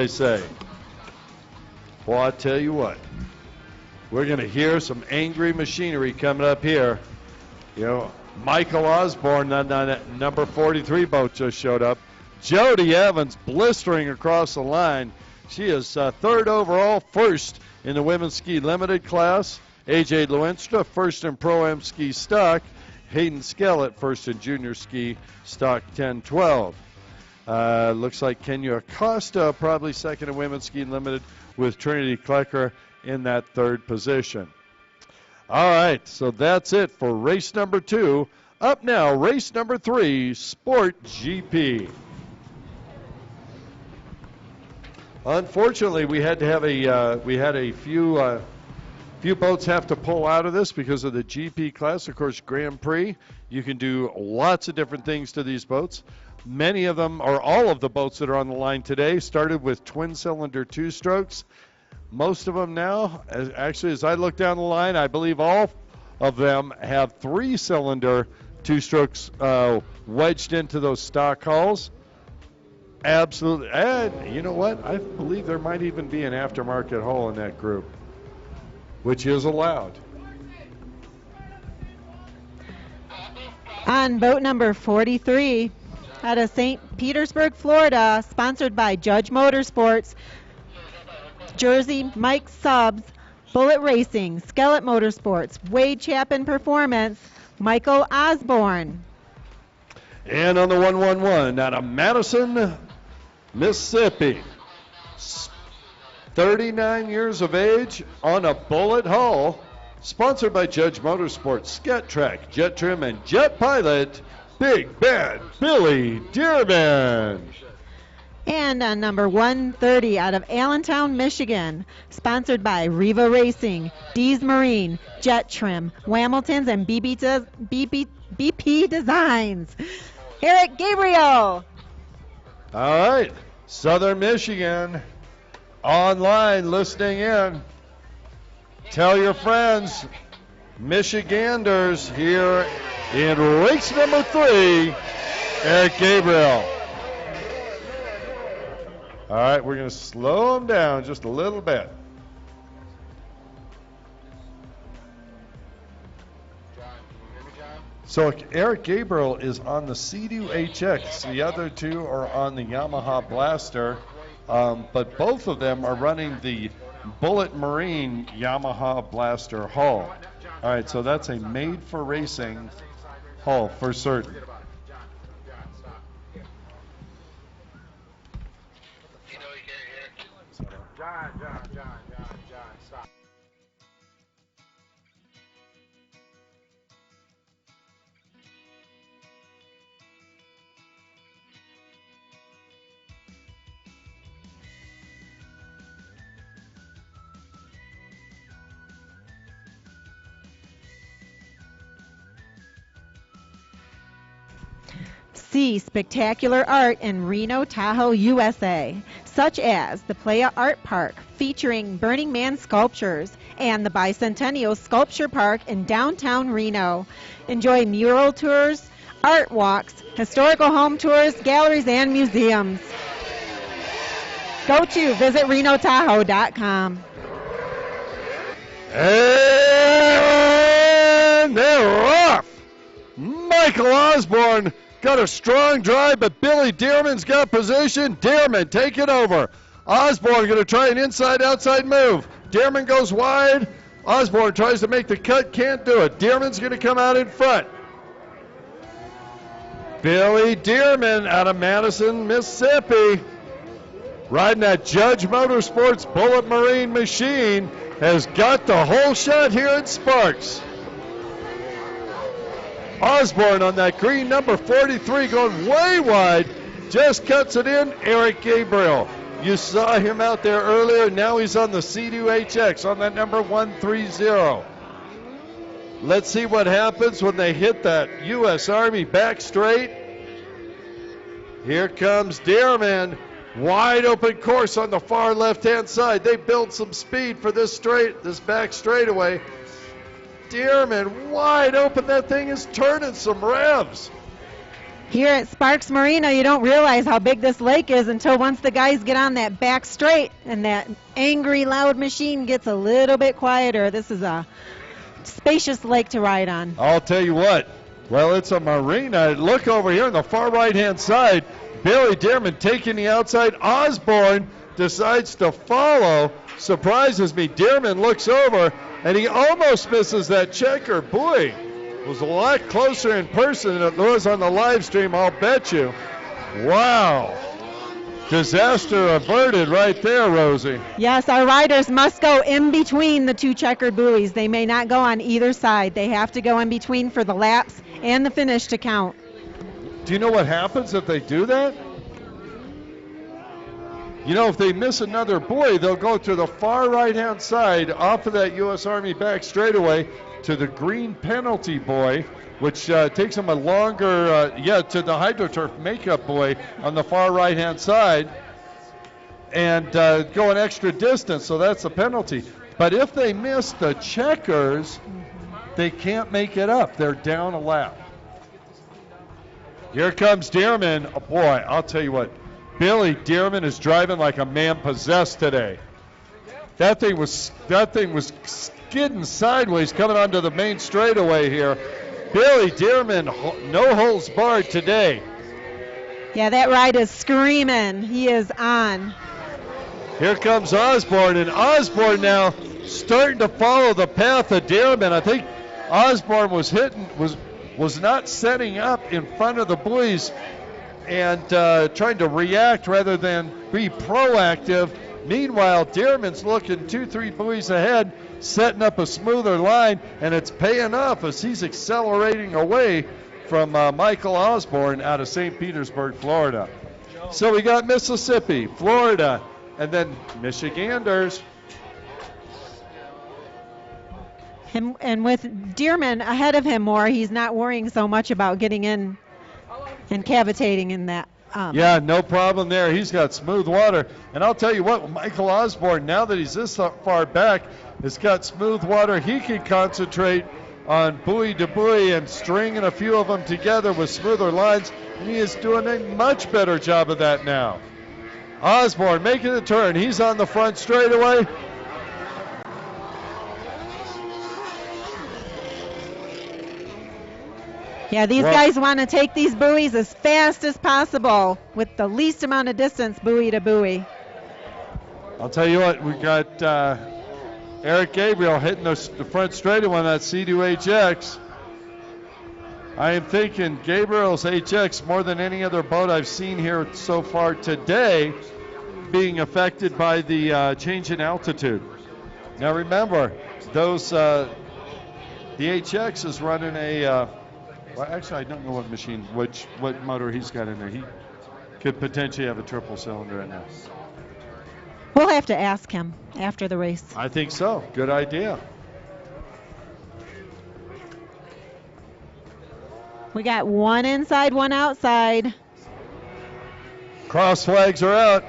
They say. Well, I tell you what, we're going to hear some angry machinery coming up here. You know, Michael Osborne, that number 43 boat just showed up. Jody Evans blistering across the line. She is third overall, first in the women's ski limited class. AJ Lewinstra, first in Pro-Am ski stock. Hayden Skellett, first in junior ski stock 10-12. Looks like Kenya Acosta probably second in women's ski limited, with Trinity Klecker in that third position. All right, so that's it for race number 2. Up now, race number 3, Sport GP. Unfortunately, we had to have a few boats have to pull out of this because of the GP class. Of course, Grand Prix, you can do lots of different things to these boats. Many of them, or all of the boats that are on the line today, started with twin-cylinder two-strokes. Most of them now, as I look down the line, I believe all of them have three-cylinder two-strokes wedged into those stock hulls. Absolutely. And you know what? I believe there might even be an aftermarket hull in that group, which is allowed. On boat number 43, out of St. Petersburg, Florida, sponsored by Judge Motorsports, Jersey Mike Subs, Bullet Racing, Skellett Motorsports, Wade Chapin Performance, Michael Osborne. And on the 111, out of Madison, Mississippi, 39 years of age on a Bullet hull, sponsored by Judge Motorsports, Scat Track, Jet Trim, and Jet Pilot, Big Bad Billy Dearman. And on number 130, out of Allentown, Michigan, sponsored by Riva Racing, Dees Marine, Jet Trim, Hamilton's, and BP Designs, Eric Gabriel. All right, Southern Michigan, online, listening in. Tell your friends, Michiganders here in race number 3, Eric Gabriel. All right, we're going to slow him down just a little bit. So Eric Gabriel is on the Sea-Doo HX. The other two are on the Yamaha Blaster, but both of them are running the Bullet Marine Yamaha Blaster hull. All right, so that's a made-for-racing hull for certain. John, stop. See spectacular art in Reno, Tahoe, USA, such as the Playa Art Park featuring Burning Man sculptures and the Bicentennial Sculpture Park in downtown Reno. Enjoy mural tours, art walks, historical home tours, galleries, and museums. Go to visitRenoTahoe.com. And they're off. Michael Osborne got a strong drive, but Billy Dearman's got position. Dearman taking over. Osborne going to try an inside-outside move. Dearman goes wide. Osborne tries to make the cut, can't do it. Dearman's going to come out in front. Billy Dearman out of Madison, Mississippi, riding that Judge Motorsports Bullet Marine machine, has got the whole shot here at Sparks. Osborne on that green number 43 going way wide, just cuts it in. Eric Gabriel, you saw him out there earlier. Now he's on the Sea-Doo HX on that number 130. Let's see what happens when they hit that U.S. Army back straight. Here comes Dearman, wide open course on the far left-hand side. They built some speed for this back straightaway. Dearman wide open. That thing is turning some revs. Here at Sparks Marina, you don't realize how big this lake is until once the guys get on that back straight and that angry, loud machine gets a little bit quieter. This is a spacious lake to ride on. I'll tell you what. Well, it's a marina. Look over here on the far right-hand side. Billy Dearman taking the outside. Osborne decides to follow. Surprises me. Dearman looks over, and he almost misses that checker. Boy, it was a lot closer in person than it was on the live stream, I'll bet you. Wow. Disaster averted right there, Rosie. Yes, our riders must go in between the two checkered buoys. They may not go on either side. They have to go in between for the laps and the finish to count. Do you know what happens if they do that? You know, if they miss another buoy, they'll go to the far right-hand side off of that U.S. Army back straightaway to the green penalty buoy, which takes them a longer, to the HydroTurf makeup buoy on the far right-hand side and go an extra distance, so that's the penalty. But if they miss the checkers, they can't make it up. They're down a lap. Here comes Dearman. Oh, boy, I'll tell you what. Billy Dearman is driving like a man possessed today. That thing was skidding sideways coming onto the main straightaway here. Billy Dearman, no holds barred today. Yeah, that ride is screaming. He is on. Here comes Osborne, and Osborne now starting to follow the path of Dearman. I think Osborne was not setting up in front of the buoys and trying to react rather than be proactive. Meanwhile, Dearman's looking 2-3 buoys ahead, setting up a smoother line, and it's paying off as he's accelerating away from Michael Osborne out of St. Petersburg, Florida. So we got Mississippi, Florida, and then Michiganders. And with Dearman ahead of him more, he's not worrying so much about getting in and cavitating in that. Yeah, no problem there. He's got smooth water. And I'll tell you what, Michael Osborne, now that he's this far back, has got smooth water. He can concentrate on buoy to buoy and stringing a few of them together with smoother lines. And he is doing a much better job of that now. Osborne making the turn. He's on the front straightaway. Yeah, these guys want to take these buoys as fast as possible with the least amount of distance buoy to buoy. I'll tell you what, we got Eric Gabriel hitting the front straightaway on that C2HX. I am thinking Gabriel's HX more than any other boat I've seen here so far today being affected by the change in altitude. Now remember, those the HX is running a well, actually, I don't know what motor he's got in there. He could potentially have a triple cylinder in there. We'll have to ask him after the race. I think so. Good idea. We got one inside, one outside. Cross flags are out.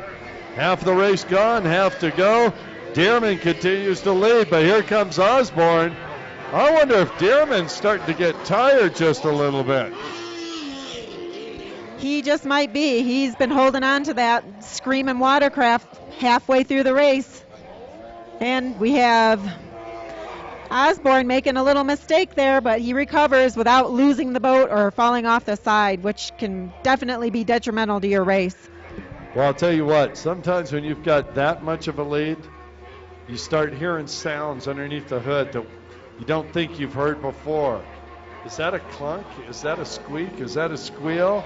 Half the race gone, half to go. Dearman continues to lead, but here comes Osborne. I wonder if Dearman's starting to get tired just a little bit. He just might be. He's been holding on to that screaming watercraft halfway through the race. And we have Osborne making a little mistake there, but he recovers without losing the boat or falling off the side, which can definitely be detrimental to your race. Well, I'll tell you what, sometimes when you've got that much of a lead, you start hearing sounds underneath the hood that you don't think you've heard before. Is that a clunk? Is that a squeak? Is that a squeal?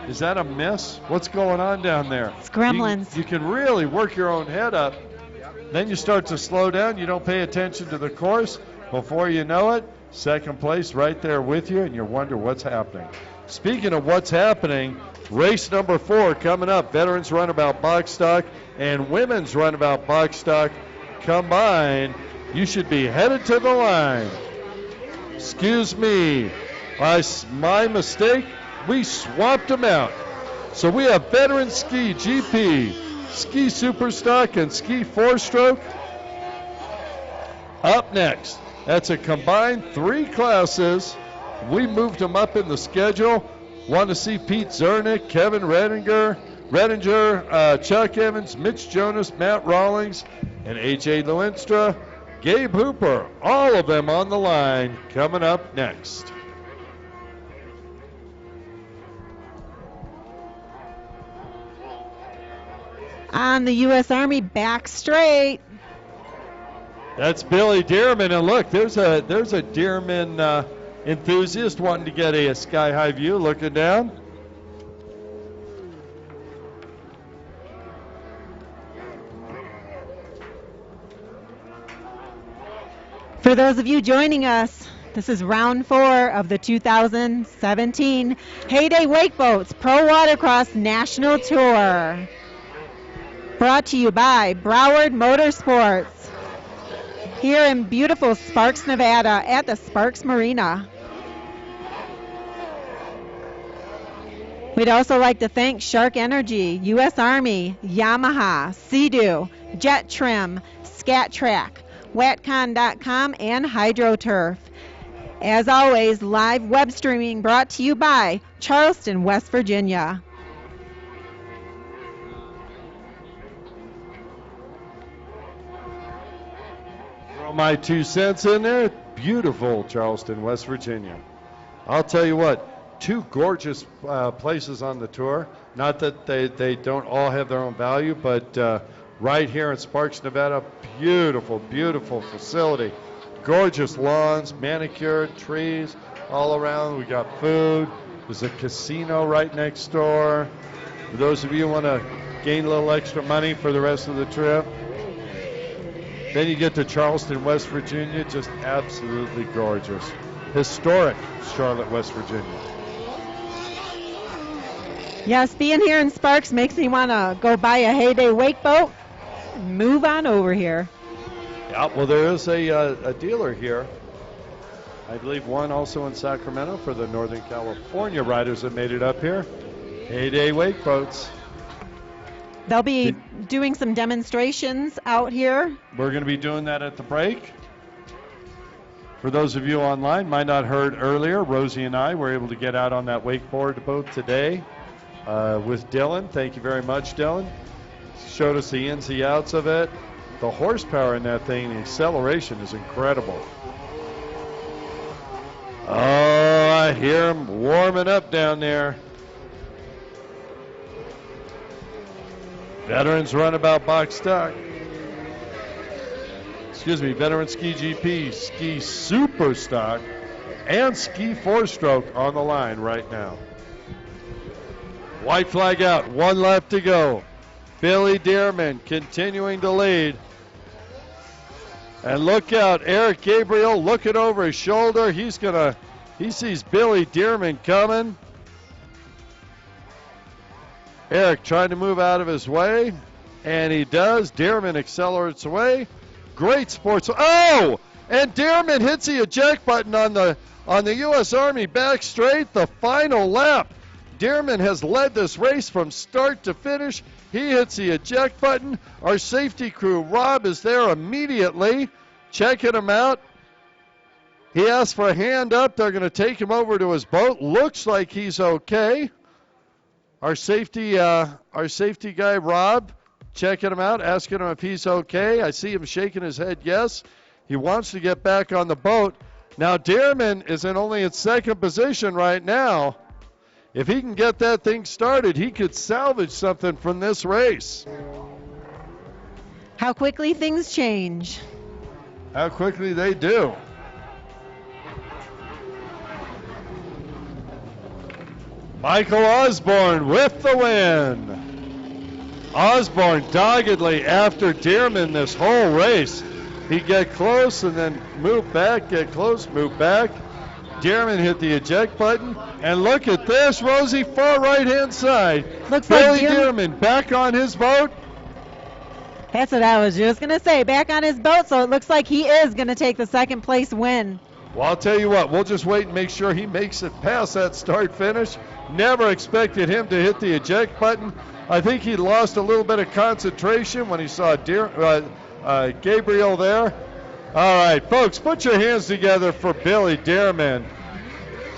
Is that a miss? What's going on down there? It's gremlins. You can really work your own head up. Then you start to slow down. You don't pay attention to the course. Before you know it, second place right there with you, and you wonder what's happening. Speaking of what's happening, race number 4 coming up. Veterans Runabout Box Stock and Women's Runabout Box Stock combined. You should be headed to the line. Excuse me, my mistake. We swapped them out. So we have Veteran Ski GP, Ski Super Stock, and Ski 4-Stroke. Up next, that's a combined 3 classes. We moved them up in the schedule. Want to see Pete Zernick, Kevin Redinger, Chuck Evans, Mitch Jonas, Matt Rawlings, and A.J. Lewinstra, Gabe Hooper, all of them on the line coming up next. On the U.S. Army back straight. That's Billy Dearman, and look, there's a Dearman enthusiast wanting to get a sky-high view, looking down. For those of you joining us, this is round 4 of the 2017 Heyday Wake Boats Pro Watercross National Tour. Brought to you by Broward Motorsports, here in beautiful Sparks, Nevada at the Sparks Marina. We'd also like to thank Shark Energy, U.S. Army, Yamaha, Sea-Doo, Jet Trim, Scat Track, Watcon.com, and HydroTurf. As always, live web streaming brought to you by Charleston, West Virginia. Throw my 2 cents in there. Beautiful Charleston, West Virginia. I'll tell you what, 2 gorgeous places on the tour. Not that they don't all have their own value, but right here in Sparks, Nevada, beautiful, beautiful facility. Gorgeous lawns, manicured, trees all around. We got food. There's a casino right next door. For those of you who want to gain a little extra money for the rest of the trip. Then you get to Charleston, West Virginia, just absolutely gorgeous. Historic Charlotte, West Virginia. Yes, being here in Sparks makes me want to go buy a Heyday Wake Boat and move on over here. Yeah, well, there is a dealer here. I believe one also in Sacramento for the Northern California riders that made it up here. Heyday Wake Boats. They'll be doing some demonstrations out here. We're going to be doing that at the break. For those of you online, might not heard earlier, Rosie and I were able to get out on that wakeboard boat today with Dylan. Thank you very much, Dylan. Showed us the ins and outs of it. The horsepower in that thing, the acceleration is incredible. Oh, I hear them warming up down there. Veterans Runabout Box Stock. Excuse me, Veteran Ski GP, Ski Super Stock, and Ski 4-Stroke on the line right now. White flag out, 1 left to go. Billy Dearman continuing to lead. And look out, Eric Gabriel looking over his shoulder. He sees Billy Dearman coming. Eric trying to move out of his way, and he does. Dearman accelerates away. Great sports. Oh! And Dearman hits the eject button on the U.S. Army back straight. The final lap. Dearman has led this race from start to finish. He hits the eject button. Our safety crew, Rob, is there immediately, checking him out. He asked for a hand up. They're going to take him over to his boat. Looks like he's okay. Our safety guy, Rob, checking him out, asking him if he's okay. I see him shaking his head yes. He wants to get back on the boat. Now, Dearman is only in second position right now. If he can get that thing started, he could salvage something from this race. How quickly things change. How quickly they do. Michael Osborne with the win. Osborne doggedly after Dearman this whole race. He'd get close and then move back, get close, move back. Dearman hit the eject button. And look at this, Rosie, far right-hand side. Looks Billy like Dearman back on his boat. That's what I was just going to say. Back on his boat, so it looks like he is going to take the second place win. Well, I'll tell you what, we'll just wait and make sure he makes it past that start-finish. Never expected him to hit the eject button. I think he lost a little bit of concentration when he saw Gabriel there. All right, folks, put your hands together for Billy Dearman.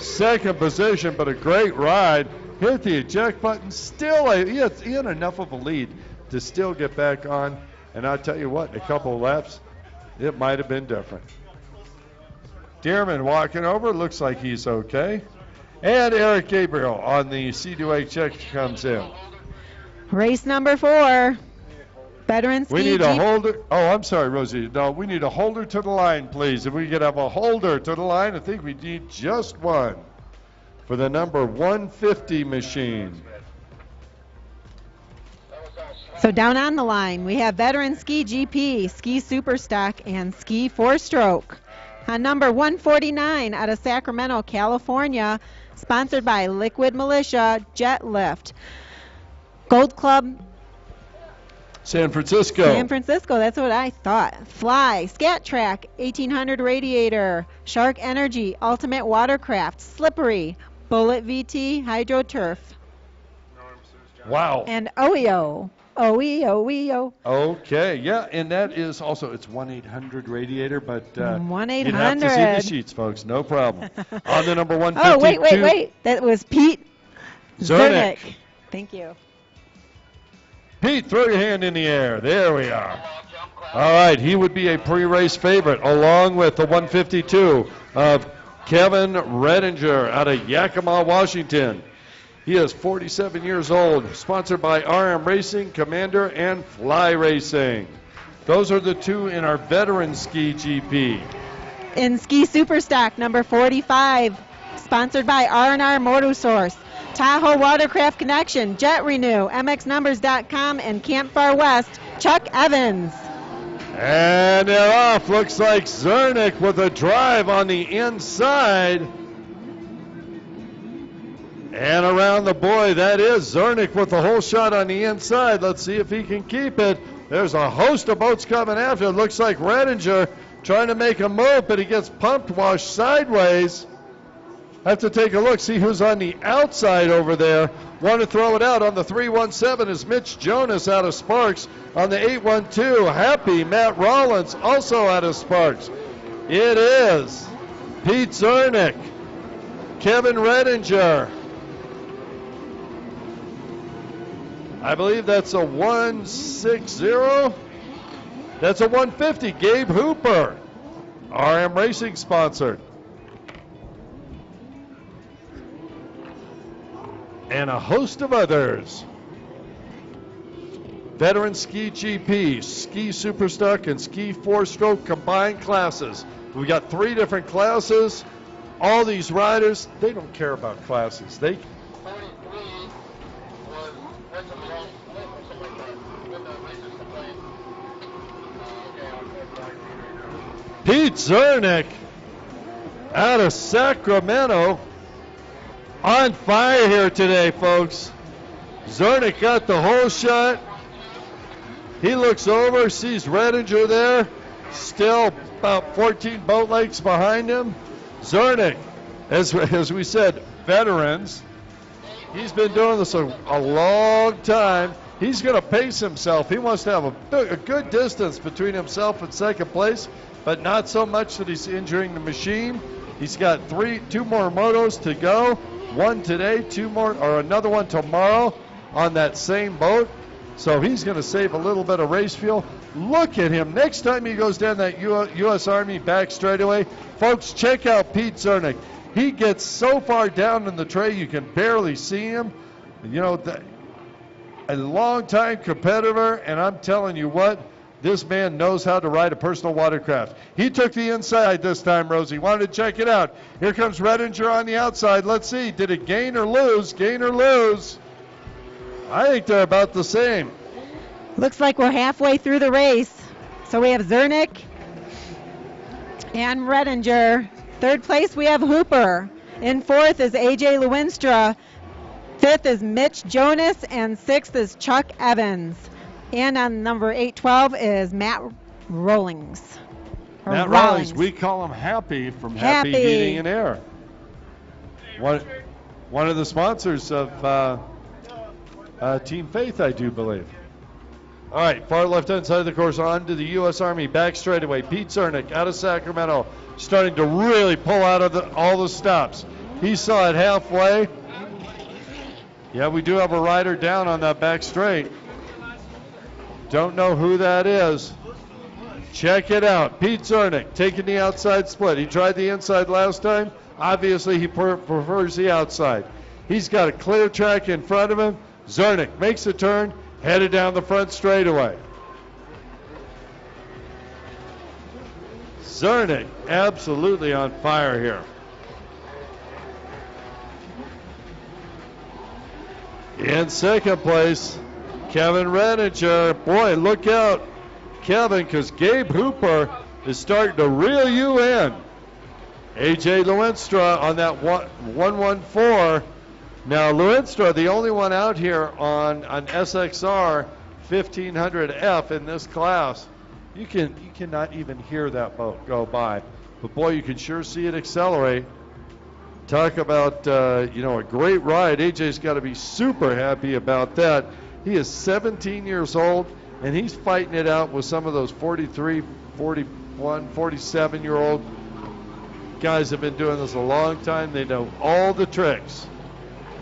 second position, but a great ride. Hit the eject button. Still, he had enough of a lead to still get back on. And I'll tell you what, a couple of laps, it might have been different. Dearman walking over, looks like he's okay. And Eric Gabriel on the C2HX comes in. Race number 4. Veteran Ski We need a Jeep. holder. Oh, I'm sorry, Rosie. No, we need a holder to the line, please. If we could have a holder to the line, I think we need just one for the number 150 machine. So down on the line, we have Veteran Ski GP, Ski Superstock, and Ski 4-Stroke. On number 149 out of Sacramento, California, sponsored by Liquid Militia, Jet Lift. Gold Club, San Francisco. San Francisco, that's what I thought. Fly, Scat Track, 1800 Radiator, Shark Energy, Ultimate Watercraft, Slippery, Bullet VT, HydroTurf, Wow. and OEO. OEO. Okay, yeah, and that is also, it's 1-800-RADIATOR, but you'd have to see the 1-800. sheets, folks, no problem. On the number 152. Oh, wait. That was Pete Zernick. Thank you. Pete, throw your hand in the air. There we are. All right, he would be a pre-race favorite, along with the 152 of Kevin Redinger out of Yakima, Washington. He is 47 years old, sponsored by RM Racing, Commander, and Fly Racing. Those are the two in our veteran ski GP. In Ski Superstock, number 45, sponsored by R&R Motorsource, Tahoe Watercraft Connection, Jet Renew, MXNumbers.com, and Camp Far West, Chuck Evans. And they're off. Looks like Zernick with a drive on the inside. And around the buoy, that is Zernick with the whole shot on the inside. Let's see if he can keep it. There's a host of boats coming after. It looks like Redinger trying to make a move, but he gets pumped washed sideways. Have to take a look, see who's on the outside over there. Want to throw it out on the 317 is Mitch Jonas out of Sparks. On the 812, Happy Matt Rollins also out of Sparks. It is Pete Zernick, Kevin Redinger. I believe that's a 160. That's a 150. Gabe Hooper, RM Racing sponsored. And a host of others. Veteran Ski GP, Ski Superstock, and Ski 4-Stroke combined classes. We got 3 different classes. All these riders, they don't care about classes. They Pete Zernick out of Sacramento. On fire here today, folks. Zernick got the whole shot. He looks over, sees Redinger there, still about 14 boat lengths behind him. Zernick, as we said, veterans. He's been doing this a long time. He's going to pace himself. He wants to have a good distance between himself and second place, but not so much that he's injuring the machine. He's got 2 more motos to go. 1 today, 2 more, or another one tomorrow on that same boat. So he's going to save a little bit of race fuel. Look at him. Next time he goes down that U.S. Army back straightaway, folks, check out Pete Zernick. He gets so far down in the tray you can barely see him. You know, a long-time competitor, and I'm telling you what, this man knows how to ride a personal watercraft. He took the inside this time, Rosie. Wanted to check it out. Here comes Redinger on the outside. Let's see. Did it gain or lose? Gain or lose? I think they're about the same. Looks like we're halfway through the race. So we have Zernick and Redinger. 3rd place, we have Hooper. In 4th is AJ Lewinstra. 5th is Mitch Jonas. And 6th is Chuck Evans. And on number 812 is Matt Rollings. Matt Rollings. We call him Happy from Happy Heating and Air. One of the sponsors of Team Faith, I do believe. All right, far left-hand side of the course on to the U.S. Army back straightaway. Pete Zernick out of Sacramento, starting to really pull out of all the stops. He saw it halfway. Yeah, we do have a rider down on that back straight. Don't know who that is. Check it out. Pete Zernick taking the outside split. He tried the inside last time. Obviously, he prefers the outside. He's got a clear track in front of him. Zernick makes a turn, headed down the front straightaway. Zernick absolutely on fire here. In second place, Kevin Redinger. Boy, look out, Kevin, because Gabe Hooper is starting to reel you in. AJ Lewinstra on that 114. Now, Lewinstra, the only one out here on an SXR 1500F in this class. You cannot even hear that boat go by. But, boy, you can sure see it accelerate. Talk about, a great ride. AJ's got to be super happy about that. He is 17 years old, and he's fighting it out with some of those 43, 41, 47-year-old guys have been doing this a long time. They know all the tricks.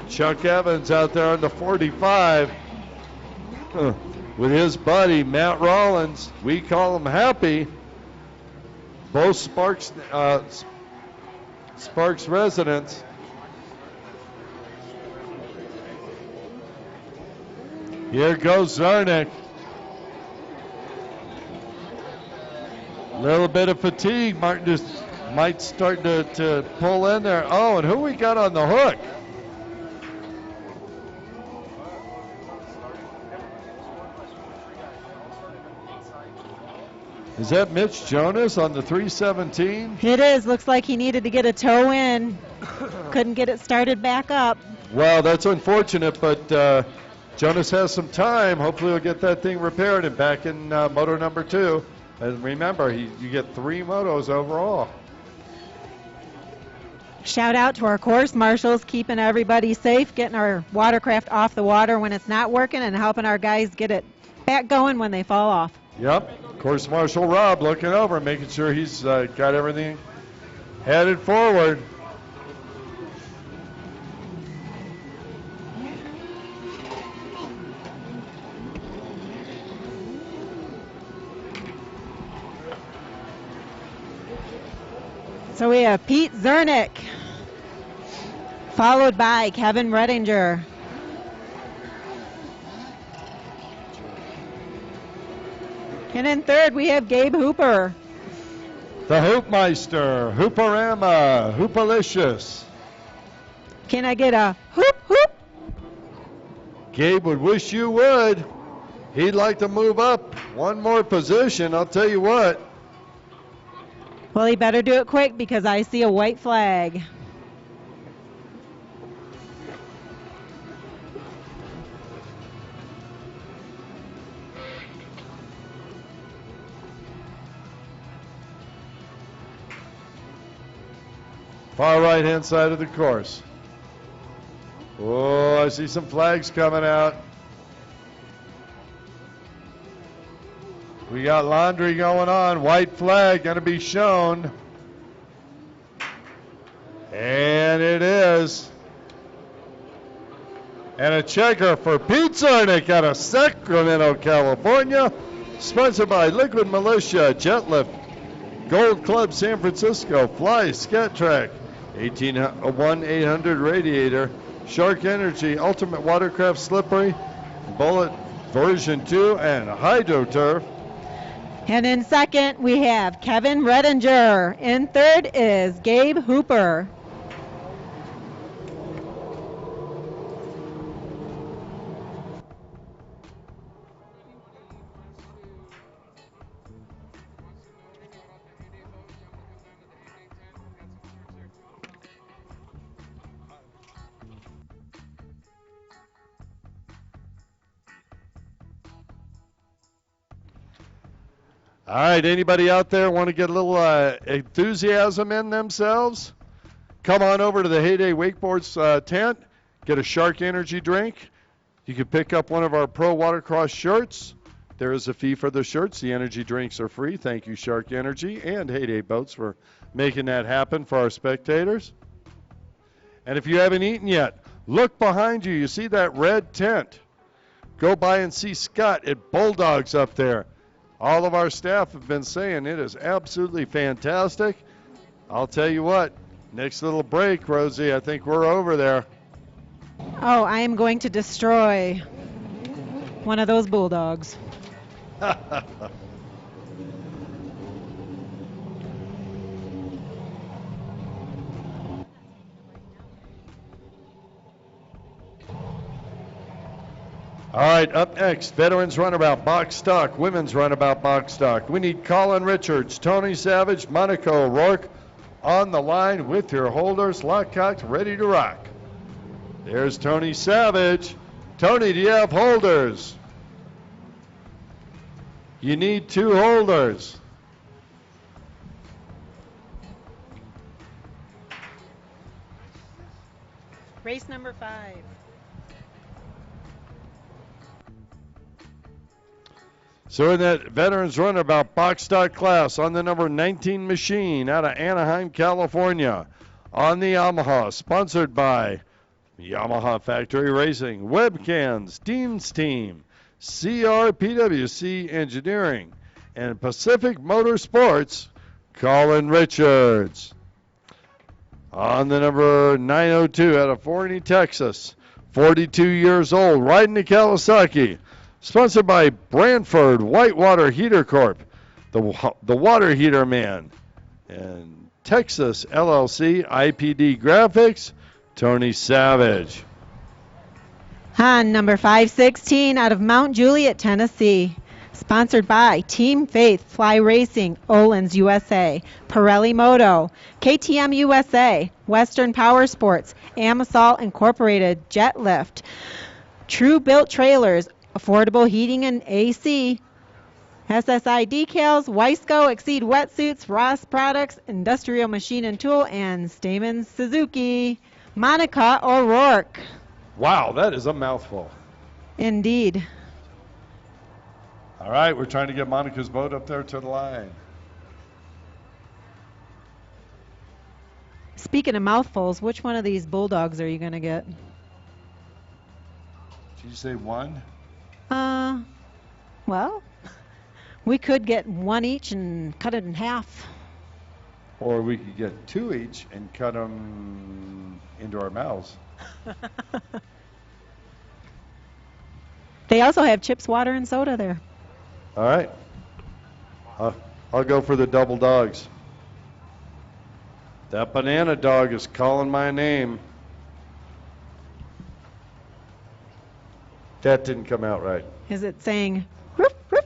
Chuck Evans out there on the 45 with his buddy Matt Rollins. We call him Happy. Both Sparks residents. Here goes Zarnik. Little bit of fatigue. Martin just might start to pull in there. Oh, and who we got on the hook? Is that Mitch Jonas on the 317? It is. Looks like he needed to get a toe in. Couldn't get it started back up. Well, that's unfortunate, but Jonas has some time. Hopefully we'll get that thing repaired and back in moto number 2. And remember, you get 3 motos overall. Shout out to our course marshals, keeping everybody safe, getting our watercraft off the water when it's not working, and helping our guys get it back going when they fall off. Yep. Course Marshal Rob looking over, making sure he's got everything headed forward. So we have Pete Zernick, followed by Kevin Redinger. And in third, we have Gabe Hooper. The Hoopmeister, Hooperama, Hoopalicious. Can I get a hoop, hoop? Gabe would wish you would. He'd like to move up one more position, I'll tell you what. Well, he better do it quick because I see a white flag. Far right-hand side of the course. Oh, I see some flags coming out. We got laundry going on. White flag going to be shown. And it is. And a checker for Pete Zarnick out of Sacramento, California. Sponsored by Liquid Militia, Jetlift, Gold Club San Francisco, Fly, Scat Track, 1-800 Radiator, Shark Energy, Ultimate Watercraft Slippery, Bullet version 2, and HydroTurf. And in second, we have Kevin Redinger. In third is Gabe Hooper. All right, anybody out there want to get a little enthusiasm in themselves? Come on over to the Heyday Wakeboards tent. Get a Shark Energy drink. You can pick up one of our Pro Watercross shirts. There is a fee for the shirts. The energy drinks are free. Thank you, Shark Energy and Heyday Boats, for making that happen for our spectators. And if you haven't eaten yet, look behind you. You see that red tent? Go by and see Scott at Bulldogs up there. All of our staff have been saying it is absolutely fantastic. I'll tell you what, next little break, Rosie, I think we're over there. Oh, I am going to destroy one of those bulldogs. All right, up next, veterans runabout, box stock, women's runabout, box stock. We need Colin Richards, Tony Savage, Monica O'Rourke on the line with your holders, lock cocked, ready to rock. There's Tony Savage. Tony, do you have holders? You need 2 holders. Race number 5. So in that veterans runabout box stock class on the number 19 machine out of Anaheim, California, on the Yamaha, sponsored by Yamaha Factory Racing, Webcams, Dean's Team, CRPWC Engineering, and Pacific Motorsports, Colin Richards. On the number 902 out of Forney, Texas, 42 years old, riding the Kawasaki, sponsored by Brantford Whitewater Heater Corp, the Water Heater Man, and Texas LLC IPD Graphics, Tony Savage. Han number 516 out of Mount Juliet, Tennessee. Sponsored by Team Faith Fly Racing, Olins USA, Pirelli Moto, KTM USA, Western Power Sports, Amasol Incorporated, Jet Lift, True Built Trailers, Affordable Heating and AC, SSI Decals, Weisco, Exceed Wetsuits, Ross Products, Industrial Machine and Tool, and Stamen Suzuki. Monica O'Rourke. Wow, that is a mouthful. Indeed. All right, we're trying to get Monica's boat up there to the line. Speaking of mouthfuls, which one of these bulldogs are you going to get? Did you say one? Well, we could get one each and cut it in half. Or we could get 2 each and cut them into our mouths. They also have chips, water, and soda there. All right. I'll go for the double dogs. That banana dog is calling my name. That didn't come out right. Is it saying, roof, roof?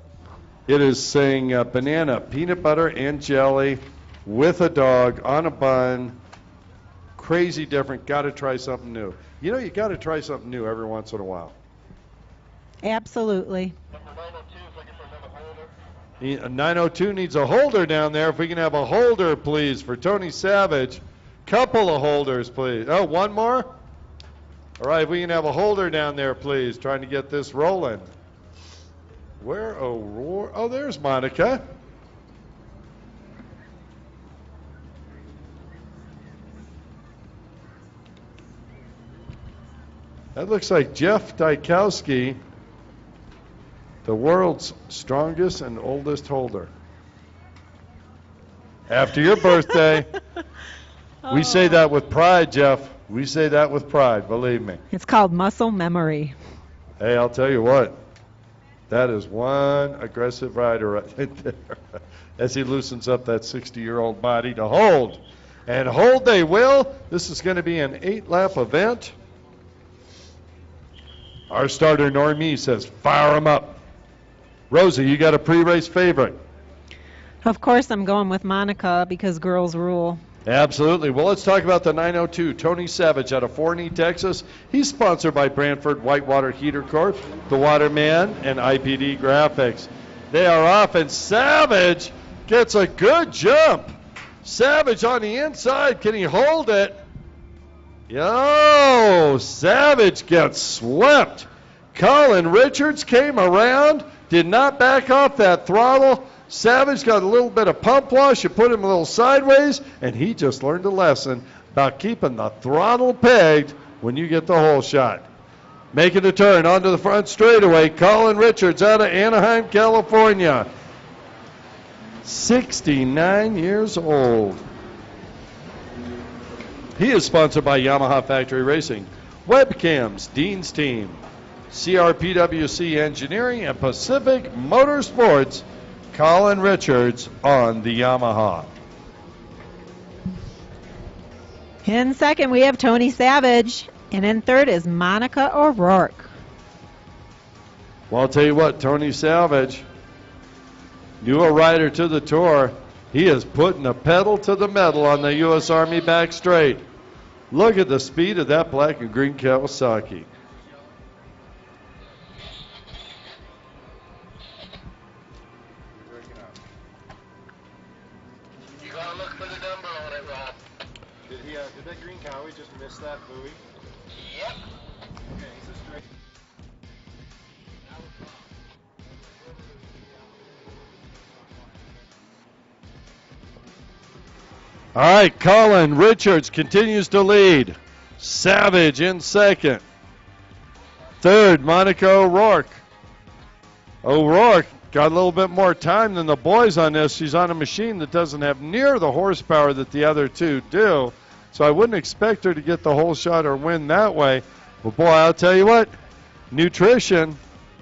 It is saying banana, peanut butter, and jelly with a dog on a bun. Crazy different. Got to try something new. You know, you got to try something new every once in a while. Absolutely. 902 needs a holder down there. If we can have a holder, please, for Tony Savage. Couple of holders, please. Oh, one more? All right, if we can have a holder down there, please. Trying to get this rolling. Where? Oh, there's Monica. That looks like Jeff Dykowski, the world's strongest and oldest holder. After your birthday. We say that with pride, Jeff. We say that with pride, believe me. It's called muscle memory. Hey, I'll tell you what. That is one aggressive rider right there as he loosens up that 60-year-old body to hold. And hold they will. This is going to be an 8-lap event. Our starter, Normie, says fire him up. Rosie, you got a pre-race favorite? Of course I'm going with Monica because girls rule. Absolutely. Well, let's talk about the 902, Tony Savage out of Forney, Texas. He's sponsored by Brantford Whitewater Heater Corp, The Waterman, and IPD Graphics. They are off, and Savage gets a good jump. Savage on the inside. Can he hold it? Yo, Savage gets swept. Colin Richards came around, did not back off that throttle. Savage got a little bit of pump wash. You put him a little sideways, and he just learned a lesson. about keeping the throttle pegged when you get the hole shot. Making the turn onto the front straightaway, Colin Richards out of Anaheim, California. 69 years old. He is sponsored by Yamaha Factory Racing, Webcams, Dean's Team, CRPWC Engineering, and Pacific Motorsports. Colin Richards on the Yamaha. In second, we have Tony Savage. And in third is Monica O'Rourke. Well, I'll tell you what, Tony Savage, newer rider to the tour, he is putting the pedal to the metal on the U.S. Army back straight. Look at the speed of that black and green Kawasaki. You gotta look for the number on it, Rob. Did that green Cowie just miss that buoy? Yep. Okay, he's a straight. All right, Colin Richards continues to lead. Savage in second. Third, Monica O'Rourke. O'Rourke got a little bit more time than the boys on this. She's on a machine that doesn't have near the horsepower that the other two do. So I wouldn't expect her to get the whole shot or win that way. But boy, I'll tell you what, nutrition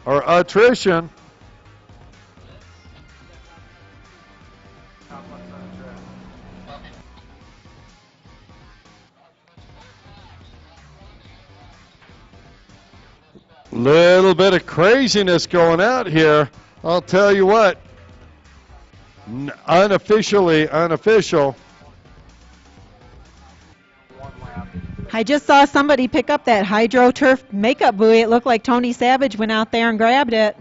or attrition. Little bit of craziness going out here. I'll tell you what, unofficial. I just saw somebody pick up that Hydro Turf makeup buoy. It looked like Tony Savage went out there and grabbed it.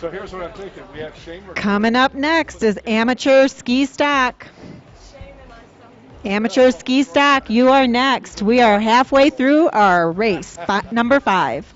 So here's what I'm thinking. We have Shane. Coming up next is Amateur Ski Stock. Amateur Ski Stock, you are next. We are halfway through our race, number 5.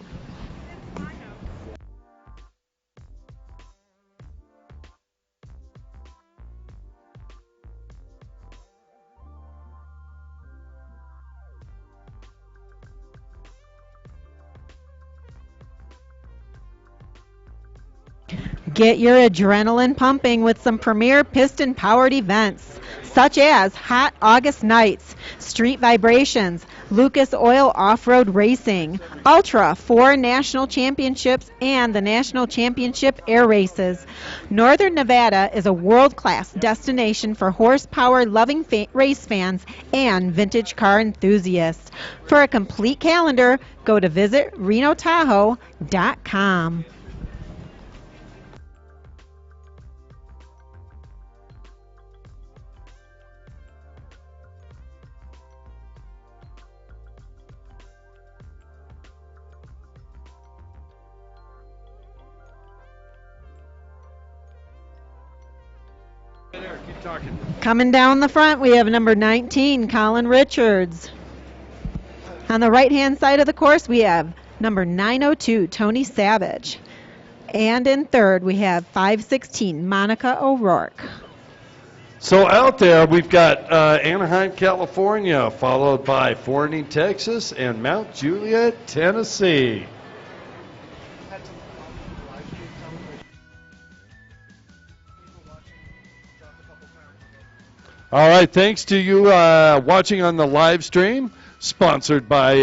Get your adrenaline pumping with some premier piston-powered events, such as Hot August Nights, Street Vibrations, Lucas Oil Off-Road Racing, Ultra 4 National Championships, and the National Championship Air Races. Northern Nevada is a world-class destination for horsepower-loving race fans and vintage car enthusiasts. For a complete calendar, go to visit RenoTahoe.com. Coming down the front, we have number 19, Colin Richards. On the right-hand side of the course, we have number 902, Tony Savage. And in third, we have 516, Monica O'Rourke. So out there, we've got Anaheim, California, followed by Forney, Texas, and Mount Juliet, Tennessee. All right, thanks to you watching on the live stream, sponsored by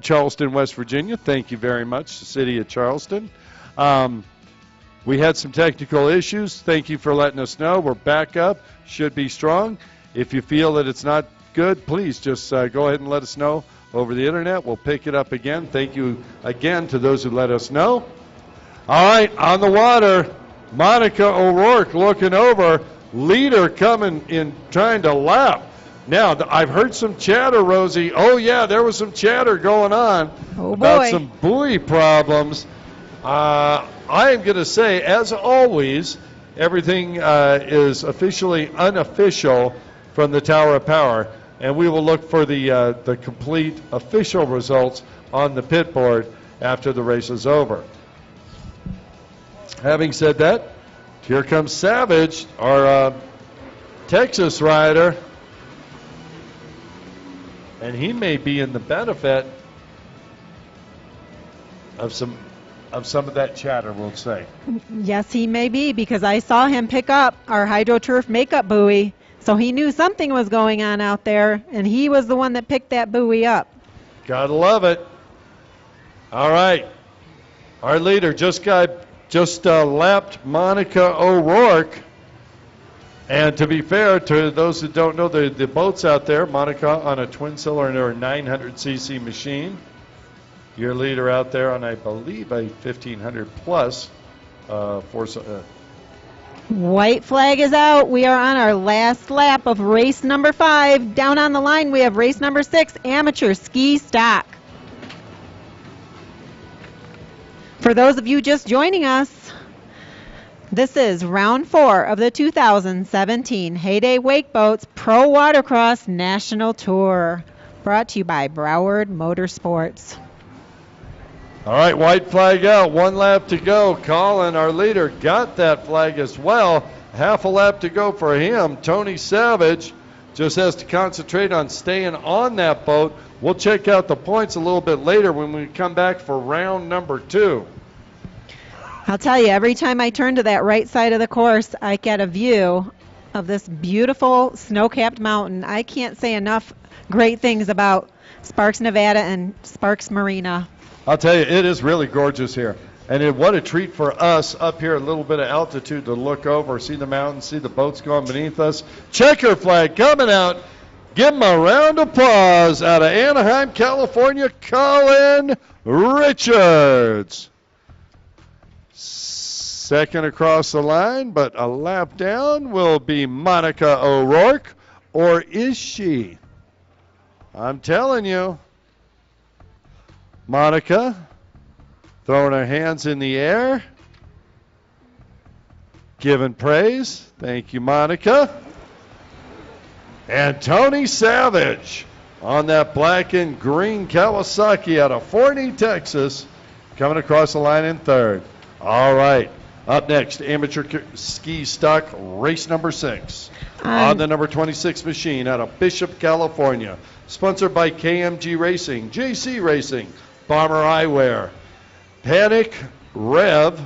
Charleston, West Virginia. Thank you very much, the city of Charleston. We had some technical issues. Thank you for letting us know. We're back up. Should be strong. If you feel that it's not good, please just go ahead and let us know over the internet. We'll pick it up again. Thank you again to those who let us know. All right, on the water, Monica O'Rourke looking over. Leader coming in, trying to lap. Now, I've heard some chatter, Rosie. Oh, yeah, there was some chatter going on about some buoy problems. I am going to say, as always, everything is officially unofficial from the Tower of Power, and we will look for the complete official results on the pit board after the race is over. Having said that, here comes Savage, our Texas rider, and he may be in the benefit of some of that chatter, we'll say. Yes, he may be, because I saw him pick up our HydroTurf makeup buoy, so he knew something was going on out there, and he was the one that picked that buoy up. Gotta love it. All right, our leader just lapped Monica O'Rourke. And to be fair to those that don't know the boats out there, Monica on a twin-cylinder 900cc machine. Your leader out there on, I believe, a 1500-plus White flag is out. We are on our last lap of race number 5. Down on the line, we have race number 6, amateur ski stock. For those of you just joining us, this is round 4 of the 2017 Heyday Wake Boats Pro Watercross National Tour, brought to you by Broward Motorsports. All right, white flag out, 1 lap to go. Colin, our leader, got that flag as well. Half a lap to go for him. Tony Savage just has to concentrate on staying on that boat. We'll check out the points a little bit later when we come back for round number 2. I'll tell you, every time I turn to that right side of the course, I get a view of this beautiful snow-capped mountain. I can't say enough great things about Sparks, Nevada and Sparks Marina. I'll tell you, it is really gorgeous here. And what a treat for us up here, a little bit of altitude to look over, see the mountains, see the boats going beneath us. Checker flag coming out. Give him a round of applause out of Anaheim, California, Colin Richards. Second across the line, but a lap down will be Monica O'Rourke, or is she? I'm telling you. Monica throwing her hands in the air, giving praise. Thank you, Monica. And Tony Savage on that black and green Kawasaki out of Forney, Texas, coming across the line in third. All right. Up next, amateur ski stock race number 6 on the number 26 machine out of Bishop, California. Sponsored by KMG Racing, JC Racing, Bomber Eyewear, Panic Rev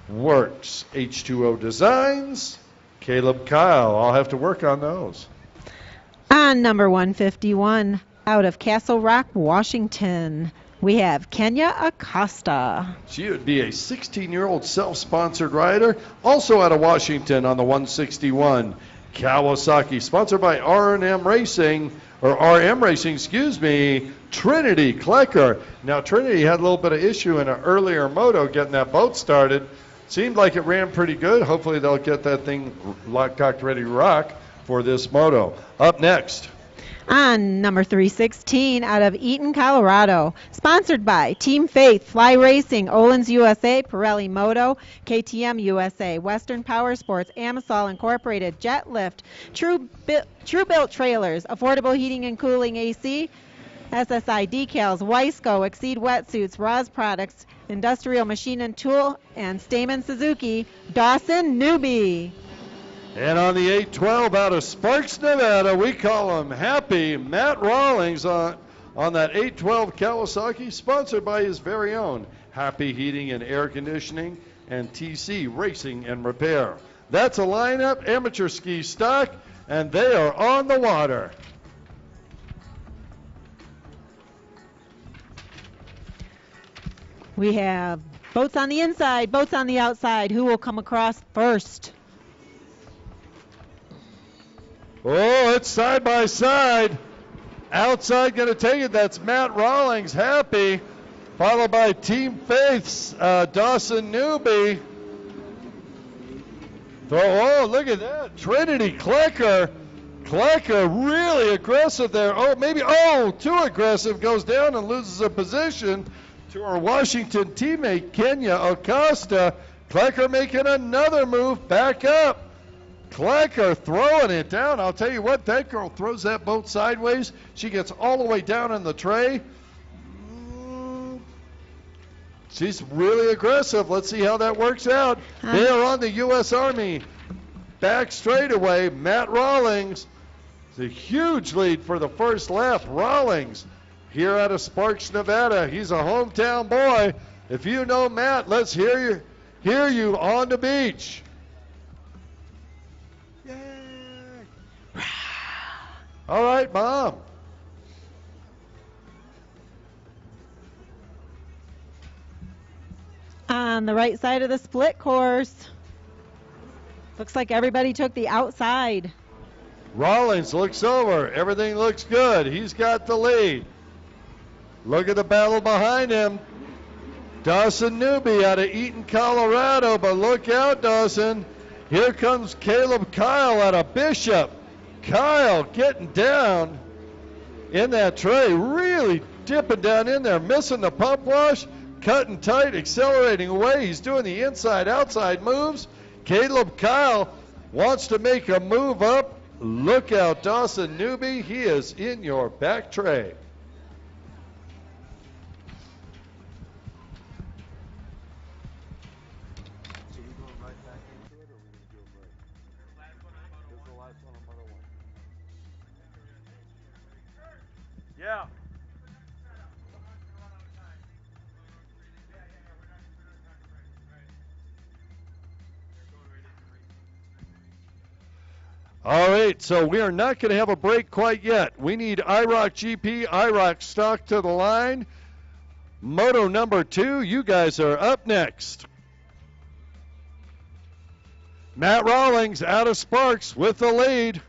Works, H2O Designs, Caleb Kyle. I'll have to work on those. On number 151, out of Castle Rock, Washington, we have Kenya Acosta. She would be a 16-year-old self-sponsored rider, also out of Washington on the 161 Kawasaki, sponsored by RM Racing, Trinity Klecker. Now, Trinity had a little bit of issue in an earlier moto getting that boat started. Seemed like it ran pretty good. Hopefully they'll get that thing locked, cocked, ready to rock for this moto. Up next. On number 316, out of Eaton, Colorado, sponsored by Team Faith, Fly Racing, Olin's USA, Pirelli Moto, KTM USA, Western Power Sports, Amasol Incorporated, Jet Lift, True Built Trailers, Affordable Heating and Cooling AC, SSI Decals, Weisco, Exceed Wetsuits, Roz Products, Industrial Machine and Tool, and Stamen Suzuki, Dawson Newby. And on the 812 out of Sparks, Nevada, we call him Happy Matt Rawlings on that 812 Kawasaki, sponsored by his very own Happy Heating and Air Conditioning and TC Racing and Repair. That's a lineup, amateur ski stock, and they are on the water. We have Boats on the inside, boats on the outside. Who will come across first? Oh, it's side by side. Outside going to take it. That's Matt Rawlings, happy. Followed by Team Faith's Dawson Newby. Oh, look at that. Trinity Klecker. Klecker really aggressive there. Oh, maybe, too aggressive. Goes down and loses a position to our Washington teammate, Kenya Acosta. Klecker making another move back up. Klecker throwing it down. I'll tell you what, that girl throws that boat sideways. She gets all the way down in the tray. She's really aggressive. Let's see how that works out. They are on the U.S. Army back straightaway. Matt Rawlings. It's a huge lead for the first lap. Rawlings here out of Sparks, Nevada. He's a hometown boy. If you know Matt, let's hear you on the beach. Yay! All right, Mom. On the right side of the split course. Looks like everybody took the outside. Rawlings looks over. Everything looks good. He's got the lead. Look at the battle behind him. Dawson Newby out of Eaton, Colorado. But look out, Dawson. Here comes Caleb Kyle out of Bishop. Kyle getting down in that tray. Really dipping down in there. Missing the pump wash. Cutting tight, accelerating away. He's doing the inside-outside moves. Caleb Kyle wants to make a move up. Look out, Dawson Newby. He is in your back tray. So we going right back into it, or we going to do a break? This is the last one on Moto 1. Yeah. All right, so we are not going to have a break quite yet. We need IROC GP, IROC stock to the line. Moto number 2, you guys are up next. Matt Rawlings out of Sparks with the lead.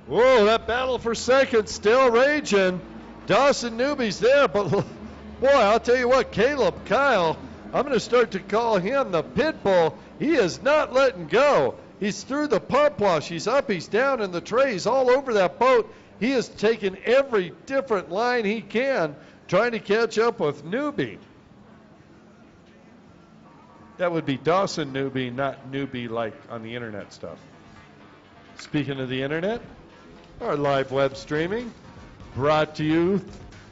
Whoa, that battle for second still raging. Dawson Newby's there, but boy, I'll tell you what, Caleb Kyle, I'm going to start to call him the pit bull. He is not letting go. He's through the pump wash. He's up, he's down in the tray. He's all over that boat. He has taken every different line he can, trying to catch up with Newby. That would be Dawson Newby, not Newby like on the internet stuff. Speaking of the internet, our live web streaming brought to you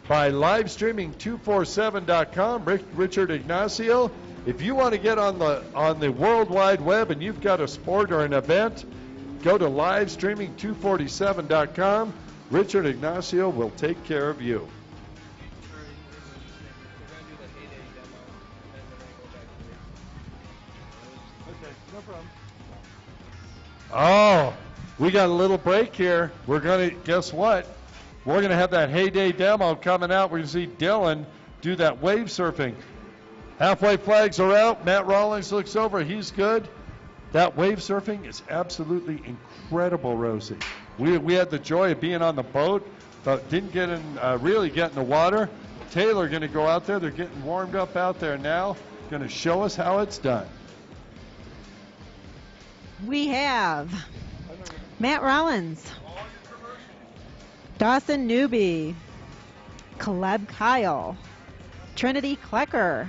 by livestreaming247.com. Richard Ignacio. If you want to get on the World Wide Web and you've got a sport or an event, go to livestreaming247.com. Richard Ignacio will take care of you. Okay, no problem. Oh, we got a little break here. We're going to, guess what? We're going to have that heyday demo coming out. We're going to see Dylan do that wave surfing. Halfway flags are out. Matt Rawlings looks over. He's good. That wave surfing is absolutely incredible, Rosie. We had the joy of being on the boat, but didn't get in, really get in the water. Taylor going to go out there. They're getting warmed up out there now. Going to show us how it's done. We have Matt Rawlings, Dawson Newby, Caleb Kyle, Trinity Klecker.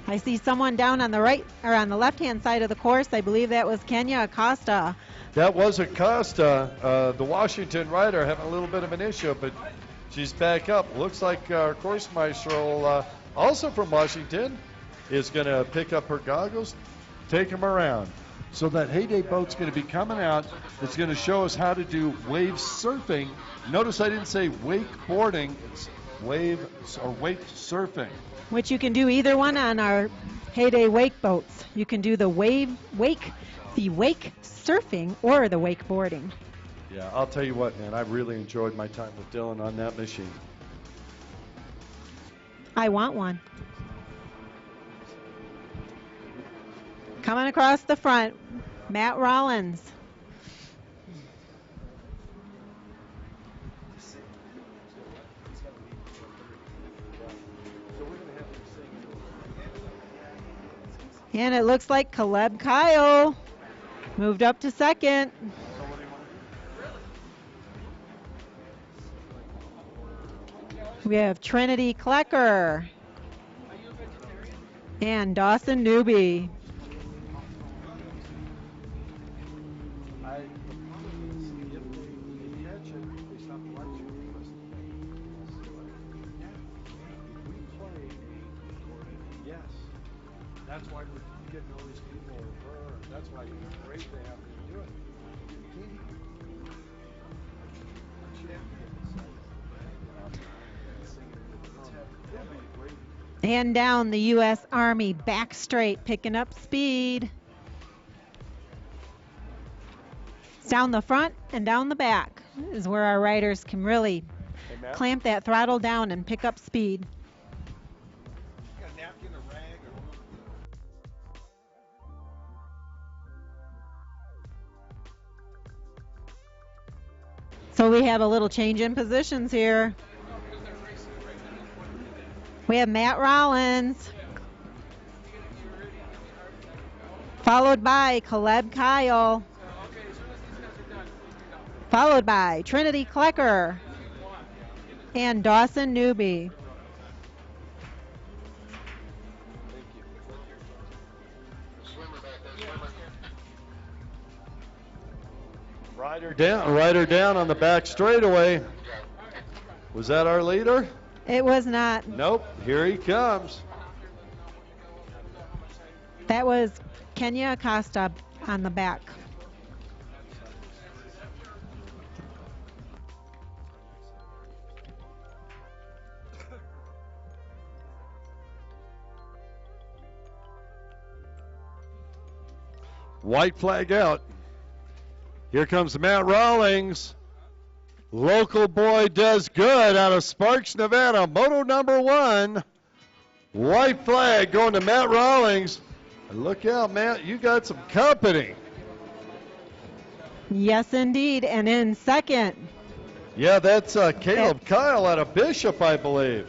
I see someone down on the right or on the left-hand side of the course. I believe that was Kenya Acosta. That was Acosta, the Washington rider, having a little bit of an issue, but she's back up. Looks like our course maestro, also from Washington, is going to pick up her goggles, take them around. So that heyday boat's going to be coming out. It's going to show us how to do wave surfing. Notice I didn't say wakeboarding. It's wave or wake surfing. Which you can do either one on our heyday wake boats. You can do the wake surfing or the wakeboarding. Yeah, I'll tell you what, man. I really enjoyed my time with Dylan on that machine. I want one. Coming across the front, Matt Rollins. And it looks like Caleb Kyle moved up to second. We have Trinity Klecker and Dawson Newby. That's why we're getting all these people over. That's why it's great to have them do it. And down the U.S. Army back straight, picking up speed. Down the front and down the back is where our riders can really clamp that throttle down and pick up speed. So we have a little change in positions here. We have Matt Rollins, followed by Caleb Kyle, followed by Trinity Klecker and Dawson Newby. Rider down on the back straightaway. Was that our leader? It was not. Nope, here he comes. That was Kenya Acosta on the back. White flag out. Here comes Matt Rawlings. Local boy does good out of Sparks, Nevada. Moto number 1. White flag going to Matt Rawlings. And look out, Matt, you got some company. Yes, indeed. And in second. Yeah, that's Caleb Kyle out of Bishop, I believe.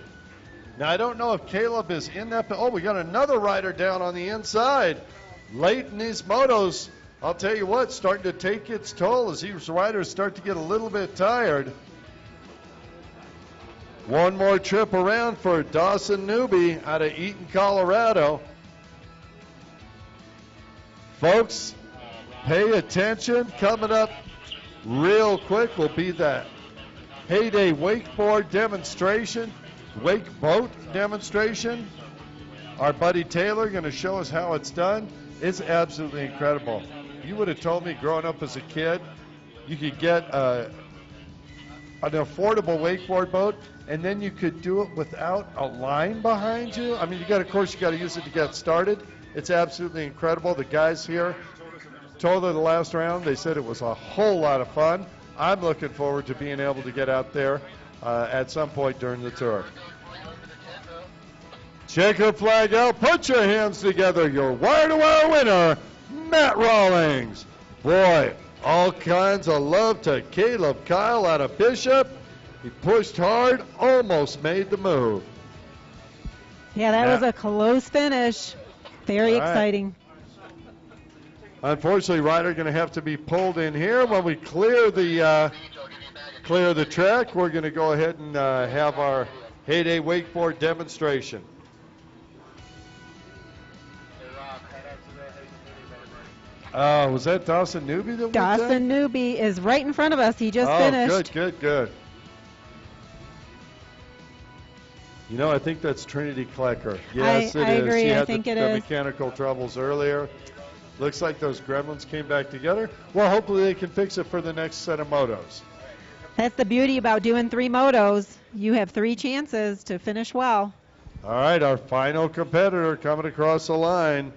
Now, I don't know if Caleb is in that. Oh, we got another rider down on the inside. Late in these motos, I'll tell you what, starting to take its toll as these riders start to get a little bit tired. One more trip around for Dawson Newby out of Eaton, Colorado. Folks, pay attention. Coming up real quick will be that Heyday wakeboard demonstration, wake boat demonstration. Our buddy Taylor going to show us how it's done. It's absolutely incredible. You would have told me growing up as a kid, you could get an affordable wakeboard boat, and then you could do it without a line behind you. I mean, you got to use it to get started. It's absolutely incredible. The guys here told her the last round, they said it was a whole lot of fun. I'm looking forward to being able to get out there at some point during the tour. Checker flag out. Put your hands together. Your wire-to-wire winner, Matt Rawlings. Boy, all kinds of love to Caleb Kyle out of Bishop. He pushed hard, almost made the move. Yeah, that was a close finish. Very exciting. Unfortunately, rider going to have to be pulled in here. When we clear the track, we're going to go ahead and have our Heyday wakeboard demonstration. Was that Dawson Newby that went there? Dawson Newby is right in front of us. He just finished. Good. You know, I think that's Trinity Klecker. Yes, I agree. She had I think the mechanical troubles earlier. Looks like those gremlins came back together. Well, hopefully they can fix it for the next set of motos. That's the beauty about doing 3 motos. You have 3 chances to finish well. All right, our final competitor coming across the line.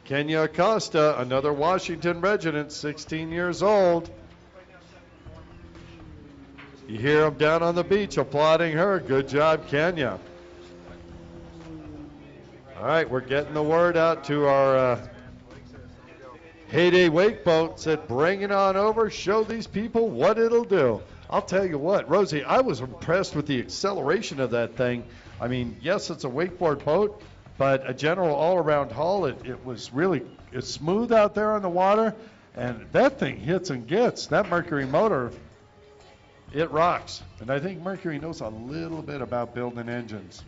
Kenya Acosta, another Washington resident, 16 years old. You hear them down on the beach applauding her. Good job, Kenya. All right, we're getting the word out to our Heyday wake boat. Said, bring it on over. Show these people what it'll do. I'll tell you what, Rosie, I was impressed with the acceleration of that thing. I mean, yes, it's a wakeboard boat, but a general all-around haul. It was really it's smooth out there on the water, and that thing hits and gets. That Mercury motor, it rocks. And I think Mercury knows a little bit about building engines.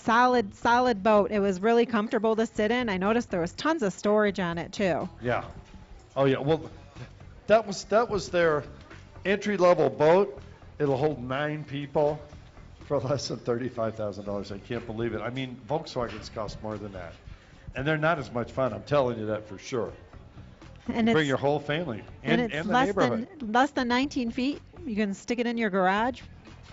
Solid boat. It was really comfortable to sit in. I noticed there was tons of storage on it too. Yeah. Oh yeah. Well, that was their entry-level boat. It'll hold 9 people for less than $35,000. I can't believe it. I mean, Volkswagens cost more than that, and they're not as much fun. I'm telling you that for sure. And Bring your whole family and it's the less neighborhood. than less than 19 feet. You can stick it in your garage,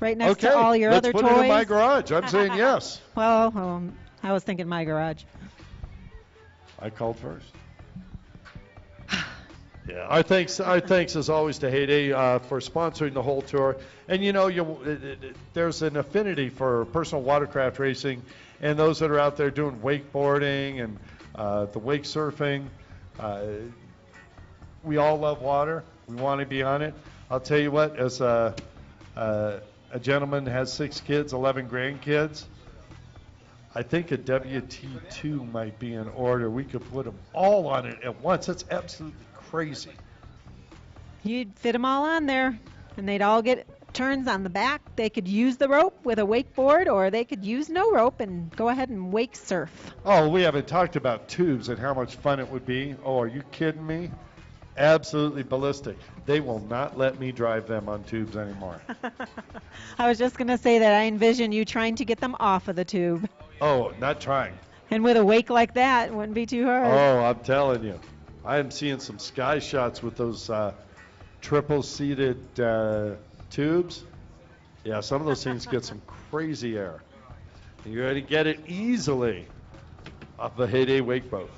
right next Okay, to all your let's other put toys. it in my garage. I'm saying yes. Well, I was thinking my garage. I called first. Yeah, our thanks as always to Heyday for sponsoring the whole tour. And you know, there's an affinity for personal watercraft racing, and those that are out there doing wakeboarding and the wake surfing. We all love water. We want to be on it. I'll tell you what, as a gentleman has 6 kids, 11 grandkids, I think a WT2 might be in order. We could put them all on it at once. That's absolutely crazy. You'd fit them all on there, and they'd all get turns on the back. They could use the rope with a wakeboard, or they could use no rope and go ahead and wake surf. Oh, we haven't talked about tubes and how much fun it would be. Oh, are you kidding me? Absolutely ballistic. They will not let me drive them on tubes anymore. I was just going to say that I envision you trying to get them off of the tube. Oh, not trying. And with a wake like that, it wouldn't be too hard. Oh, I'm telling you. I am seeing some sky shots with those triple-seated tubes. Yeah, some of those things get some crazy air. And you're going to get it easily off the Heyday wake boat.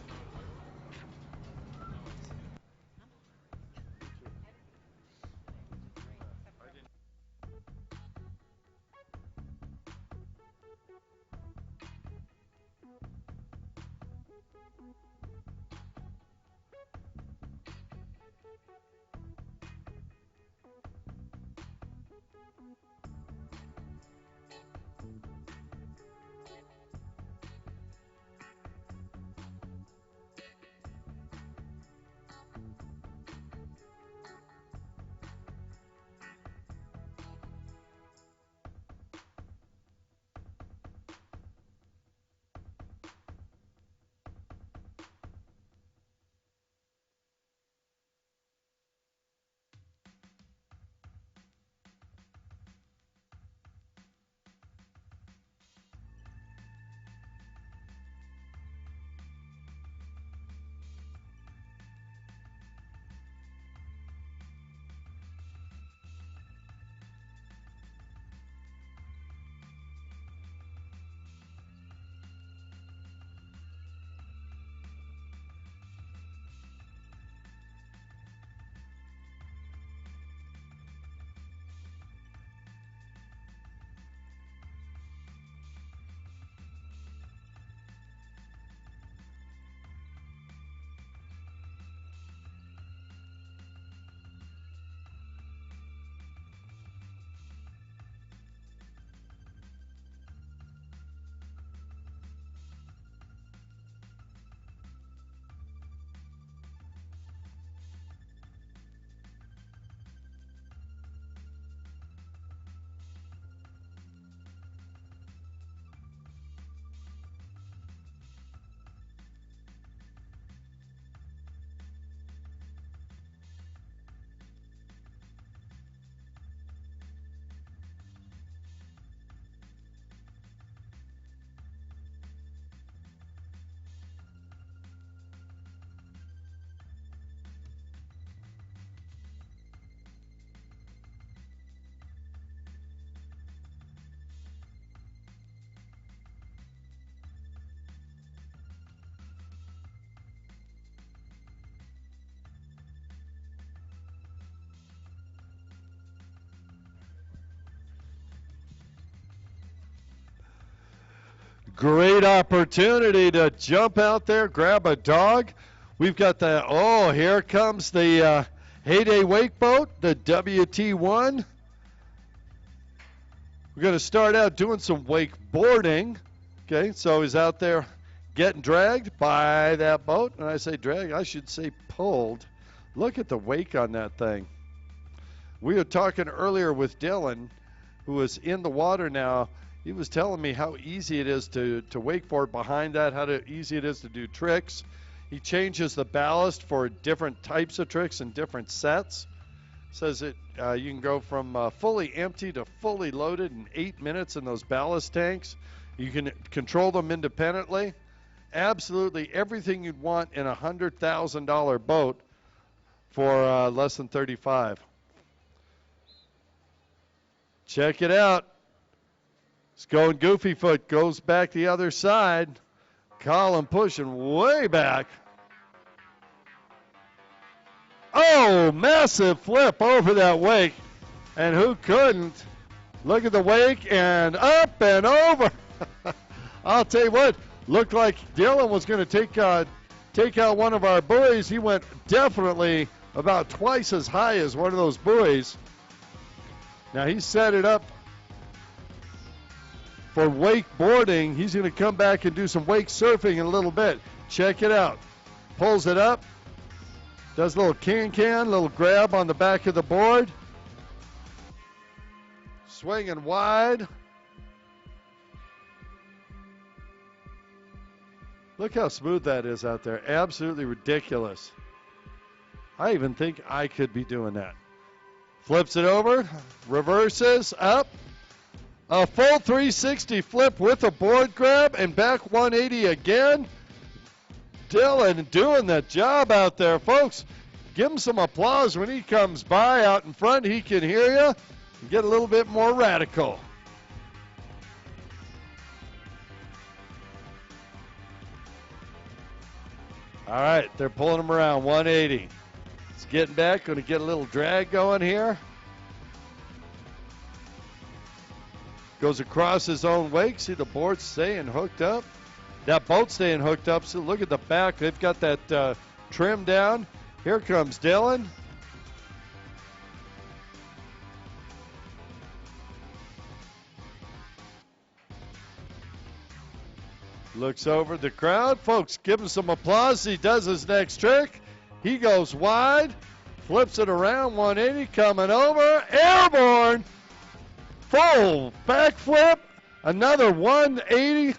Great opportunity to jump out there, grab a dog. We've got the, oh, here comes the Heyday Wake Boat, the WT1. We're going to start out doing some wakeboarding. Okay, so he's out there getting dragged by that boat. And I say drag, I should say pulled. Look at the wake on that thing. We were talking earlier with Dylan, who is in the water now. He was telling me how easy it is to wakeboard behind that, how easy it is to do tricks. He changes the ballast for different types of tricks and different sets. Says that you can go from fully empty to fully loaded in 8 minutes in those ballast tanks. You can control them independently. Absolutely everything you'd want in a $100,000 boat for less than $35,000. Check it out. It's going Goofy Foot, goes back the other side. Colin pushing way back. Oh, massive flip over that wake. And who couldn't? Look at the wake and up and over. I'll tell you what, looked like Dylan was going to take out one of our buoys. He went definitely about twice as high as one of those buoys. Now he set it up for wakeboarding. He's going to come back and do some wake surfing in a little bit. Check it out. Pulls it up. Does a little can, little grab on the back of the board. Swinging wide. Look how smooth that is out there. Absolutely ridiculous. I even think I could be doing that. Flips it over, reverses, up. A full 360 flip with a board grab and back 180 again. Dylan doing the job out there, folks. Give him some applause when he comes by out in front. He can hear you and get a little bit more radical. All right, they're pulling him around 180. He's getting back, going to get a little drag going here. Goes across his own wake. See the board staying hooked up. That boat staying hooked up. So look at the back. They've got that trim down. Here comes Dylan. Looks over the crowd. Folks, give him some applause. He does his next trick. He goes wide. Flips it around 180. Coming over. Airborne. Full backflip, another 180,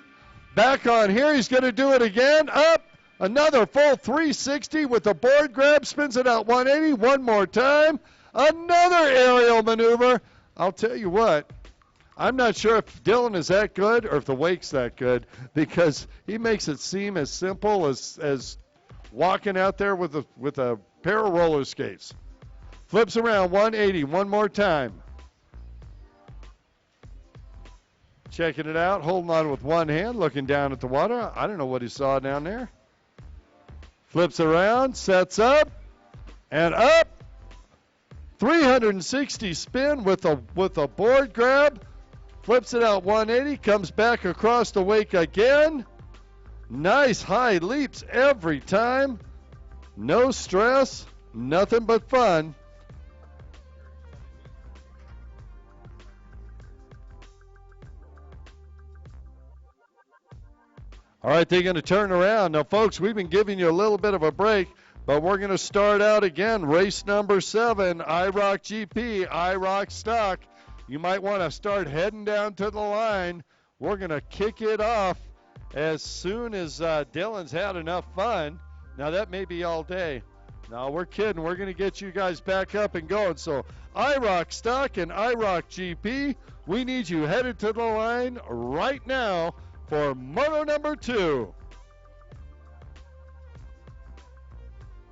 back on here, he's going to do it again, up, another full 360 with the board grab, spins it out 180, one more time, another aerial maneuver. I'll tell you what, I'm not sure if Dylan is that good or if the wake's that good, because he makes it seem as simple as walking out there with a pair of roller skates. Flips around 180, one more time. Checking it out, holding on with one hand, looking down at the water. I don't know what he saw down there. Flips around, sets up, and up. 360 spin with a board grab. Flips it out 180, comes back across the wake again. Nice high leaps every time. No stress, nothing but fun. All right, they're going to turn around. Now, folks, we've been giving you a little bit of a break, but we're going to start out again. Race number 7, IROC GP, IROC Stock. You might want to start heading down to the line. We're going to kick it off as soon as Dylan's had enough fun. Now, that may be all day. No, we're kidding. We're going to get you guys back up and going. So, IROC Stock and IROC GP, we need you headed to the line right now for moto number 2.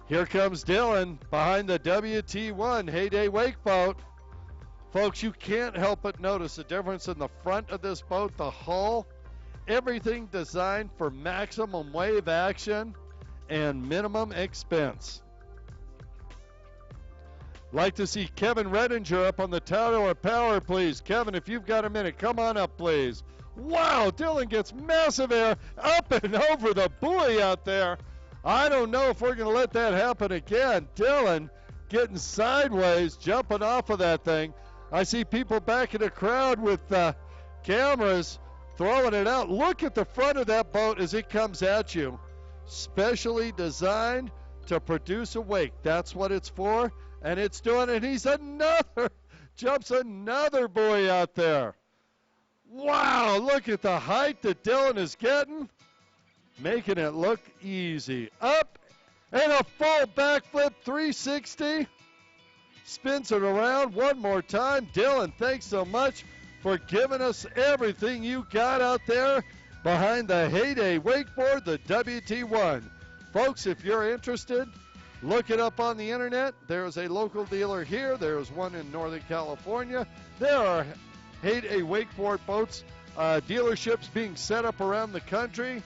Here comes Dylan behind the WT1 Heyday Wake Boat. Folks, you can't help but notice the difference in the front of this boat, the hull. Everything designed for maximum wave action and minimum expense. Like to see Kevin Redinger up on the tower of power, please. Kevin, if you've got a minute, come on up, please. Wow, Dylan gets massive air up and over the buoy out there. I don't know if we're going to let that happen again. Dylan getting sideways, jumping off of that thing. I see people back in the crowd with cameras throwing it out. Look at the front of that boat as it comes at you. Specially designed to produce a wake. That's what it's for, and it's doing it. He's jumps another buoy out there. Wow, look at the height that Dylan is getting. Making it look easy. Up and a full backflip 360. Spins it around one more time. Dylan, thanks so much for giving us everything you got out there behind the Heyday Wakeboard, the WT1. Folks, if you're interested, look it up on the internet. There's a local dealer here. There's one in Northern California. There are Heyday Wakeboard boats, dealerships being set up around the country.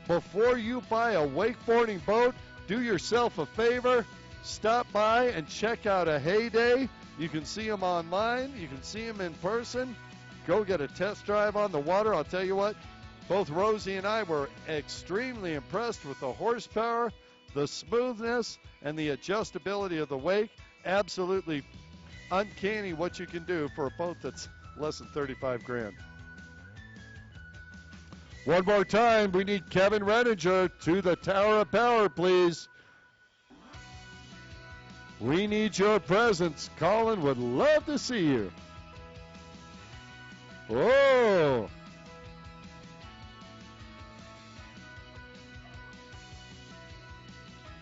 Before you buy a wakeboarding boat, do yourself a favor. Stop by and check out a Heyday. You can see them online. You can see them in person. Go get a test drive on the water. I'll tell you what, both Rosie and I were extremely impressed with the horsepower, the smoothness, and the adjustability of the wake. Absolutely uncanny what you can do for a boat that's less than 35 grand. One more time, we need Kevin Renninger to the Tower of Power, please. We need your presence. Colin would love to see you. Oh!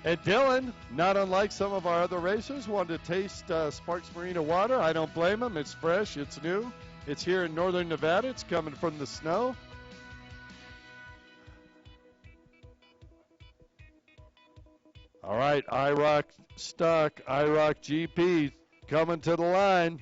And Dylan, not unlike some of our other racers, wanted to taste Sparks Marina water. I don't blame him. It's fresh. It's new. It's here in northern Nevada. It's coming from the snow. All right, IROC Stock, IROC GP coming to the line.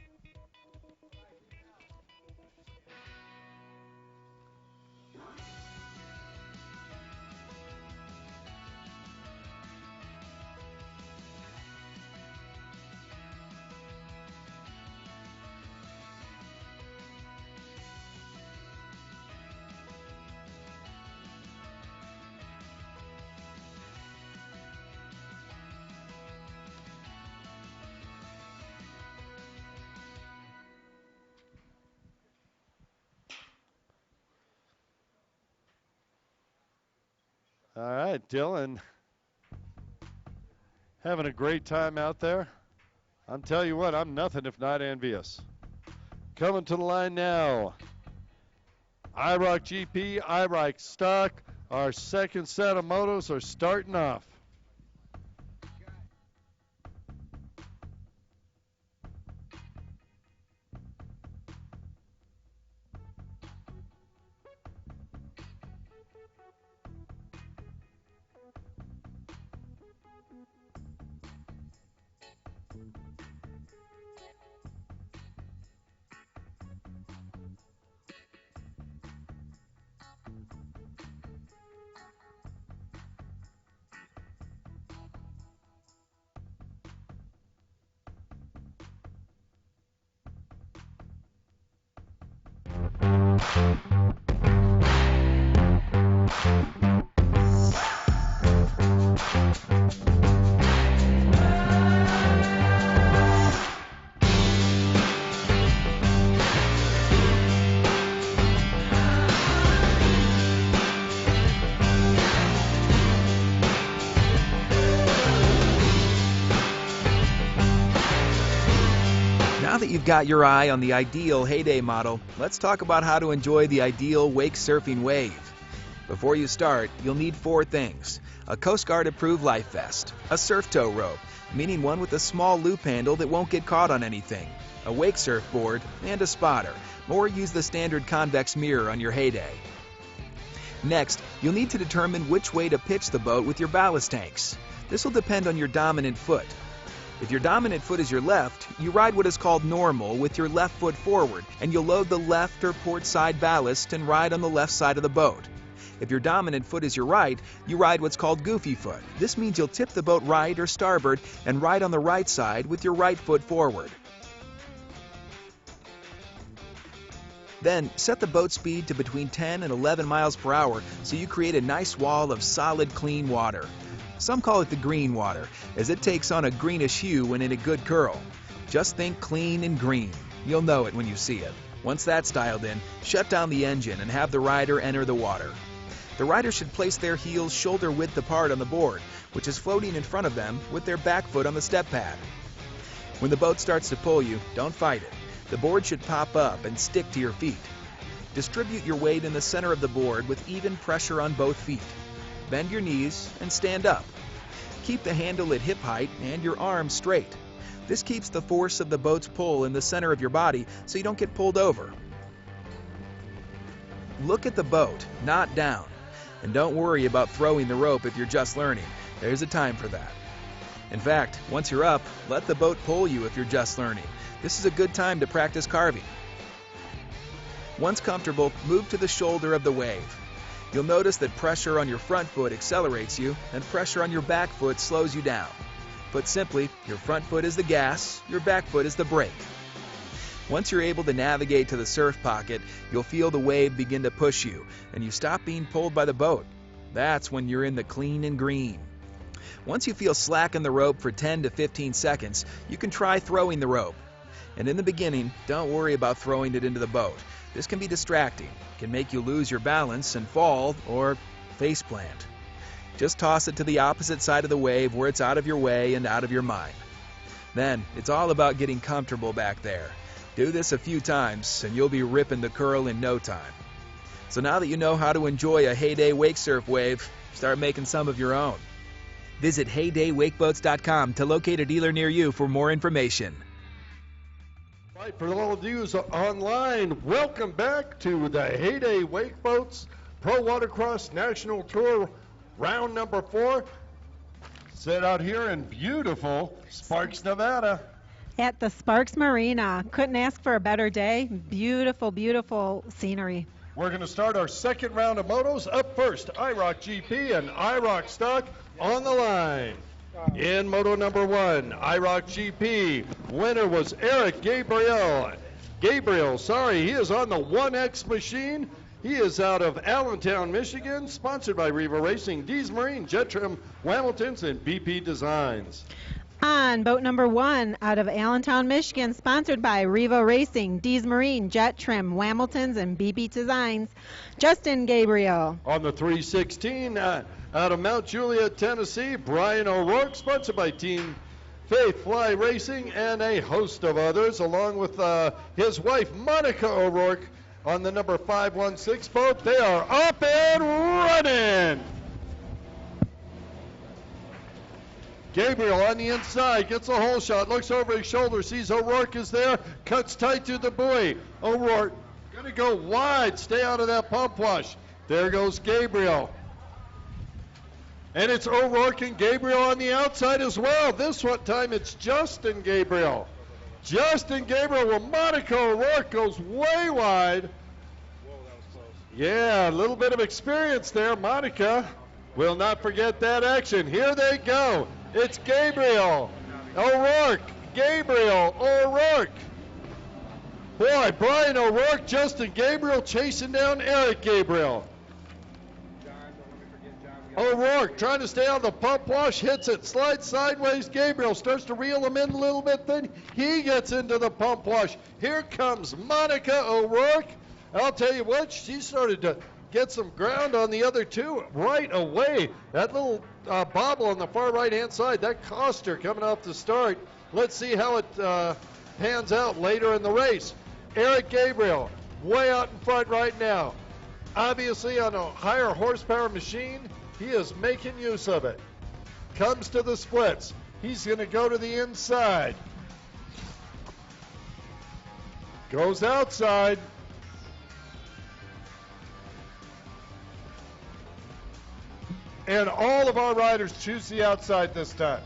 All right, Dylan having a great time out there. I'm telling you what, I'm nothing if not envious. Coming to the line now, IROC GP, IROC Stock. Our second set of motos are starting off. Now that you've got your eye on the ideal Heyday model, let's talk about how to enjoy the ideal wake surfing wave. Before you start, you'll need 4 things: a Coast Guard approved life vest, a surf tow rope, meaning one with a small loop handle that won't get caught on anything, a wake surfboard, and a spotter, or use the standard convex mirror on your Heyday. Next, you'll need to determine which way to pitch the boat with your ballast tanks. This will depend on your dominant foot. If your dominant foot is your left, you ride what is called normal with your left foot forward, and you'll load the left or port side ballast and ride on the left side of the boat. If your dominant foot is your right, you ride what's called goofy foot. This means you'll tip the boat right or starboard and ride on the right side with your right foot forward. Then set the boat speed to between 10 and 11 miles per hour so you create a nice wall of solid, clean water. Some call it the green water, as it takes on a greenish hue when in a good curl. Just think clean and green. You'll know it when you see it. Once that's dialed in, shut down the engine and have the rider enter the water. The rider should place their heels shoulder width apart on the board, which is floating in front of them with their back foot on the step pad. When the boat starts to pull you, don't fight it. The board should pop up and stick to your feet. Distribute your weight in the center of the board with even pressure on both feet. Bend your knees and stand up. Keep the handle at hip height and your arms straight. This keeps the force of the boat's pull in the center of your body so you don't get pulled over. Look at the boat, not down. And don't worry about throwing the rope if you're just learning. There's a time for that. In fact, once you're up, let the boat pull you if you're just learning. This is a good time to practice carving. Once comfortable, move to the shoulder of the wave. You'll notice that pressure on your front foot accelerates you and pressure on your back foot slows you down. Put simply, your front foot is the gas, your back foot is the brake. Once you're able to navigate to the surf pocket, you'll feel the wave begin to push you, and you stop being pulled by the boat. That's when you're in the clean and green. Once you feel slack in the rope for 10 to 15 seconds, you can try throwing the rope. And in the beginning, don't worry about throwing it into the boat. This can be distracting, can make you lose your balance and fall or face plant. Just toss it to the opposite side of the wave where it's out of your way and out of your mind. Then, it's all about getting comfortable back there. Do this a few times and you'll be ripping the curl in no time. So now that you know how to enjoy a Heyday wake surf wave, start making some of your own. Visit HeydayWakeboats.com to locate a dealer near you for more information. Right, for all of you online, welcome back to the Heyday Wakeboats Pro Watercross National Tour round number 4. Set out here in beautiful Sparks, Nevada. At the Sparks Marina. Couldn't ask for a better day. Beautiful, beautiful scenery. We're going to start our second round of motos. Up first, IROC GP and IROC Stock on the line. In moto number 1, IROC GP, winner was Eric Gabriel. He is on the 1X machine. He is out of Allentown, Michigan, sponsored by Riva Racing, Dees Marine, Jet Trim, Hamilton's, and BP Designs. On boat number 1 out of Allentown, Michigan, sponsored by Revo Racing, Dees Marine, Jet Trim, Hamilton's, and BB Designs, Justin Gabriel. On the 316 out of Mount Juliet, Tennessee, Brian O'Rourke, sponsored by Team Faith Fly Racing and a host of others, along with his wife, Monica O'Rourke, on the number 516 boat. They are up and running. Gabriel on the inside, gets a hole shot, looks over his shoulder, sees O'Rourke is there, cuts tight to the buoy. O'Rourke gonna go wide, stay out of that pump wash. There goes Gabriel. And it's O'Rourke and Gabriel on the outside as well. This one time it's Justin Gabriel. Justin Gabriel, well, Monica O'Rourke goes way wide. Whoa, that was close. Yeah, a little bit of experience there. Monica will not forget that action. Here they go. It's Gabriel, O'Rourke, Gabriel, O'Rourke. Boy, Brian O'Rourke, Justin Gabriel chasing down Eric Gabriel. John, don't let me forget John. O'Rourke trying to stay on the pump wash, hits it, slides sideways. Gabriel starts to reel him in a little bit, then he gets into the pump wash. Here comes Monica O'Rourke. I'll tell you what, she started to get some ground on the other two right away. That little bobble on the far right-hand side, that cost her coming off the start. Let's see how it pans out later in the race. Eric Gabriel, way out in front right now. Obviously on a higher horsepower machine, he is making use of it. Comes to the splits. He's going to go to the inside. Goes outside. And all of our riders choose the outside this time.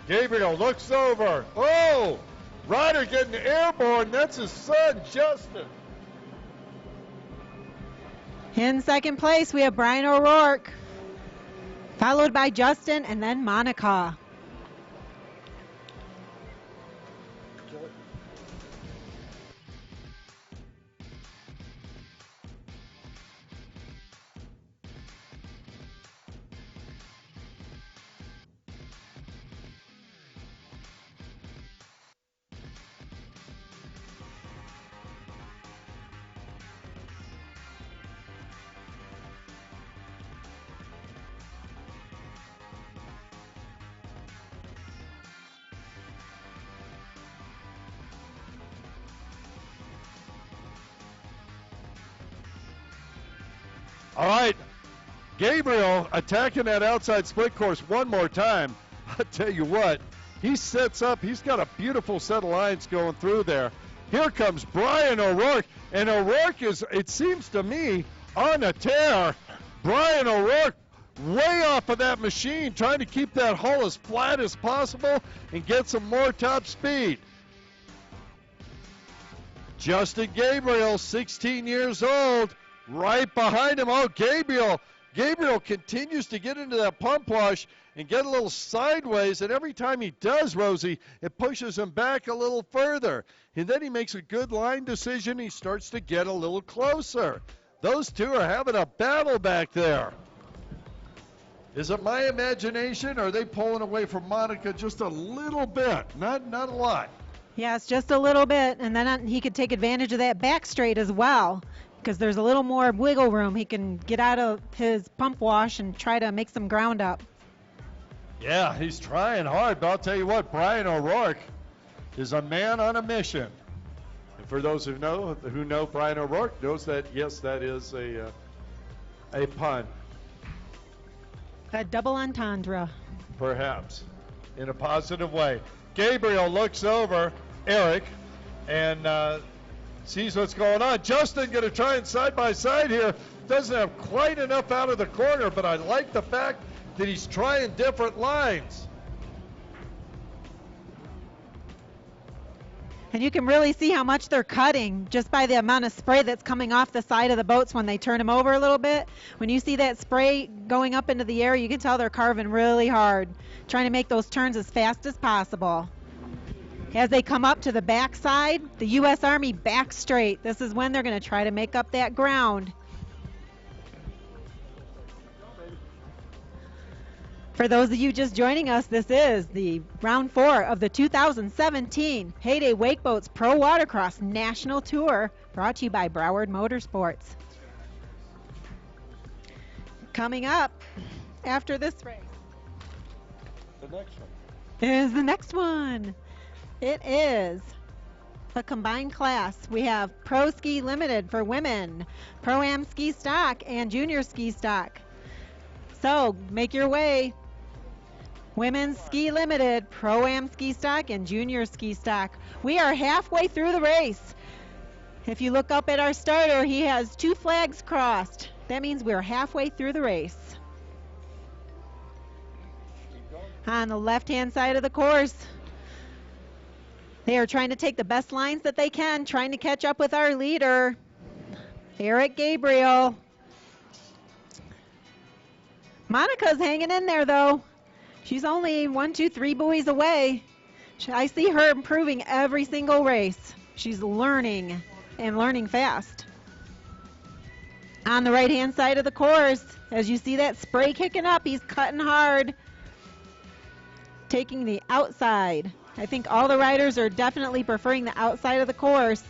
Gabriel looks over. Oh! Rider getting airborne. That's his son, Justin. In second place, we have Brian O'Rourke, followed by Justin and then Monica. All right, Gabriel attacking that outside split course one more time. I'll tell you what, he sets up, he's got a beautiful set of lines going through there. Here comes Brian O'Rourke, and O'Rourke is, it seems to me, on a tear. Brian O'Rourke way off of that machine, trying to keep that hull as flat as possible and get some more top speed. Justin Gabriel, 16 years old, right behind him. Oh, Gabriel continues to get into that pump wash and get a little sideways, and every time he does, Rosie, it pushes him back a little further. And then he makes a good line decision. He starts to get a little closer. Those two are having a battle back there. Is it my imagination, or are they pulling away from Monica just a little bit? Not a lot. Yes, just a little bit, and then he could take advantage of that back straight as well, because there's a little more wiggle room. He can get out of his pump wash and try to make some ground up. Yeah, he's trying hard, but I'll tell you what, Brian O'Rourke is a man on a mission. And for those who know Brian O'Rourke, knows that, yes, that is a pun. A double entendre. Perhaps, in a positive way. Gabriel looks over Eric and sees what's going on. Justin going to try and side by side here. Doesn't have quite enough out of the corner, but I like the fact that he's trying different lines. And you can really see how much they're cutting just by the amount of spray that's coming off the side of the boats when they turn them over a little bit. When you see that spray going up into the air, you can tell they're carving really hard, trying to make those turns as fast as possible. As they come up to the back side, the U.S. Army back straight. This is when they're going to try to make up that ground. For those of you just joining us, this is the round 4 of the 2017 Heyday Wakeboats Pro Watercross National Tour, brought to you by Broward Motorsports. Coming up after this race The next one. is the next one. It is a combined class. We have Pro Ski Limited for women, Pro-Am Ski Stock, and Junior Ski Stock. So make your way. Women's Ski Limited, Pro-Am Ski Stock, and Junior Ski Stock. We are halfway through the race. If you look up at our starter, he has 2 flags crossed. That means we're halfway through the race. On the left-hand side of the course, they are trying to take the best lines that they can, trying to catch up with our leader, Eric Gabriel. Monica's hanging in there, though. She's only 1, 2, 3 buoys away. I see her improving every single race. She's learning and learning fast. On the right-hand side of the course, as you see that spray kicking up, he's cutting hard, taking the outside. I think all the riders are definitely preferring the outside of the course.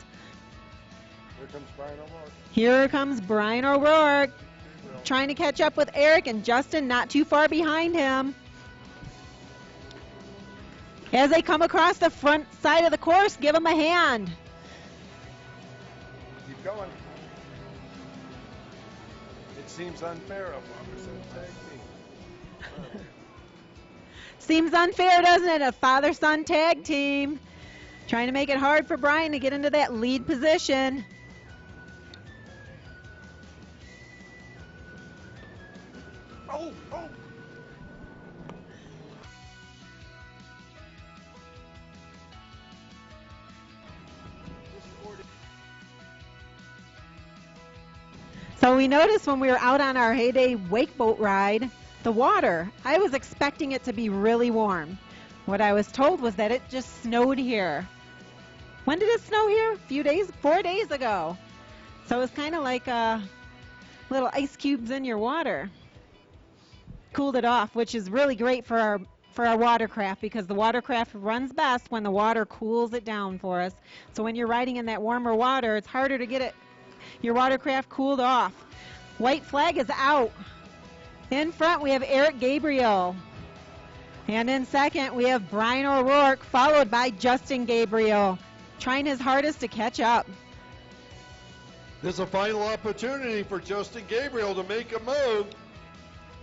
Here comes Brian O'Rourke. Here comes Brian O'Rourke, trying to catch up with Eric, and Justin not too far behind him. As they come across the front side of the course, give them a hand. Keep going. It seems unfair. A father-son tag team. Seems unfair, doesn't it? A father-son tag team. Trying to make it hard for Brian to get into that lead position. Oh! So we noticed when we were out on our Heyday wakeboat ride, the water, I was expecting it to be really warm. What I was told was that it just snowed here. When did it snow here? 4 days ago. So it's kind of like little ice cubes in your water. Cooled it off, which is really great for our watercraft, because the watercraft runs best when the water cools it down for us. So when you're riding in that warmer water, it's harder to get your watercraft cooled off. White flag is out. In front, we have Eric Gabriel. And in second, we have Brian O'Rourke, followed by Justin Gabriel, trying his hardest to catch up. There's a final opportunity for Justin Gabriel to make a move.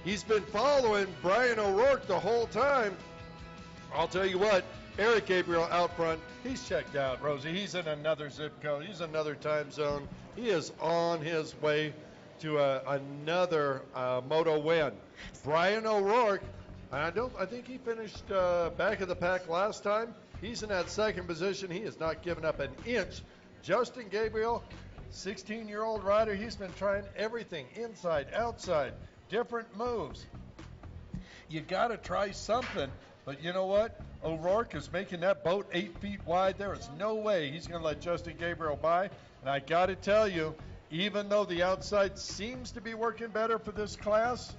He's been following Brian O'Rourke the whole time. I'll tell you what, Eric Gabriel out front, he's checked out, Rosie. He's in another zip code. He's another time zone. He is on his way to another moto win. Brian O'Rourke, I think he finished back of the pack last time. He's in that second position. He has not given up an inch. Justin Gabriel, 16-year-old rider, he's been trying everything, inside, outside, different moves. You got to try something. But you know what? O'Rourke is making that boat 8 feet wide. There is no way he's going to let Justin Gabriel by. And I got to tell you, even though the outside seems to be working better for this class,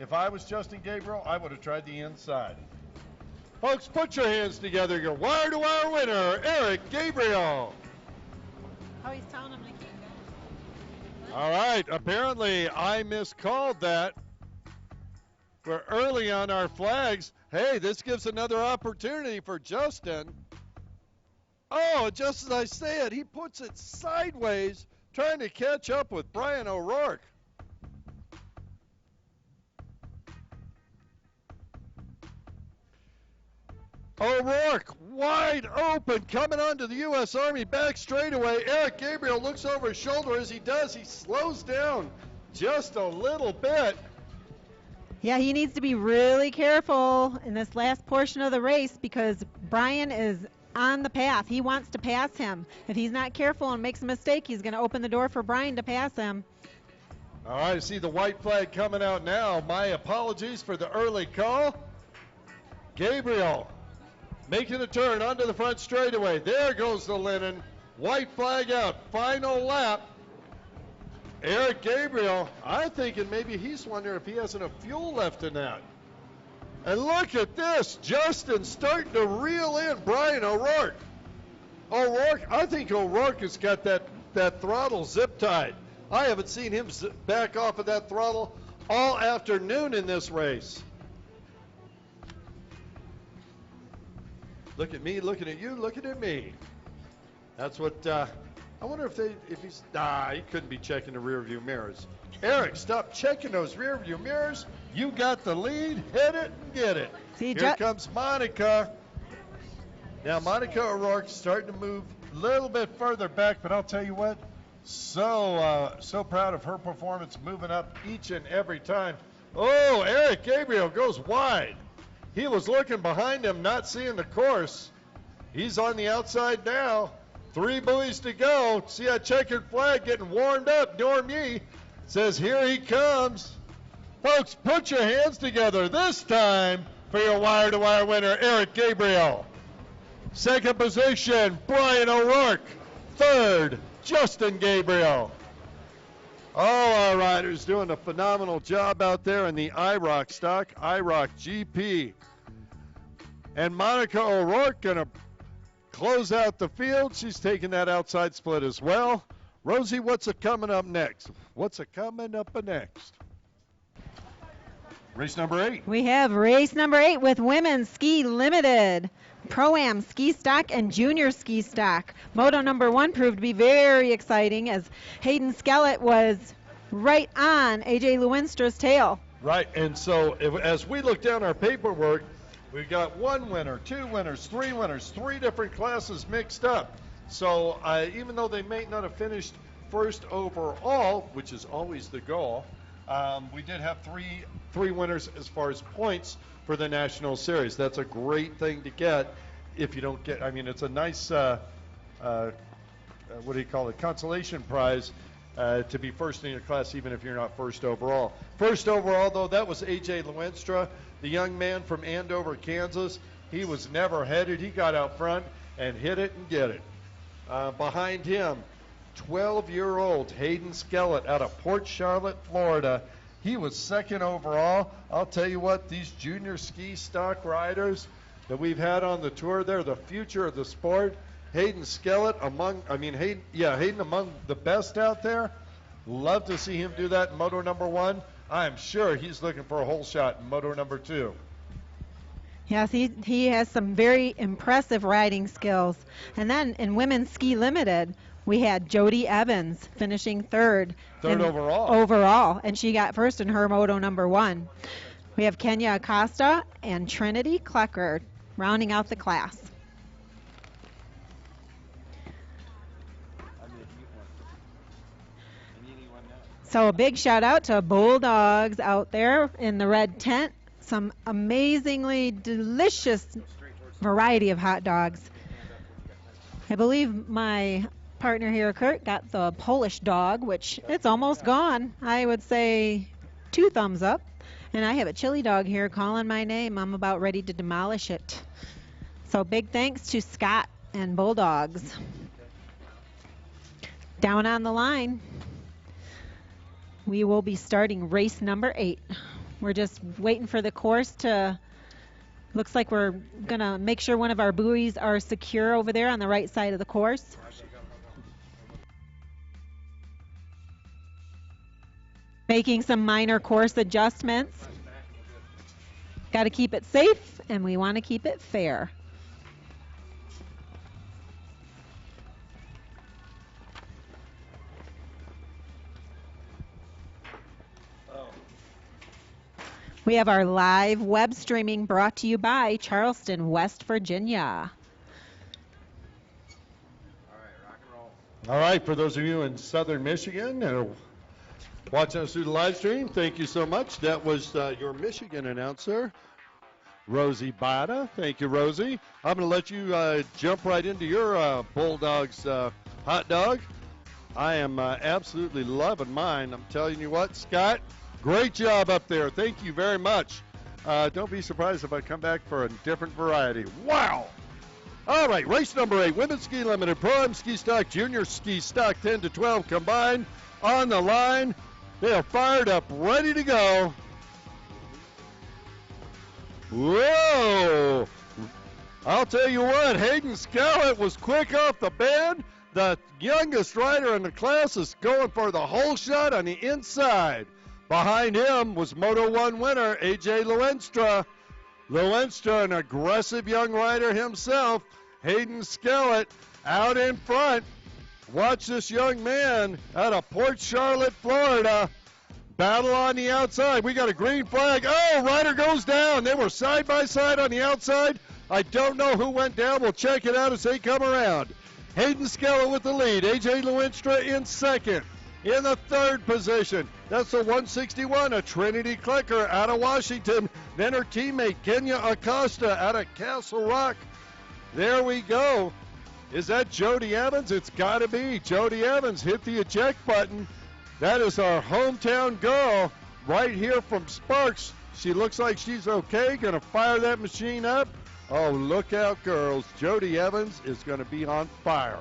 if I was Justin Gabriel, I would have tried the inside. Folks, put your hands together. Your wire-to-wire winner, Eric Gabriel. Oh, he's telling him to keep going. All right, apparently I miscalled that. We're early on our flags. Hey, this gives another opportunity for Justin. Oh, just as I said, he puts it sideways, trying to catch up with Brian O'Rourke. O'Rourke wide open, coming onto the U.S. Army back straightaway. Eric Gabriel looks over his shoulder. As he does, he slows down just a little bit. Yeah, he needs to be really careful in this last portion of the race because Brian is on the path. He wants to pass him. If he's not careful and makes a mistake, he's going to open the door for Brian to pass him. All right, I see the white flag coming out now. My apologies for the early call. Gabriel making a turn onto the front straightaway. There goes the linen. White flag out. Final lap. Eric Gabriel, I'm thinking maybe he's wondering if he has enough fuel left in that. And look at this. Justin starting to reel in Brian O'Rourke. I think O'Rourke has got that throttle zip tied. I haven't seen him back off of that throttle all afternoon in this race. Look at me, looking at you, looking at me. That's what, I wonder if he couldn't be checking the rear view mirrors. Eric, stop checking those rear view mirrors. You got the lead, hit it and get it. Here comes Monica. Now Monica O'Rourke starting to move a little bit further back, but I'll tell you what, so proud of her performance, moving up each and every time. Oh, Eric Gabriel goes wide. He was looking behind him, not seeing the course. He's on the outside now. 3 buoys to go. See that checkered flag getting warmed up. Norm Yee says, here he comes. Folks, put your hands together this time for your wire-to-wire winner, Eric Gabriel. Second position, Brian O'Rourke. Third, Justin Gabriel. All our riders doing a phenomenal job out there in the IROC stock, IROC GP. And Monica O'Rourke going to close out the field. She's taking that outside split as well. Rosie, what's coming up next? Race number 8. We have race number 8 with Women's Ski Limited. Pro-Am ski stock and junior ski stock. Moto number 1 proved to be very exciting as Hayden Skellett was right on AJ Lewenstra's tail. Right, and so as we look down our paperwork, we've got 1 winner, 2 winners, 3 winners, 3 different classes mixed up. So even though they may not have finished first overall, which is always the goal, we did have three winners as far as points for the National Series. That's a great thing to get if you don't get, it's a nice, consolation prize to be first in your class even if you're not first overall. First overall, though, that was AJ Lewenstra, the young man from Andover, Kansas. He was never headed. He got out front and hit it and get it. Behind him, 12-year-old Hayden Skellett out of Port Charlotte, Florida. He was second overall. I'll tell you what, these junior ski stock riders that we've had on the tour, they're the future of the sport. Hayden Skellett Hayden among the best out there. Love to see him do that in Moto number 1. I'm sure he's looking for a hole shot in Moto number 2. Yes, he has some very impressive riding skills. And then in Women's Ski Limited, we had Jody Evans finishing third. Third overall. Overall, and she got first in her moto number 1. We have Kenya Acosta and Trinity Klecker rounding out the class. So a big shout out to Bulldogs out there in the red tent. Some amazingly delicious variety of hot dogs. I believe my partner here, Kurt, got the Polish dog, which it's almost gone. I would say 2 thumbs up. And I have a chili dog here calling my name. I'm about ready to demolish it. So big thanks to Scott and Bulldogs. Down on the line, we will be starting race number 8. We're just waiting for the course to, looks like we're gonna make sure one of our buoys are secure over there on the right side of the course. Making some minor course adjustments. Got to keep it safe, and we want to keep it fair. We have our live web streaming brought to you by Charleston, West Virginia. All right, for those of you in southern Michigan that are watching us through the live stream, thank you so much. That was your Michigan announcer, Rosie Bada. Thank you, Rosie. I'm going to let you jump right into your Bulldogs hot dog. I am absolutely loving mine. I'm telling you what, Scott, great job up there. Thank you very much. Don't be surprised if I come back for a different variety. Wow. All right, race number 8, Women's Ski Limited, Pro-Am Ski Stock, Junior Ski Stock 10 to 12 combined on the line. They are fired up, ready to go. Whoa! I'll tell you what, Hayden Scarlett was quick off the bend. The youngest rider in the class is going for the whole shot on the inside. Behind him was Moto 1 winner, A.J. Lewenstra. Lewenstra, an aggressive young rider himself. Hayden Scarlett out in front. Watch this young man out of Port Charlotte, Florida. Battle on the outside. We got a green flag. Oh, rider goes down. They were side by side on the outside. I don't know who went down. We'll check it out as they come around. Hayden Scarlett with the lead. A.J. Lewenstra in second. In the third position, that's the 161, a Trinity Klecker out of Washington. Then her teammate, Kenya Acosta out of Castle Rock. There we go. Is that Jody Evans? It's got to be. Jody Evans hit the eject button. That is our hometown girl right here from Sparks. She looks like she's okay. Going to fire that machine up. Oh, look out, girls. Jody Evans is going to be on fire.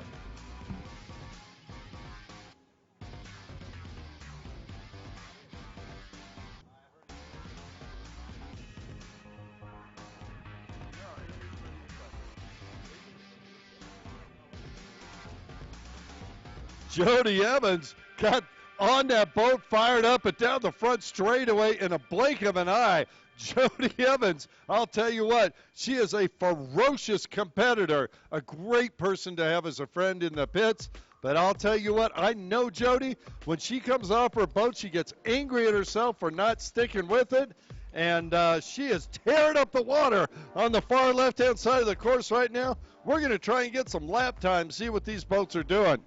Jody Evans got on that boat, fired up and down the front straightaway in a blink of an eye. Jody Evans, I'll tell you what, she is a ferocious competitor, a great person to have as a friend in the pits. But I'll tell you what, I know Jody, when she comes off her boat, she gets angry at herself for not sticking with it. And she is tearing up the water on the far left-hand side of the course right now. We're going to try and get some lap time, see what these boats are doing.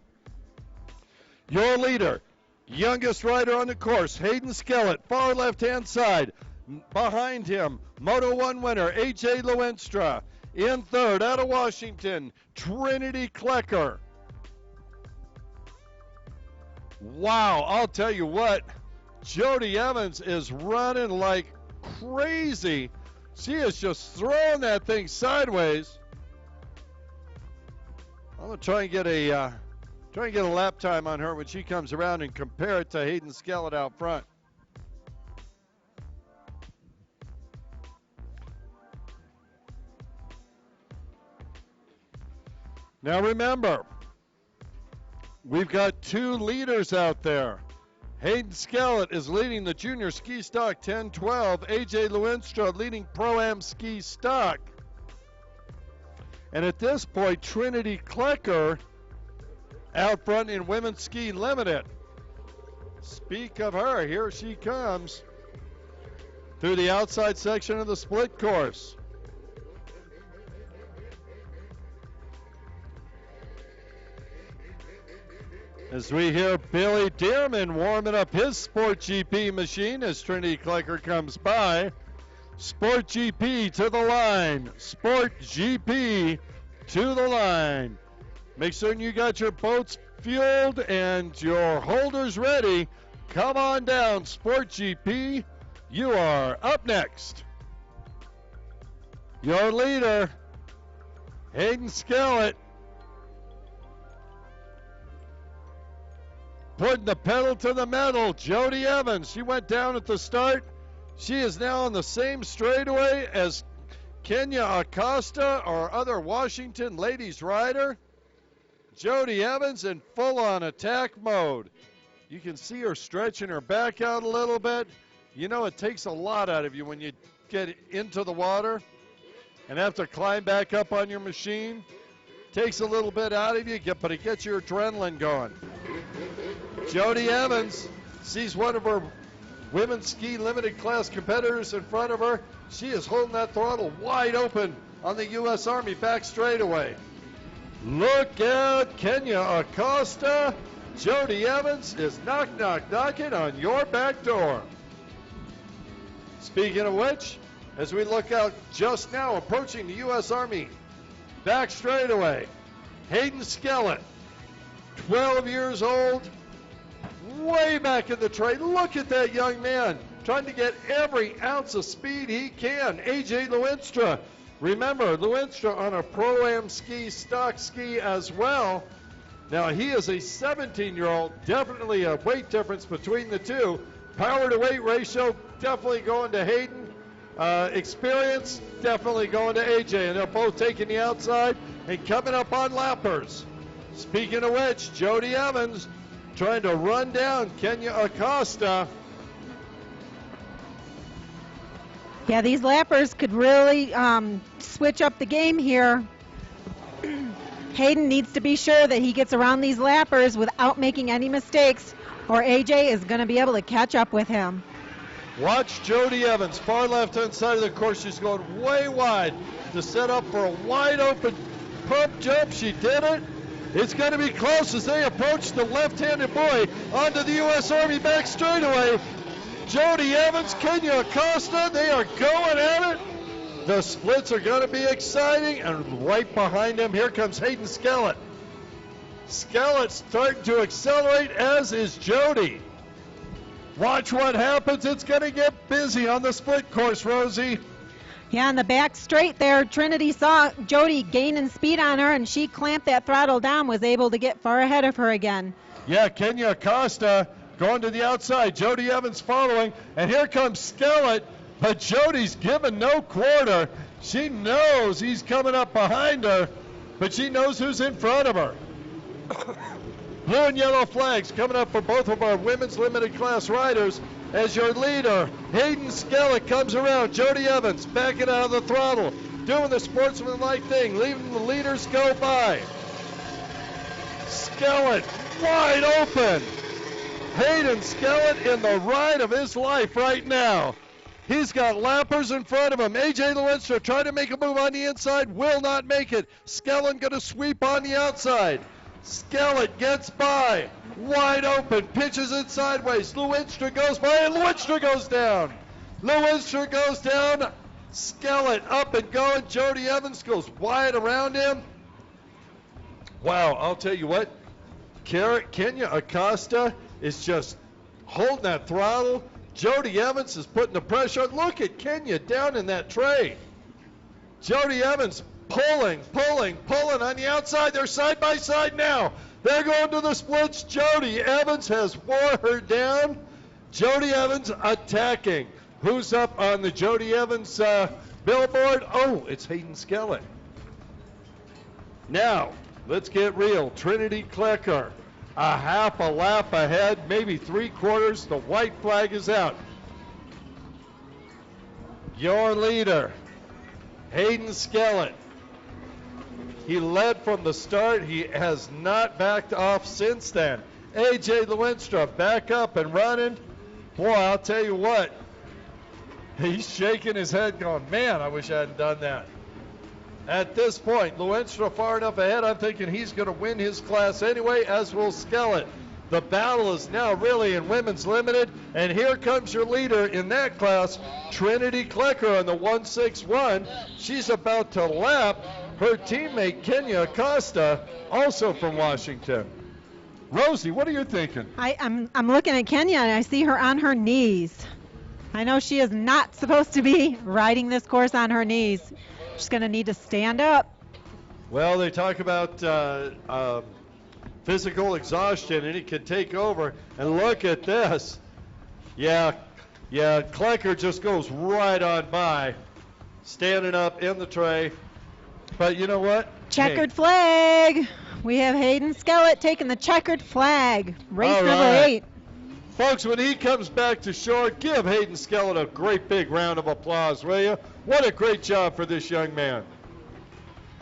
Your leader, youngest rider on the course, Hayden Scarlett, far left-hand side. Behind him, Moto 1 winner, A.J. Lewenstra. In third, out of Washington, Trinity Klecker. Wow, I'll tell you what, Jody Evans is running like crazy. She is just throwing that thing sideways. I'm going to try and get a lap time on her when she comes around and compare it to Hayden Scarlett out front. Now remember, we've got 2 leaders out there. Hayden Skellett is leading the junior ski stock 10-12. AJ Lewinstra leading Pro-Am ski stock. And at this point, Trinity Klecker out front in women's ski limited. Speak of her, here she comes through the outside section of the split course. As we hear Billy Dearman warming up his Sport GP machine as Trinity Klecker comes by. Sport GP to the line. Sport GP to the line. Make certain you got your boats fueled and your holders ready. Come on down, Sport GP. You are up next. Your leader, Hayden Skellett, putting the pedal to the metal. Jody Evans, she went down at the start. She is now on the same straightaway as Kenya Acosta, our other Washington ladies rider. Jody Evans in full-on attack mode. You can see her stretching her back out a little bit. You know it takes a lot out of you when you get into the water and have to climb back up on your machine. Takes a little bit out of you, but it gets your adrenaline going. Jody Evans sees one of her women's ski limited class competitors in front of her. She is holding that throttle wide open on the U.S. Army back straightaway. Look out, Kenya Acosta. Jody Evans is knocking on your back door. Speaking of which, as we look out just now, approaching the U.S. Army back straightaway, Hayden Skellett, 12 years old, way back in the trade. Look at that young man, trying to get every ounce of speed he can. AJ Lewinstra, remember, Lewinstra on a Pro-Am ski, stock ski as well. Now, he is a 17-year-old, definitely a weight difference between the two. Power to weight ratio, definitely going to Hayden. Experience, definitely going to AJ. And they're both taking the outside and coming up on lappers. Speaking of which, Jody Evans trying to run down Kenya Acosta. Yeah, these lappers could really switch up the game here. Hayden needs to be sure that he gets around these lappers without making any mistakes, or AJ is going to be able to catch up with him. Watch Jody Evans, far left-hand side of the course. She's going way wide to set up for a wide open pump jump. She did it. It's going to be close as they approach the left-handed boy onto the U.S. Army back straightaway. Jody Evans, Kenya Acosta, they are going at it. The splits are going to be exciting, and right behind him, here comes Hayden Skellett. Skellett's starting to accelerate, as is Jody. Watch what happens. It's going to get busy on the split course, Rosie. Yeah, on the back straight there, Trinity saw Jody gaining speed on her, and she clamped that throttle down, was able to get far ahead of her again. Yeah, Kenya Acosta going to the outside. Jody Evans following, and here comes Skellett, but Jody's giving no quarter. She knows he's coming up behind her, but she knows who's in front of her. Blue and yellow flags coming up for both of our women's limited class riders. As your leader, Hayden Skellett comes around. Jody Evans backing out of the throttle, doing the sportsmanlike thing, leaving the leaders go by. Skellett wide open. Hayden Skellett in the ride of his life right now. He's got lappers in front of him. AJ Lewinstra trying to make a move on the inside, will not make it. Skellett going to sweep on the outside. Skellett gets by, wide open, pitches it sideways. Lewinstra goes by, and Lewinstra goes down. Lewinstra goes down. Skellett up and going. Jody Evans goes wide around him. Wow, I'll tell you what. Kenya Acosta is just holding that throttle. Jody Evans is putting the pressure on. Look at Kenya down in that tray. Jody Evans pulling on the outside. They're side by side now. They're going to the splits. Jody Evans has wore her down. Jody Evans attacking. Who's up on the Jody Evans billboard? Oh, it's Hayden Skellett. Now, let's get real. Trinity Klecker a half a lap ahead, maybe 3/4. The white flag is out. Your leader, Hayden Skellett. He led from the start. He has not backed off since then. A.J. Lewinstra back up and running. Boy, I'll tell you what. He's shaking his head going, man, I wish I hadn't done that. At this point, Lewinstra far enough ahead, I'm thinking he's going to win his class anyway, as will Skellett. The battle is now really in women's limited, and here comes your leader in that class, Trinity Klecker on the 161. She's about to lap her teammate Kenya Acosta, also from Washington. Rosie, what are you thinking? I'm looking at Kenya, and I see her on her knees. I know she is not supposed to be riding this course on her knees. She's going to need to stand up. Well, they talk about physical exhaustion, and it can take over. And look at this. Yeah, Klecker just goes right on by, standing up in the tray. But you know what? Checkered flag. We have Hayden Skellett taking the checkered flag. Race number 8. Folks, when he comes back to shore, give Hayden Skellett a great big round of applause, will you? What a great job for this young man.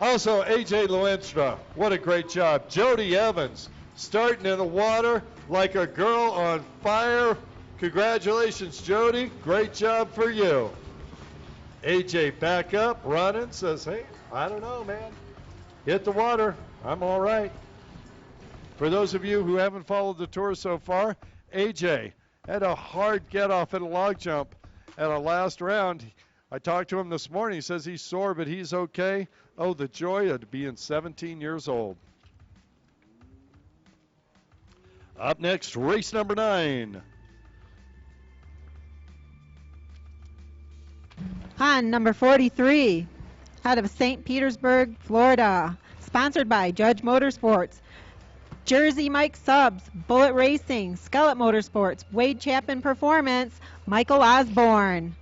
Also, A.J. Lewinstra, what a great job. Jody Evans, starting in the water like a girl on fire. Congratulations, Jody. Great job for you. A.J. back up, running, says, hey, I don't know, man. Hit the water. I'm all right. For those of you who haven't followed the tour so far, AJ had a hard get off at a log jump at a last round. I talked to him this morning. He says he's sore, but he's okay. Oh, the joy of being 17 years old. Up next, race number 9. On number 43, out of St. Petersburg, Florida, sponsored by Judge Motorsports, Jersey Mike Subs, Bullet Racing, Skellett Motorsports, Wade Chapman Performance, Michael Osborne.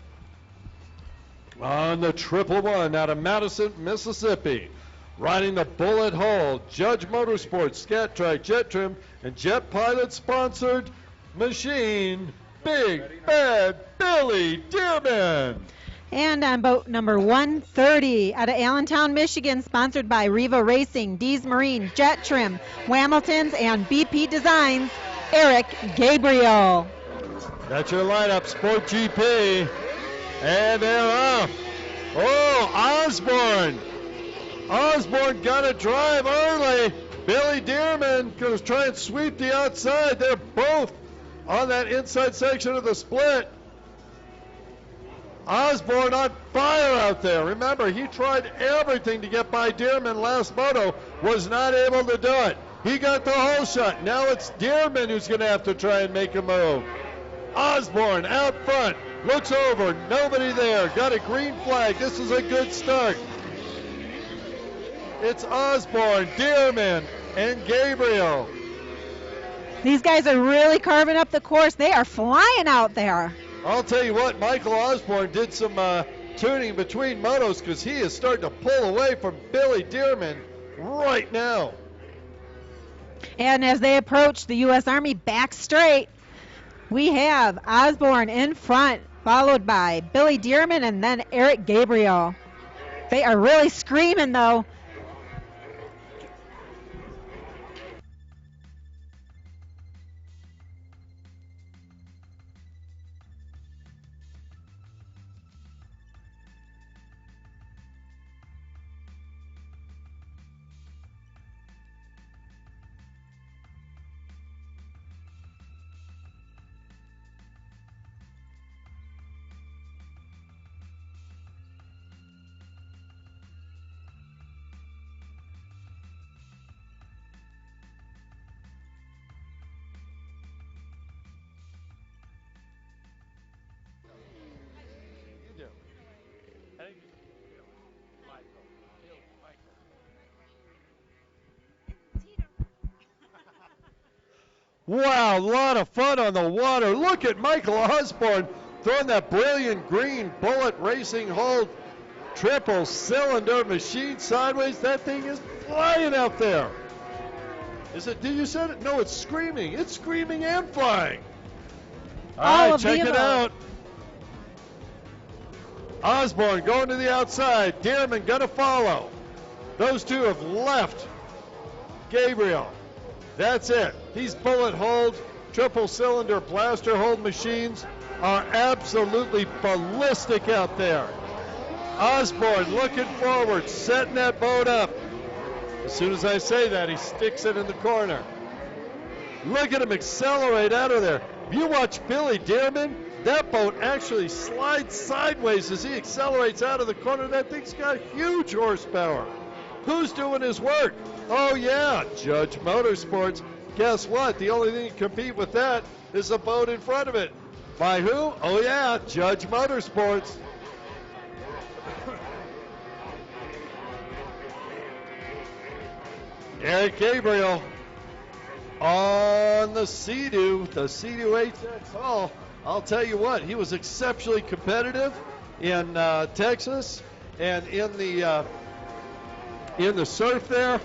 On the 111 out of Madison, Mississippi, riding the Bullet Hull, Judge Motorsports, Scat Track, Jet Trim, and Jet Pilot sponsored machine, Big Bad Billy Dearman. And on boat number 130, out of Allentown, Michigan, sponsored by Riva Racing, Dees Marine, Jet Trim, Hamilton's, and BP Designs, Eric Gabriel. That's your lineup, Sport GP. And they're off. Oh, Osborne. Osborne got a drive early. Billy Dearman goes try and sweep the outside. They're both on that inside section of the split. Osborne on fire out there. Remember, he tried everything to get by Dearman last moto, was not able to do it. He got the hole shot. Now it's Dearman who's going to have to try and make a move. Osborne out front, looks over, nobody there, got a green flag. This is a good start. It's Osborne, Dearman, and Gabriel. These guys are really carving up the course. They are flying out there. I'll tell you what, Michael Osborne did some tuning between motos because he is starting to pull away from Billy Dearman right now. And as they approach the U.S. Army back straight, we have Osborne in front, followed by Billy Dearman and then Eric Gabriel. They are really screaming, though. Wow, a lot of fun on the water. Look at Michael Osborne throwing that brilliant green Bullet Racing Hull triple cylinder machine sideways. That thing is flying out there. Is it? Did you say it? No, it's screaming. It's screaming and flying. All All right, of the check it above. out. Osborne going to the outside. Dearman going to follow. Those two have left Gabriel. That's it. These bullet hold, triple cylinder blaster hold machines are absolutely ballistic out there. Osborne looking forward, setting that boat up. As soon as I say that, he sticks it in the corner. Look at him accelerate out of there. If you watch Billy Dearman, that boat actually slides sideways as he accelerates out of the corner. That thing's got huge horsepower. Who's doing his work? Oh, yeah, Judge Motorsports. Guess what? The only thing to compete with that is the boat in front of it. By who? Oh, yeah, Judge Motorsports. Eric Gabriel on the Sea-Doo, HXL. I'll tell you what, he was exceptionally competitive in Texas and in the surf there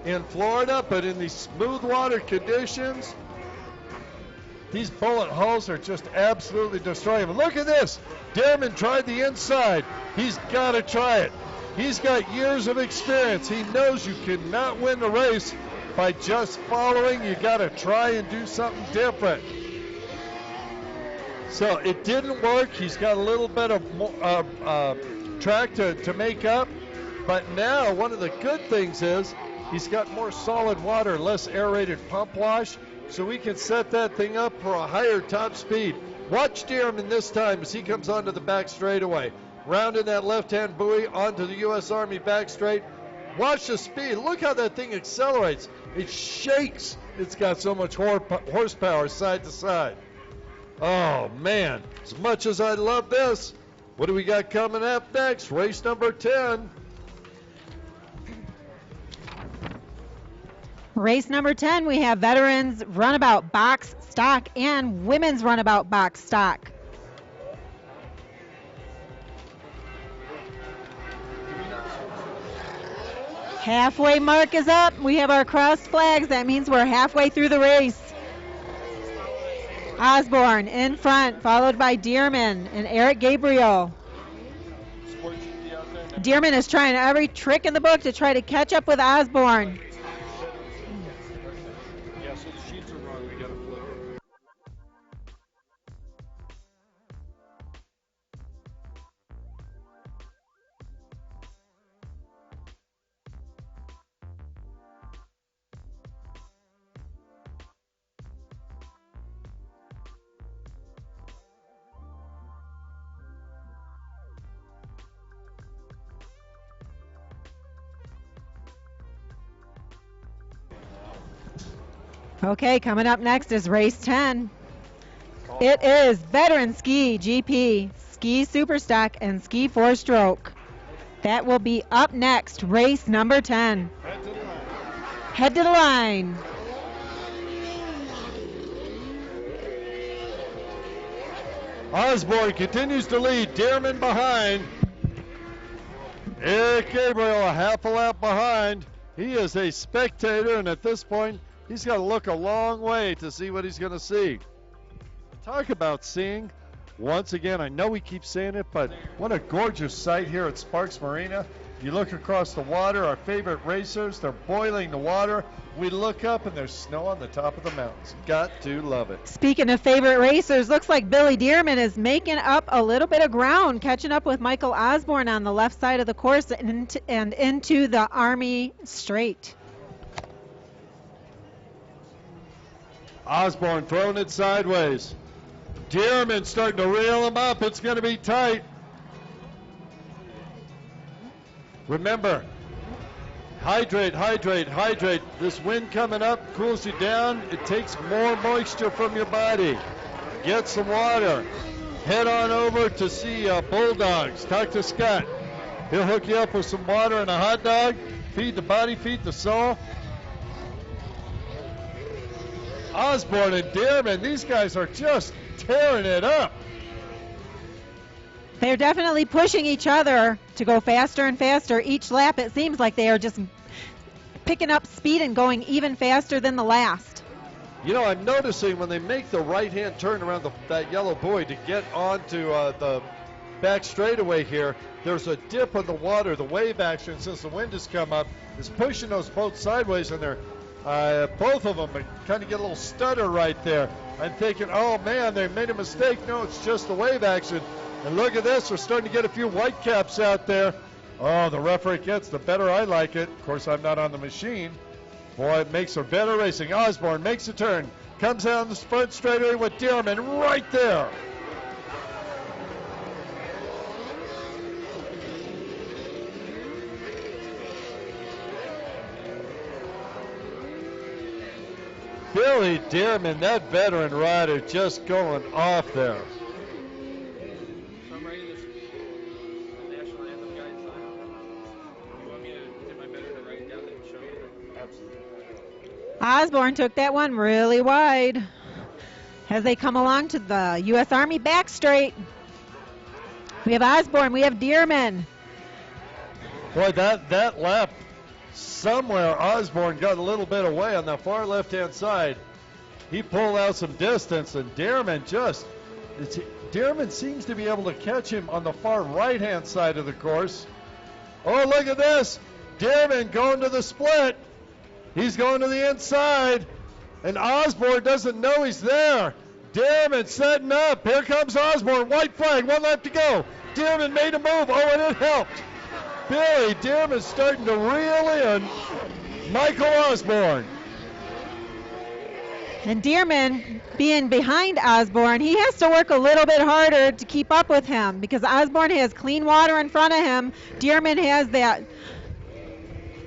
in Florida, but in these smooth water conditions, these bullet hulls are just absolutely destroying him. Look at this. Dearman tried the inside. He's got to try it. He's got years of experience. He knows you cannot win the race by just following. You got to try and do something different. So it didn't work. He's got a little bit of track to make up. But now one of the good things is he's got more solid water, less aerated pump wash, so we can set that thing up for a higher top speed. Watch Dearman this time as he comes onto the back straightaway. Rounding that left-hand buoy onto the U.S. Army back straight. Watch the speed. Look how that thing accelerates. It shakes. It's got so much horsepower side to side. Oh, man. As much as I love this, what do we got coming up next? Race number 10. Race number 10, we have veterans runabout box stock and women's runabout box stock. Halfway mark is up. We have our crossed flags. That means we're halfway through the race. Osborne in front, followed by Dearman and Eric Gabriel. Dearman is trying every trick in the book to try to catch up with Osborne. Yeah, so the sheets are wrong. We got to flip it. Okay, coming up next is race 10. It is Veteran Ski GP, Ski Superstock, and Ski 4-Stroke. That will be up next, race number 10. Head to the line. Osborne continues to lead. Dearman behind. Eric Gabriel a half a lap behind. He is a spectator, and at this point, he's got to look a long way to see what he's going to see. Talk about seeing. Once again, I know we keep saying it, but what a gorgeous sight here at Sparks Marina. You look across the water, our favorite racers, they're boiling the water. We look up and there's snow on the top of the mountains. Got to love it. Speaking of favorite racers, looks like Billy Dearman is making up a little bit of ground, catching up with Michael Osborne on the left side of the course and into the Army straight. Osborne throwing it sideways. Dearman starting to reel him up. It's going to be tight. Remember, hydrate, hydrate, hydrate. This wind coming up cools you down. It takes more moisture from your body. Get some water. Head on over to see Bulldogs. Talk to Scott. He'll hook you up with some water and a hot dog. Feed the body, feed the soul. Osborne and Dearman, these guys are just tearing it up. They're definitely pushing each other to go faster and faster. Each lap, it seems like they are just picking up speed and going even faster than the last. You know, I'm noticing when they make the right-hand turn around that yellow buoy to get onto the back straightaway here, there's a dip in the water. The wave action, since the wind has come up, is pushing those boats sideways, and they're both of them kind of get a little stutter right there. I'm thinking, oh man, they made a mistake. No, it's just the wave action. And look at this, we're starting to get a few white caps out there. Oh, the referee gets, the better I like it. Of course, I'm not on the machine. Boy, it makes for better racing. Osborne makes a turn, comes down the front straightaway with Dearman right there. Billy Dearman, that veteran rider, just going off there. So I'm writing the national anthem guide sign. You want me to get my better to write it down and show you? Absolutely. Osborne took that one really wide as they come along to the U.S. Army back straight. We have Osborne, we have Dearman. Boy, that lap, somewhere Osborne got a little bit away on the far left-hand side. He pulled out some distance, and Dearman seems to be able to catch him on the far right-hand side of the course. Oh, look at this. Dearman going to the split. He's going to the inside, and Osborne doesn't know he's there. Dearman setting up. Here comes Osborne. White flag, 1 lap to go. Dearman made a move. Oh, and it helped. Billy Dearman starting to reel in Michael Osborne. And Dearman, being behind Osborne, he has to work a little bit harder to keep up with him because Osborne has clean water in front of him. Dearman has that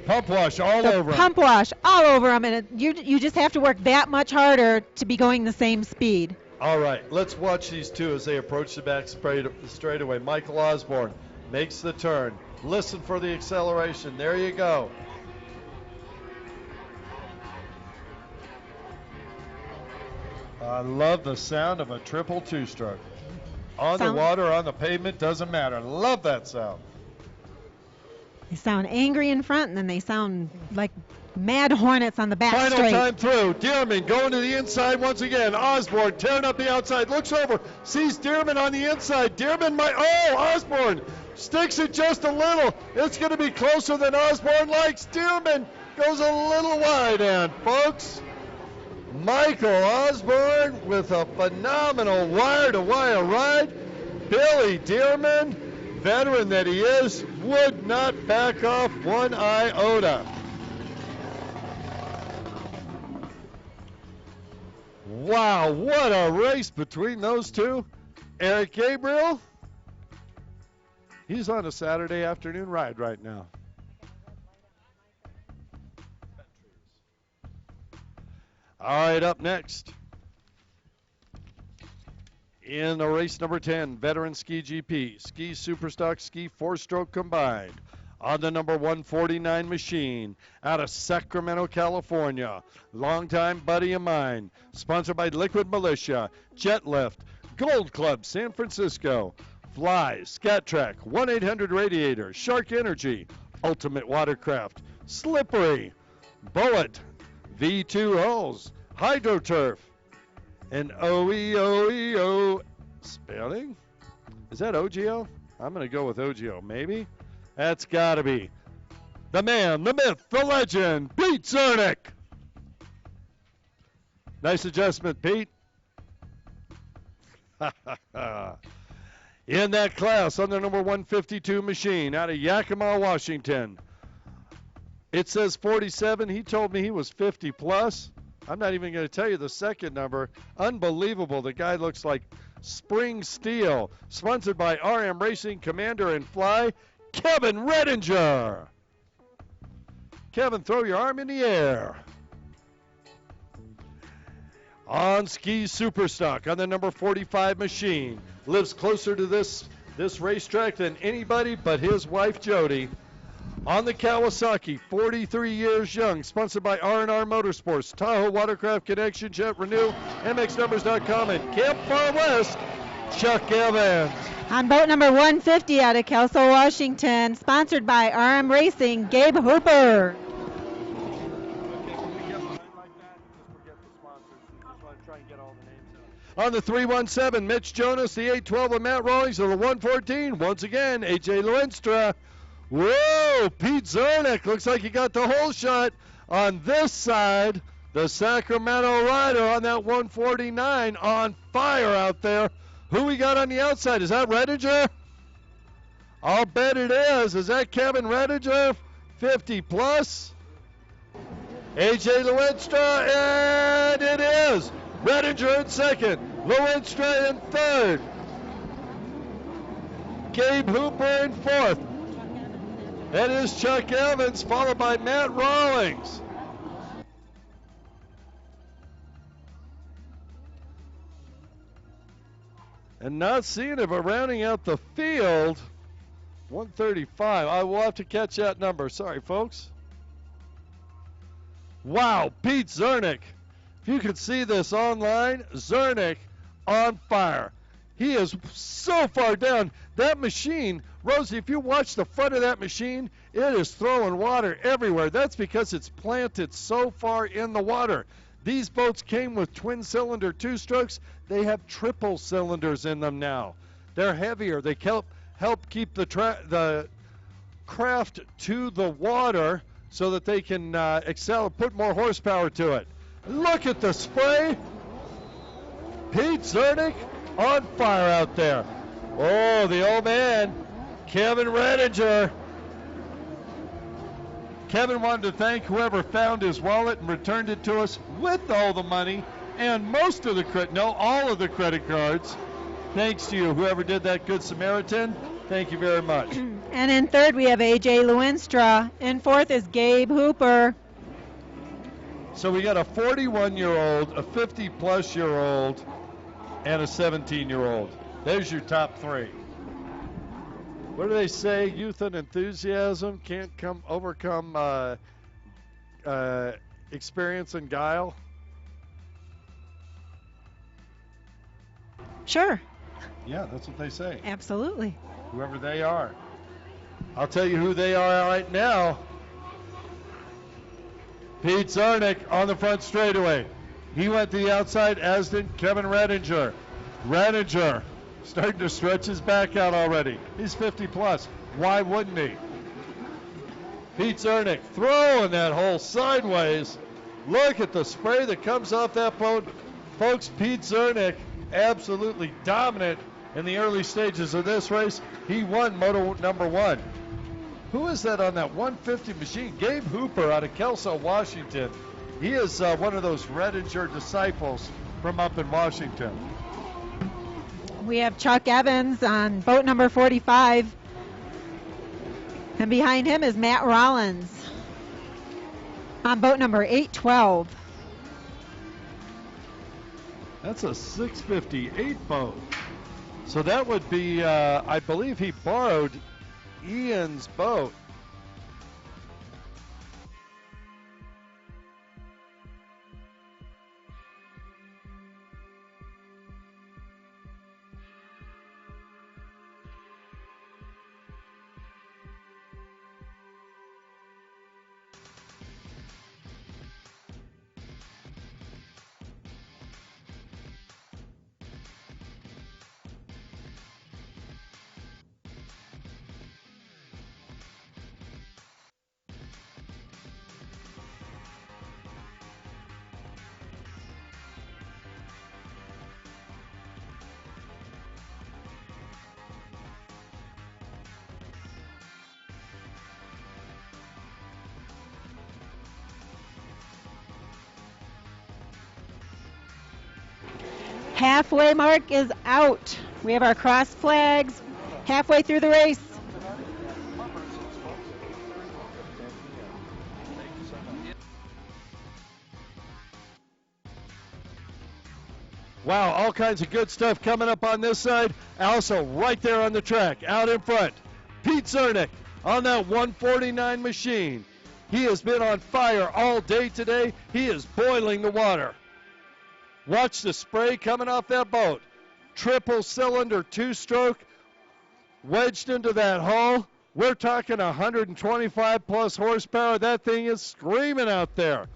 Pump wash all over him. Pump wash all over him, and you just have to work that much harder to be going the same speed. All right, let's watch these two as they approach the back straightaway. Michael Osborne makes the turn. Listen for the acceleration. There you go. I love the sound of a triple two-stroke. On the water, on the pavement, doesn't matter. Love that sound. They sound angry in front, and then they sound like mad hornets on the back Final straight. time through. Dearman going to the inside once again. Osborne tearing up the outside. Looks over. Sees Dearman on the inside. Dearman might... Oh, Osborne sticks it just a little. It's going to be closer than Osborne likes. Dearman goes a little wide, and folks, Michael Osborne with a phenomenal wire-to-wire ride. Billy Dearman, veteran that he is, would not back off one iota. Wow, what a race between those two. Eric Gabriel, he's on a Saturday afternoon ride right now. All right, up next in the race number 10, Veteran Ski GP, Ski Superstock, Ski 4-stroke combined. On the number 149 machine out of Sacramento, California. Longtime buddy of mine. Sponsored by Liquid Militia, Jet Lift, Gold Club, San Francisco, Fly, Scat Track, 1-800-Radiator, Shark Energy, Ultimate Watercraft, Slippery, Bullet, V2 Hulls, HydroTurf, and OEOEO spelling? Is that OGO? I'm going to go with OGO, maybe. That's got to be the man, the myth, the legend, Pete Zernick. Nice adjustment, Pete. In that class, on the number 152 machine out of Yakima, Washington. It says 47. He told me he was 50 plus. I'm not even going to tell you the second number. Unbelievable. The guy looks like spring steel. Sponsored by RM Racing, Commander, and Fly, Kevin Redinger. Kevin, throw your arm in the air. On Ski Superstock, on the number 45 machine. Lives closer to this racetrack than anybody but his wife, Jody. On the Kawasaki, 43 years young, sponsored by R&R Motorsports, Tahoe Watercraft Connection, Jet Renew, MXNumbers.com, and Camp Far West, Chuck Evans. On boat number 150 out of Kelso, Washington, sponsored by RM Racing, Gabe Hooper. why I'm trying to get all the names out. On the 317, Mitch Jonas, the 812 of Matt Rawlings, to the 114. Once again, AJ Lewinstra. Whoa, Pete Zernick. Looks like he got the whole shot on this side. The Sacramento Rider on that 149 on fire out there. Who we got on the outside? Is that Rediger? I'll bet it is. Is that Kevin Rediger? 50 plus. AJ Lewinstra, and it is. Rediger in second. Lewinstra in third. Gabe Hooper in fourth. That is Chuck Evans, followed by Matt Rawlings. And not seeing it, but rounding out the field, 135. I will have to catch that number. Sorry, folks. Wow, Pete Zernick. If you could see this online, Zernick on fire. He is so far down. That machine, Rosie, if you watch the front of that machine, it is throwing water everywhere. That's because it's planted so far in the water. These boats came with twin-cylinder two-strokes. They have triple cylinders in them now. They're heavier. They help keep the craft to the water so that they can excel and put more horsepower to it. Look at the spray. Pete Zernick on fire out there. Oh, the old man, Kevin Rediger. Kevin wanted to thank whoever found his wallet and returned it to us with all the money and most of the all of the credit cards. Thanks to you, whoever did that, Good Samaritan. Thank you very much. And in third, we have AJ Lewinstra. In fourth is Gabe Hooper. So we got a 41-year-old, a 50-plus-year-old, and a 17-year-old. There's your top three. What do they say? Youth and enthusiasm can't overcome experience and guile. Sure. Yeah, that's what they say. Absolutely. Whoever they are. I'll tell you who they are right now. Pete Zernick on the front straightaway. He went to the outside, as did Kevin Rediger. Rediger starting to stretch his back out already. He's 50 plus. Why wouldn't he? Pete Zernick throwing that hole sideways. Look at the spray that comes off that boat. Folks, Pete Zernick absolutely dominant in the early stages of this race. He won Moto number 1. Who is that on that 150 machine? Gabe Hooper out of Kelso, Washington. He is one of those Rediger disciples from up in Washington. We have Chuck Evans on boat number 45. And behind him is Matt Rollins on boat number 812. That's a 658 boat. So that would be, I believe he borrowed Ian's boat. Halfway mark is out. We have our cross flags halfway through the race. Wow, all kinds of good stuff coming up on this side. Also, right there on the track, out in front, Pete Zernick on that 149 machine. He has been on fire all day today. He is boiling the water. Watch the spray coming off that boat. Triple cylinder, two-stroke, wedged into that hull. We're talking 125 plus horsepower. That thing is screaming out there.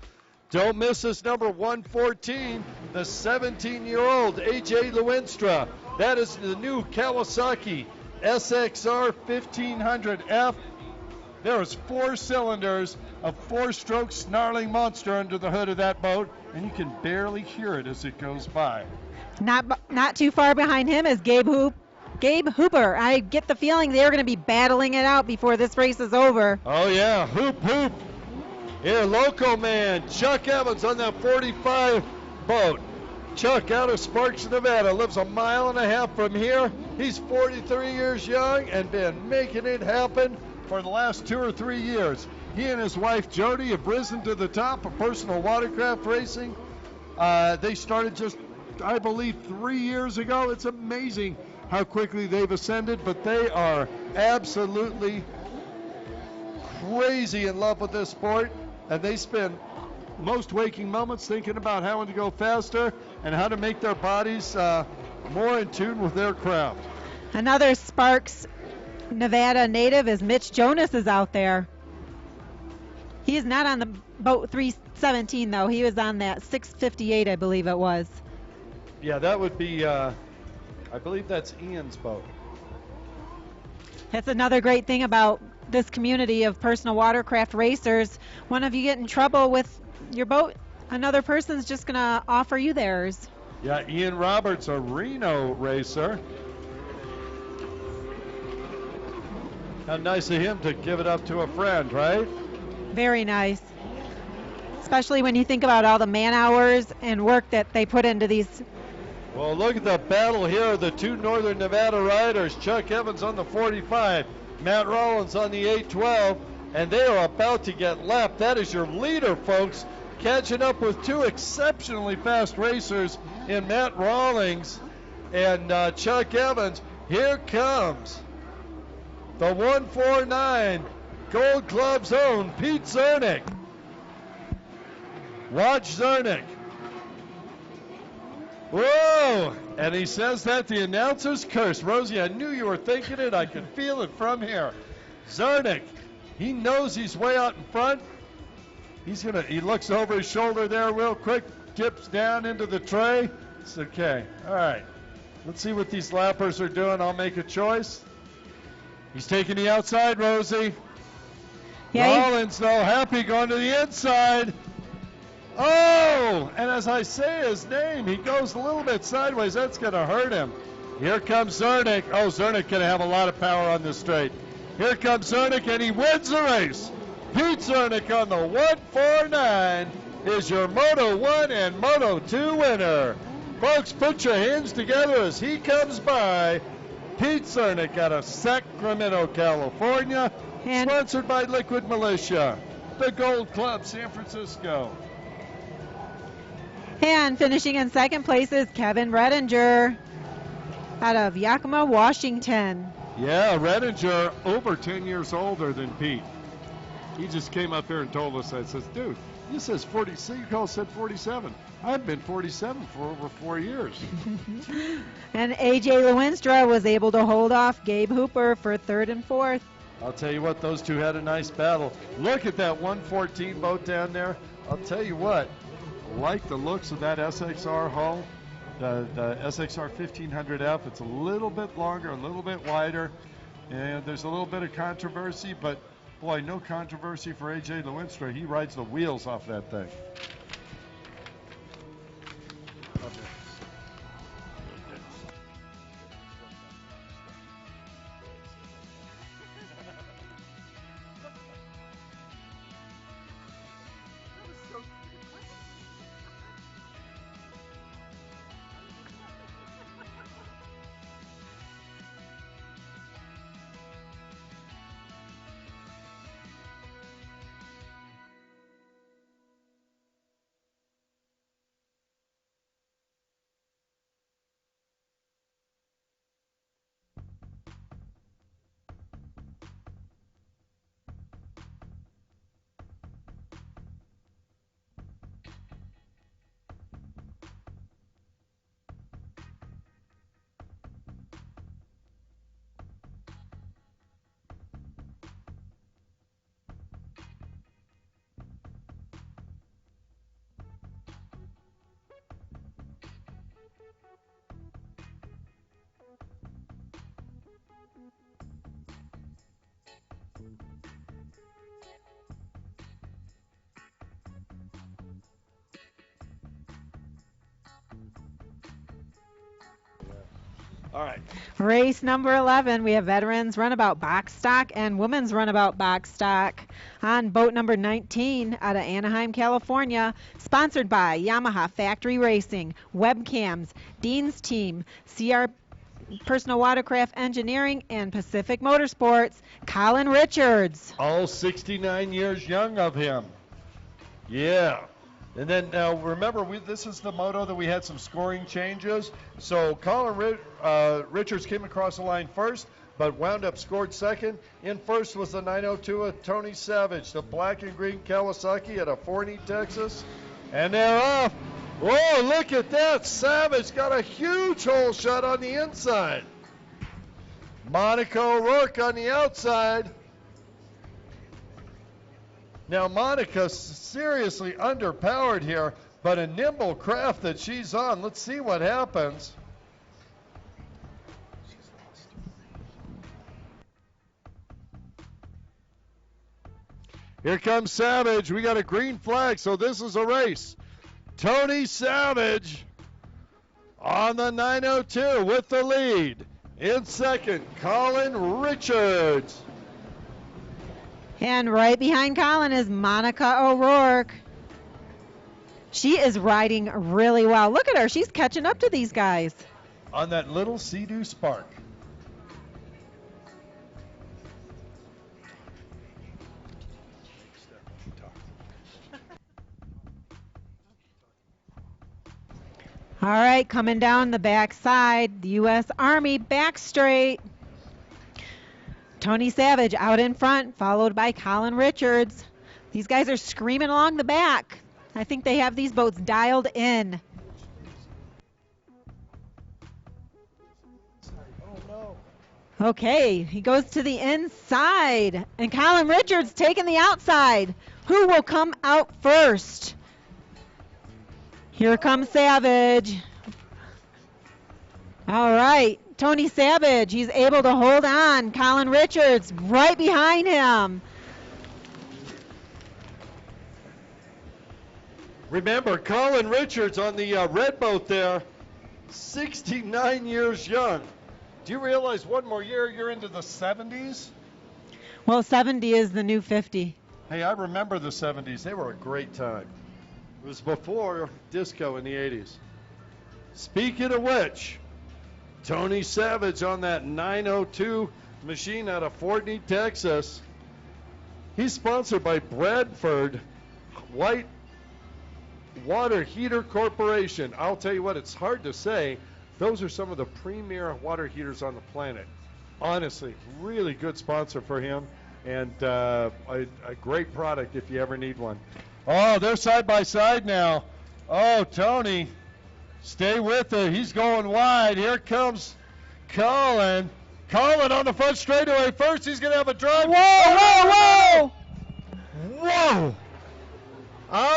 Don't miss this number 114, the 17-year-old A.J. Lewinstra. That is the new Kawasaki SXR 1500F. There is 4 cylinders, a 4-stroke snarling monster under the hood of that boat, and you can barely hear it as it goes by. Not too far behind him is Gabe Hooper. I get the feeling they're going to be battling it out before this race is over. Oh yeah, Hoop. Here, local man, Chuck Evans on that 45 boat. Chuck out of Sparks, Nevada, lives a mile and a half from here. He's 43 years young and been making it happen for the last 2 or 3 years. He and his wife Jody have risen to the top of personal watercraft racing. They started just, I believe, 3 years ago. It's amazing how quickly they've ascended, but they are absolutely crazy in love with this sport, and they spend most waking moments thinking about how to go faster and how to make their bodies more in tune with their craft. Another Sparks, Nevada native is Mitch Jonas is out there. He is not on the boat 317 though. He was on that 658, I believe it was. Yeah, that would be, I believe that's Ian's boat. That's another great thing about this community of personal watercraft racers. One of you get in trouble with your boat, another person's just going to offer you theirs. Yeah, Ian Roberts, a Reno racer. How nice of him to give it up to a friend, right? Very nice. Especially when you think about all the man hours and work that they put into these. Well, look at the battle here. The 2 Northern Nevada riders, Chuck Evans on the 45, Matt Rollins on the 812, and they are about to get lapped. That is your leader, folks, catching up with 2 exceptionally fast racers in Matt Rawlings and Chuck Evans. Here comes the 149 Gold Club's own Pete Zernick. Watch Zernick. Whoa! And he says that the announcer's curse. Rosie, I knew you were thinking it. I could feel it from here. Zernick, he knows he's way out in front. He looks over his shoulder there real quick, dips down into the tray. It's okay. All right. Let's see what these lappers are doing. I'll make a choice. He's taking the outside, Rosie. Yeah, Rollins, though, happy going to the inside. Oh, and as I say his name, he goes a little bit sideways. That's going to hurt him. Here comes Zernick. Oh, Zernick going to have a lot of power on this straight. Here comes Zernick, and he wins the race. Pete Zernick on the 149 is your Moto 1 and Moto 2 winner. Folks, put your hands together as he comes by. Pete Zernick out of Sacramento, California, sponsored by Liquid Militia, the Gold Club, San Francisco. And finishing in second place is Kevin Redinger out of Yakima, Washington. Yeah, Redinger, over 10 years older than Pete. He just came up here and told us that. Says, dude, you says 46, you said 47. I've been 47 for over 4 years. And A.J. Lewinstra was able to hold off Gabe Hooper for third and fourth. I'll tell you what, those two had a nice battle. Look at that 114 boat down there. I'll tell you what, like the looks of that SXR hull, the SXR 1500F. It's a little bit longer, a little bit wider, and there's a little bit of controversy, but boy, no controversy for A.J. Lewinstra. He rides the wheels off that thing. All right. Race number 11, we have veterans runabout box stock and women's runabout box stock on boat number 19 out of Anaheim, California, sponsored by Yamaha Factory Racing, Webcams, Dean's Team, CR Personal Watercraft Engineering, and Pacific Motorsports, Colin Richards. All 69 years young of him. Yeah. And then now remember, this is the moto that we had some scoring changes. So Colin Richards came across the line first, but wound up scored second. In first was the 902 of Tony Savage, the black and green Kawasaki out of Forney, Texas. And they're off. Whoa, look at that. Savage got a huge hole shot on the inside. Monica O'Rourke on the outside. Now, Monica's seriously underpowered here, but a nimble craft that she's on. Let's see what happens. Here comes Savage. We got a green flag, so this is a race. Tony Savage on the 902 with the lead. In second, Colin Richards. And right behind Colin is Monica O'Rourke. She is riding really well. Look at her. She's catching up to these guys. On that little Sea-Doo Spark. All right, coming down the backside, the U.S. Army back straight. Tony Savage out in front, followed by Colin Richards. These guys are screaming along the back. I think they have these boats dialed in. Okay, he goes to the inside, and Colin Richards taking the outside. Who will come out first? Here comes Savage. All right, Tony Savage, he's able to hold on. Colin Richards right behind him. Remember, Colin Richards on the red boat there, 69 years young. Do you realize one more year you're into the 70s? Well, 70 is the new 50. Hey, I remember the 70s. They were a great time. It was before disco in the 80s. Speaking of which, Tony Savage on that 902 machine out of Forney, Texas. He's sponsored by Bradford White Water Heater Corporation. I'll tell you what, it's hard to say. Those are some of the premier water heaters on the planet. Honestly, really good sponsor for him, and a great product if you ever need one. Oh, they're side by side now. Oh, Tony, stay with it. He's going wide. Here comes Colin. Colin on the front straightaway first. He's going to have a drive. Whoa, whoa, Whoa!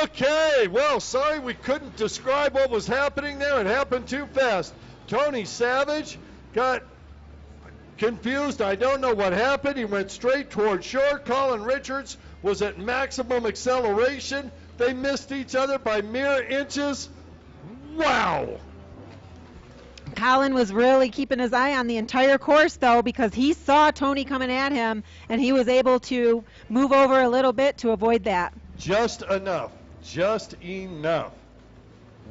Okay, well, sorry we couldn't describe what was happening there. It happened too fast. Tony Savage got confused. I don't know what happened. He went straight toward shore. Colin Richards was at maximum acceleration. They missed each other by mere inches. Wow! Colin was really keeping his eye on the entire course, though, because he saw Tony coming at him, and he was able to move over a little bit to avoid that. Just enough. Just enough.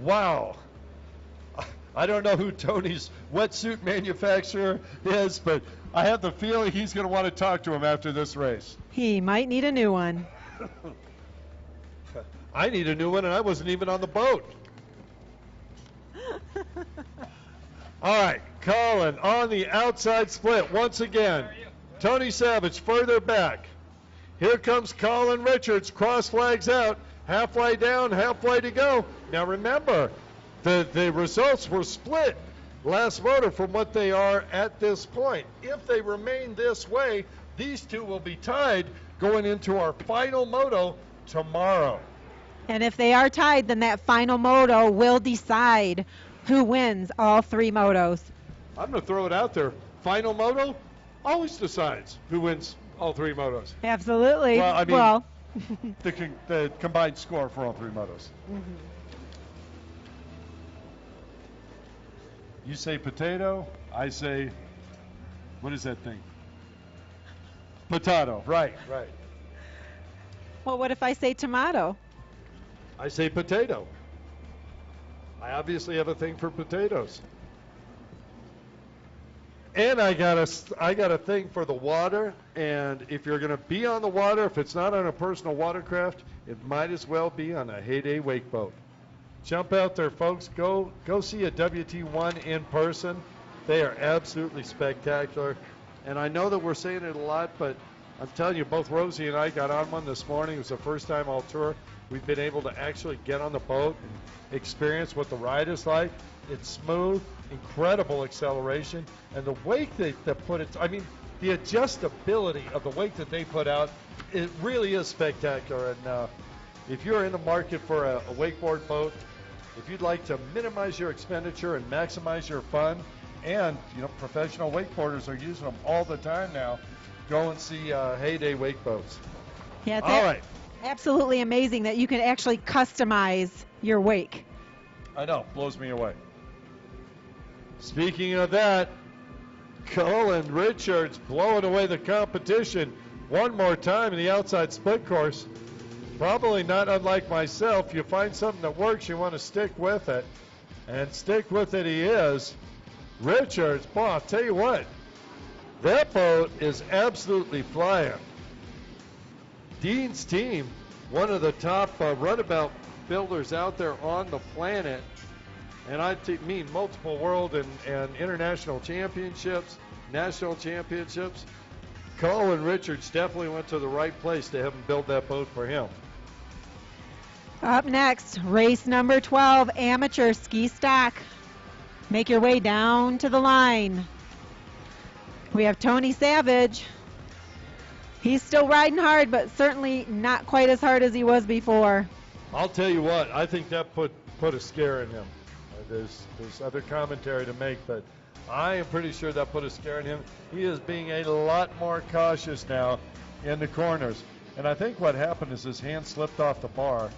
Wow. I don't know who Tony's wetsuit manufacturer is, but I have the feeling he's going to want to talk to him after this race. He might need a new one. I need a new one, and I wasn't even on the boat. All right, Colin on the outside split once again. Tony Savage further back. Here comes Colin Richards, cross flags out, halfway down, halfway to go. Now remember, the results were split last moto from what they are at this point. If they remain this way, these two will be tied going into our final moto tomorrow. And if they are tied, then that final moto will decide who wins all three motos. I'm going to throw it out there. Final moto, always decides who wins all three motos. Absolutely. Well, I mean, well, the combined score for all three motos. You say potato, I say, what is that thing? Potato. Right. well, what if I say tomato? I say potato. I obviously have a thing for potatoes. And I got a thing for the water, and if you're going to be on the water, if it's not on a personal watercraft, it might as well be on a heyday wake boat. Jump out there, folks. Go see a WT1 in person. They are absolutely spectacular. And I know that we're saying it a lot, but I'm telling you, both Rosie and I got on one this morning. It was the first time all tour we've been able to actually get on the boat and experience what the ride is like. It's smooth, incredible acceleration, and the wake that put it, I mean, the adjustability of the wake that they put out, it really is spectacular. And if you're in the market for a wakeboard boat, if you'd like to minimize your expenditure and maximize your fun, and professional wakeboarders are using them all the time now, go and see Heyday Wake Boats. Yeah, it's All right. absolutely amazing that you can actually customize your wake. I know, blows me away. Speaking of that, Colin Richards blowing away the competition one more time in the outside split course. Probably not unlike myself. You find something that works, you want to stick with it. And stick with it he is. Richards, boy, I'll tell you what, that boat is absolutely flying. Dean's team, one of the top runabout builders out there on the planet, and I mean multiple world and international championships, national championships. Colin Richards definitely went to the right place to have him build that boat for him. Up next, race number 12, amateur ski stock. Make your way down to the line. We have Tony Savage. He's still riding hard, but certainly not quite as hard as he was before. I'll tell you what, I think that put a scare in him. There's other commentary to make, but I am pretty sure that put a scare in him. He is being a lot more cautious now in the corners. And I think what happened is his hand slipped off the bar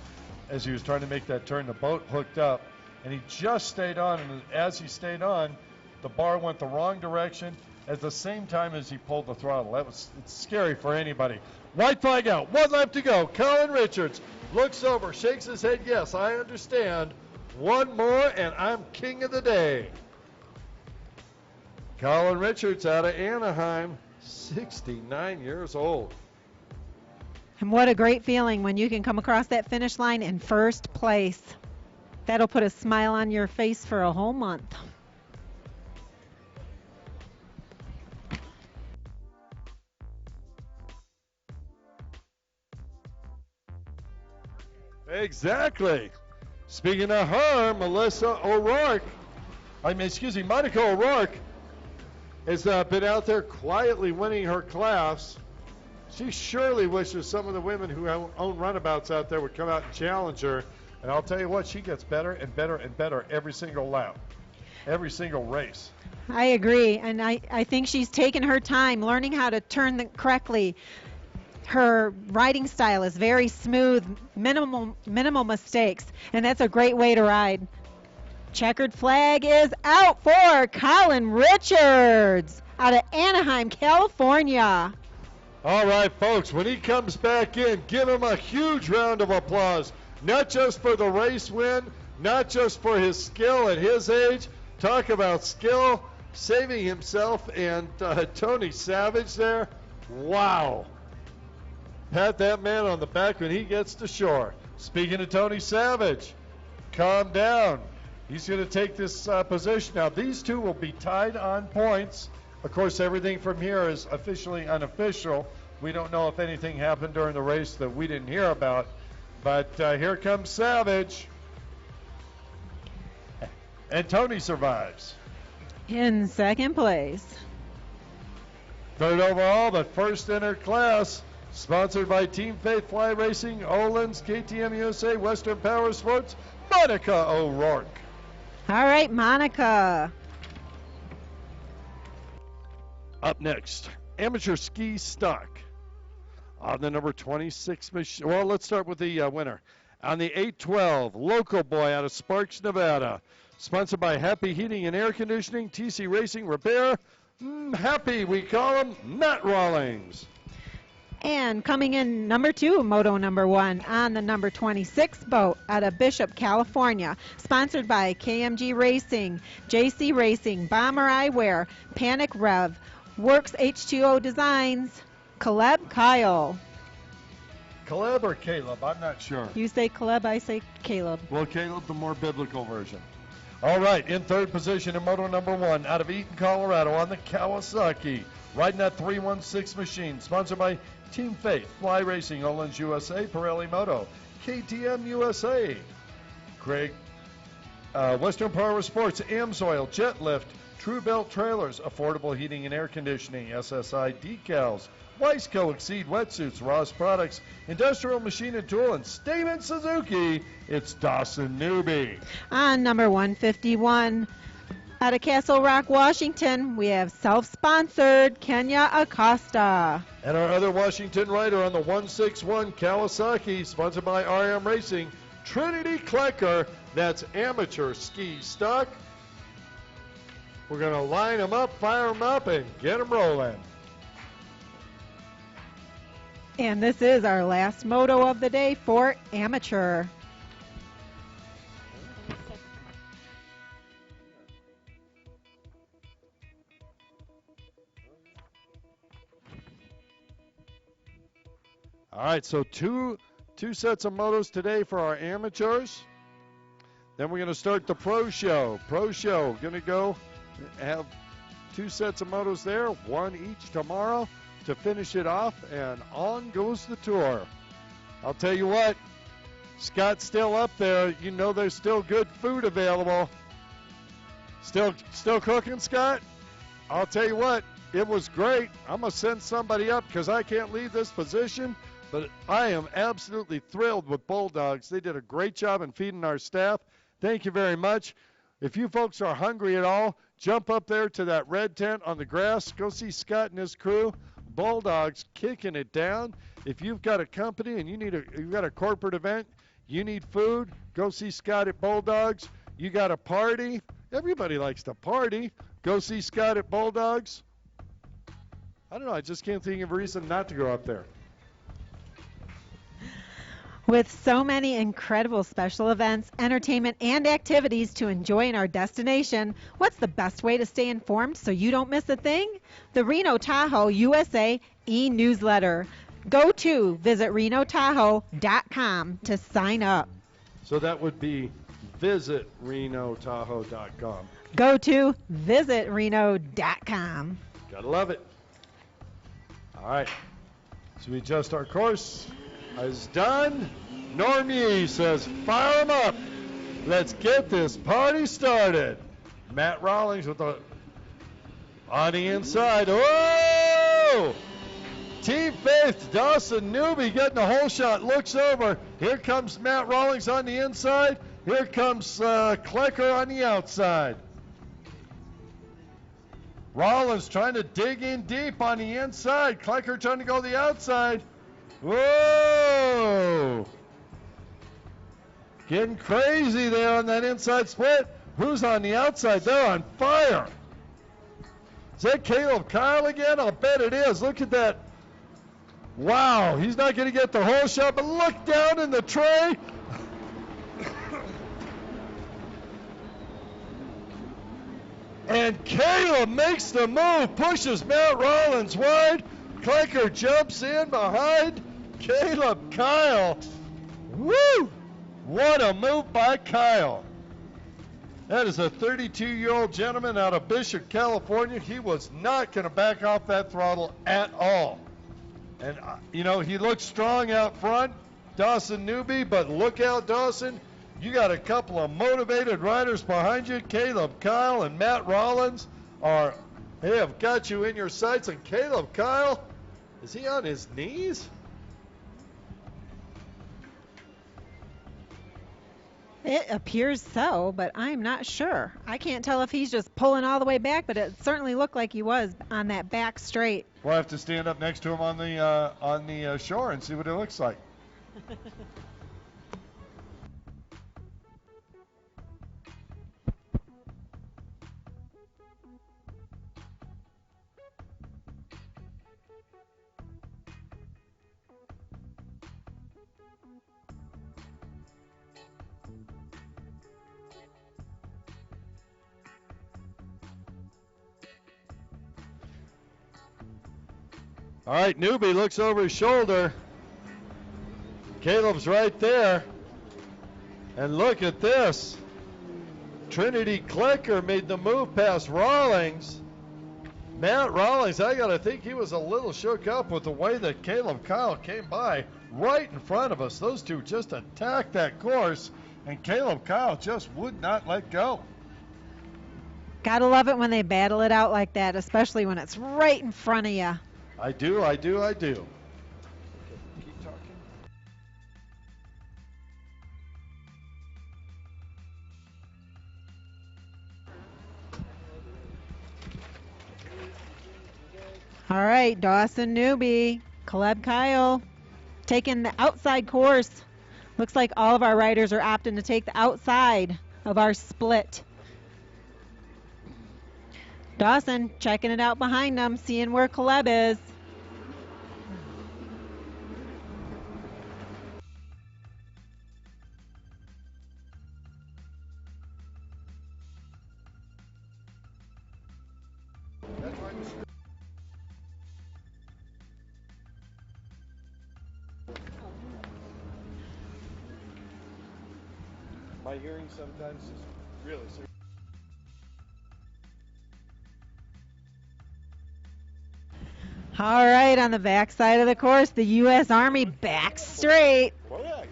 as he was trying to make that turn. The boat hooked up, and he just stayed on. And as he stayed on, the bar went the wrong direction at the same time as he pulled the throttle. It's scary for anybody. White flag out. One lap to go. Colin Richards looks over, shakes his head. Yes, I understand. One more, and I'm king of the day. Colin Richards out of Anaheim, 69 years old. And what a great feeling when you can come across that finish line in first place. That'll put a smile on your face for a whole month. Exactly. Speaking of her, Monica O'Rourke has been out there quietly winning her class. She surely wishes some of the women who own runabouts out there would come out and challenge her. And I'll tell you what, she gets better and better and better every single lap, every single race. I agree, and I think she's taken her time learning how to turn correctly. Her riding style is very smooth, minimal mistakes, and that's a great way to ride. Checkered flag is out for Colin Richards out of Anaheim, California. All right, folks, when he comes back in, give him a huge round of applause. Not just for the race win, not just for his skill at his age. Talk about skill, saving himself, and Tony Savage there. Wow. Pat that man on the back when he gets to shore. Speaking of Tony Savage, calm down. He's going to take this position. Now, these two will be tied on points. Of course, everything from here is officially unofficial. We don't know if anything happened during the race that we didn't hear about. But here comes Savage. And Tony survives. In second place. Third overall, but first in her class. Sponsored by Team Faith Fly Racing, Olin's, KTM USA, Western Power Sports, Monica O'Rourke. All right, Monica. Up next, amateur ski stock on the number 26 machine. Well, let's start with the winner. On the 812, local boy out of Sparks, Nevada. Sponsored by Happy Heating and Air Conditioning, TC Racing Repair. Happy, we call him Matt Rawlings. And coming in number 2, moto number 1 on the number 26 boat out of Bishop, California. Sponsored by KMG Racing, JC Racing, Bomber Eyewear, Panic Rev, Works H2O Designs, Caleb Kyle. Caleb or Caleb? I'm not sure. You say Caleb, I say Caleb. Well, Caleb, the more biblical version. All right, in third position in moto number 1 out of Eaton, Colorado on the Kawasaki. Riding that 316 machine, sponsored by Team Faith, Fly Racing, Olins USA, Pirelli Moto, KTM USA, Craig, Western Power Sports, Amsoil, Jet Lift, True Belt Trailers, Affordable Heating and Air Conditioning, SSI Decals, Weisco Exceed Wetsuits, Ross Products, Industrial Machine and Tool, and Stamen Suzuki, it's Dawson Newby. On number 151, out of Castle Rock, Washington, we have self-sponsored Kenya Acosta. And our other Washington rider on the 161 Kawasaki, sponsored by RM Racing, Trinity Klecker. That's amateur ski stock. We're going to line them up, fire them up, and get them rolling. And this is our last moto of the day for amateur. All right, so two sets of motos today for our amateurs. Then we're going to start the pro show. Pro show, going to go have 2 sets of motos there, 1 each tomorrow to finish it off, and on goes the tour. I'll tell you what, Scott's still up there. You know there's still good food available. Still cooking, Scott? I'll tell you what, it was great. I'm going to send somebody up because I can't leave this position. But I am absolutely thrilled with Bulldogs. They did a great job in feeding our staff. Thank you very much. If you folks are hungry at all, jump up there to that red tent on the grass. Go see Scott and his crew. Bulldogs kicking it down. If you've got a company and you've got a corporate event, you need food, go see Scott at Bulldogs. You got a party. Everybody likes to party. Go see Scott at Bulldogs. I don't know. I just can't think of a reason not to go up there. With so many incredible special events, entertainment, and activities to enjoy in our destination, what's the best way to stay informed so you don't miss a thing? The Reno Tahoe USA e-newsletter. Go to visit renotahoe.com to sign up. So that would be visit renotahoe.com. Go to visitreno.com. Gotta love it. All right. So we adjust our course. Is done. Norm Yee says, fire them up. Let's get this party started. Matt Rawlings with the on the inside. Oh! Team Faith, Dawson Newby getting the whole shot. Looks over. Here comes Matt Rawlings on the inside. Here comes Klecker on the outside. Rawlings trying to dig in deep on the inside. Klecker trying to go the outside. Whoa! Getting crazy there on that inside split. Who's on the outside? They're on fire. Is that Caleb Kyle again? I'll bet it is. Look at that. Wow, he's not going to get the whole shot, but look down in the tray. And Caleb makes the move, pushes Matt Rawlings wide. Klecker jumps in behind Caleb Kyle. Woo! What a move by Kyle. That is a 32-year-old gentleman out of Bishop, California. He was not going to back off that throttle at all. And, you know, he looks strong out front, Dawson Newby, but look out, Dawson. You got a couple of motivated riders behind you. Caleb Kyle and Matt Rawlings they have got you in your sights. And Caleb Kyle, is he on his knees? It appears so, but I'm not sure. I can't tell if he's just pulling all the way back, but it certainly looked like he was on that back straight. We'll have to stand up next to him on the shore and see what it looks like. All right, newbie looks over his shoulder. Caleb's right there. And look at this. Trinity Clicker made the move past Rawlings. Matt Rawlings, I got to think he was a little shook up with the way that Caleb Kyle came by right in front of us. Those two just attacked that course, and Caleb Kyle just would not let go. Gotta love it when they battle it out like that, especially when it's right in front of you. I do. Okay, keep talking. All right, Dawson newbie, Caleb Kyle, taking the outside course. Looks like all of our riders are opting to take the outside of our split. Dawson checking it out behind them, seeing where Caleb is. My hearing sometimes is really serious. All right, on the back side of the course, the U.S. Army back straight. Correct.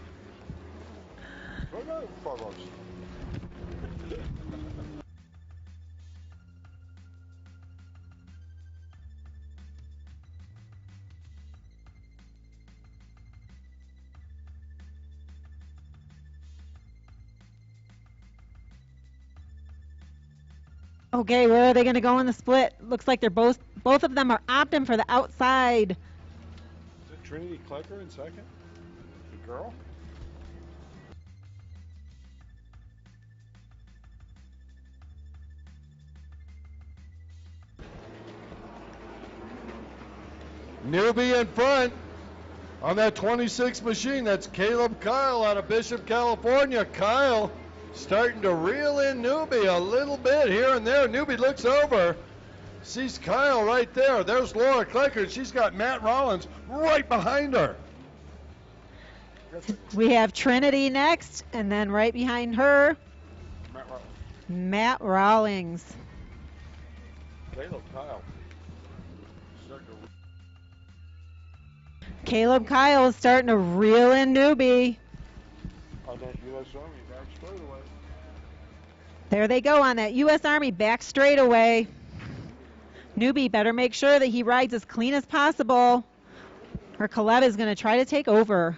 Okay, where are they going to go in the split? Looks like they're both of them are opting for the outside. Is it Trinity Clicker in second? The girl? Newbie in front on that 26 machine. That's Caleb Kyle out of Bishop, California. Kyle starting to reel in Newbie a little bit here and there. Newbie looks over, sees Kyle right there. There's Laura Clicker. She's got Matt Rollins right behind her. We have Trinity next, and then right behind her, Matt Rawlings. Caleb Kyle. Caleb Kyle is starting to reel in Newbie. On that U.S. Army back straightaway. There they go on that U.S. Army back straightaway. Newbie better make sure that he rides as clean as possible, or Caleb is going to try to take over.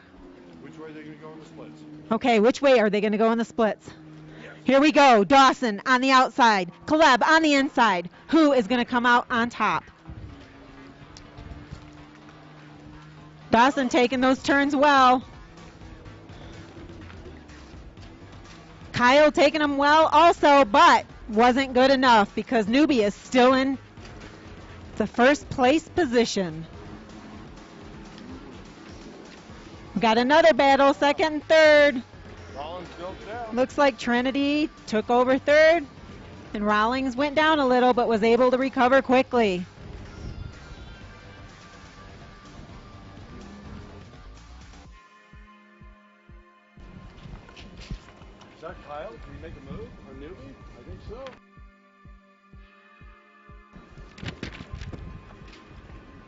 Which way are they going to go in the splits? Okay, which way are they going to go in the splits? Here we go. Dawson on the outside. Caleb on the inside. Who is going to come out on top? Dawson taking those turns well. Kyle taking them well also, but wasn't good enough because Newbie is still in the first place position. We got another battle, second and third. Rollins still down. Looks like Trinity took over third, and Rawlings went down a little but was able to recover quickly. Is that Kyle? Can he make a move? Or Newbie? I think so.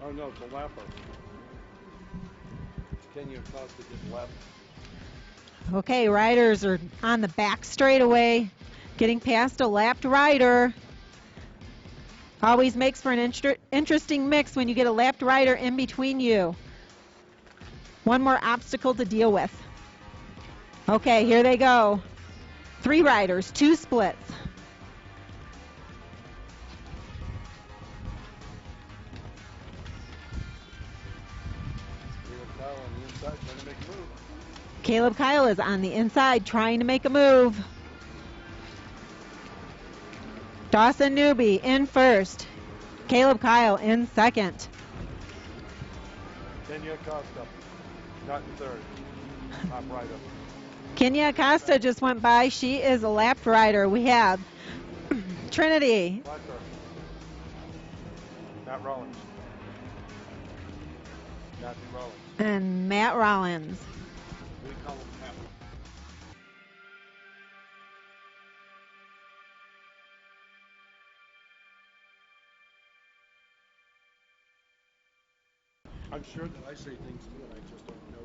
Oh no, it's a lapper. Kenya Costa just left. Okay, riders are on the back straightaway, getting past a lapped rider. Always makes for an interesting mix when you get a lapped rider in between you. One more obstacle to deal with. Okay, here they go. 3 riders, 2 splits. Caleb Kyle on the inside trying to make a move. Caleb Kyle is on the inside trying to make a move. Dawson Newby in first. Caleb Kyle in second. Kenya Costa, not in third. Top rider. Kenya Acosta just went by. She is a lap rider. We have Trinity. Blackburn. Matt Rollins. Matthew Rollins. And Matt Rollins. We call him Happy. I'm sure that I say things too, and I just don't notice.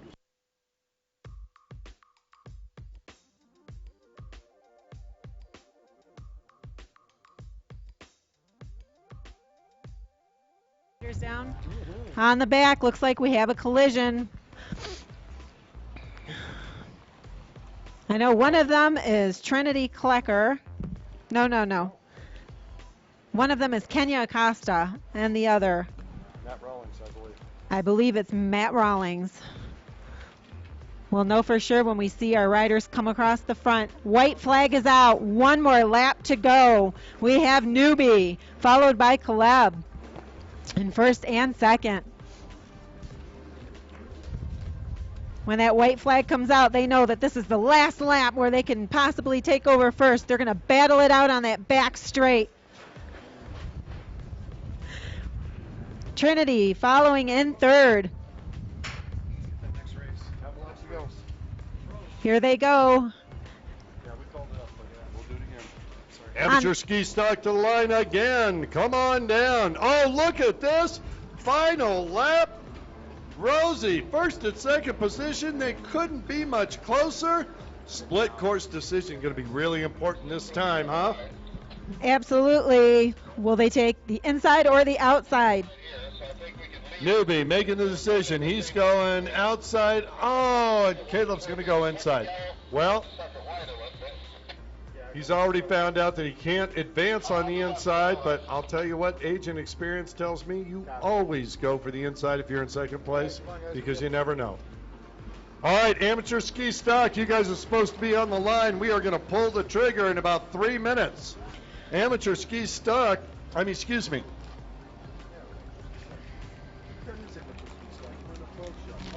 Down. On the back, looks like we have a collision. I know one of them is Trinity Klecker. No. One of them is Kenya Acosta, and the other, Matt Rollins, I believe. I believe it's Matt Rawlings. We'll know for sure when we see our riders come across the front. White flag is out. One more lap to go. We have Newby, followed by Caleb in first and second. When that white flag comes out, they know that this is the last lap where they can possibly take over first. They're going to battle it out on that back straight. Trinity following in third. The next race. Couple laps to go. Here they go. Yeah, we called it up, but yeah, we'll do it again. Sorry. Amateur ski stock to the line again. Come on down. Oh, look at this. Final lap. Rosie, first and second position. They couldn't be much closer. Split course decision going to be really important this time, huh? Absolutely. Will they take the inside or the outside? Newby making the decision. He's going outside. Oh, and Caleb's going to go inside. Well, he's already found out that he can't advance on the inside, but I'll tell you what, age and experience tells me you always go for the inside if you're in second place because you never know. All right, amateur ski stock, you guys are supposed to be on the line. We are going to pull the trigger in about 3 minutes. Amateur ski stock, excuse me.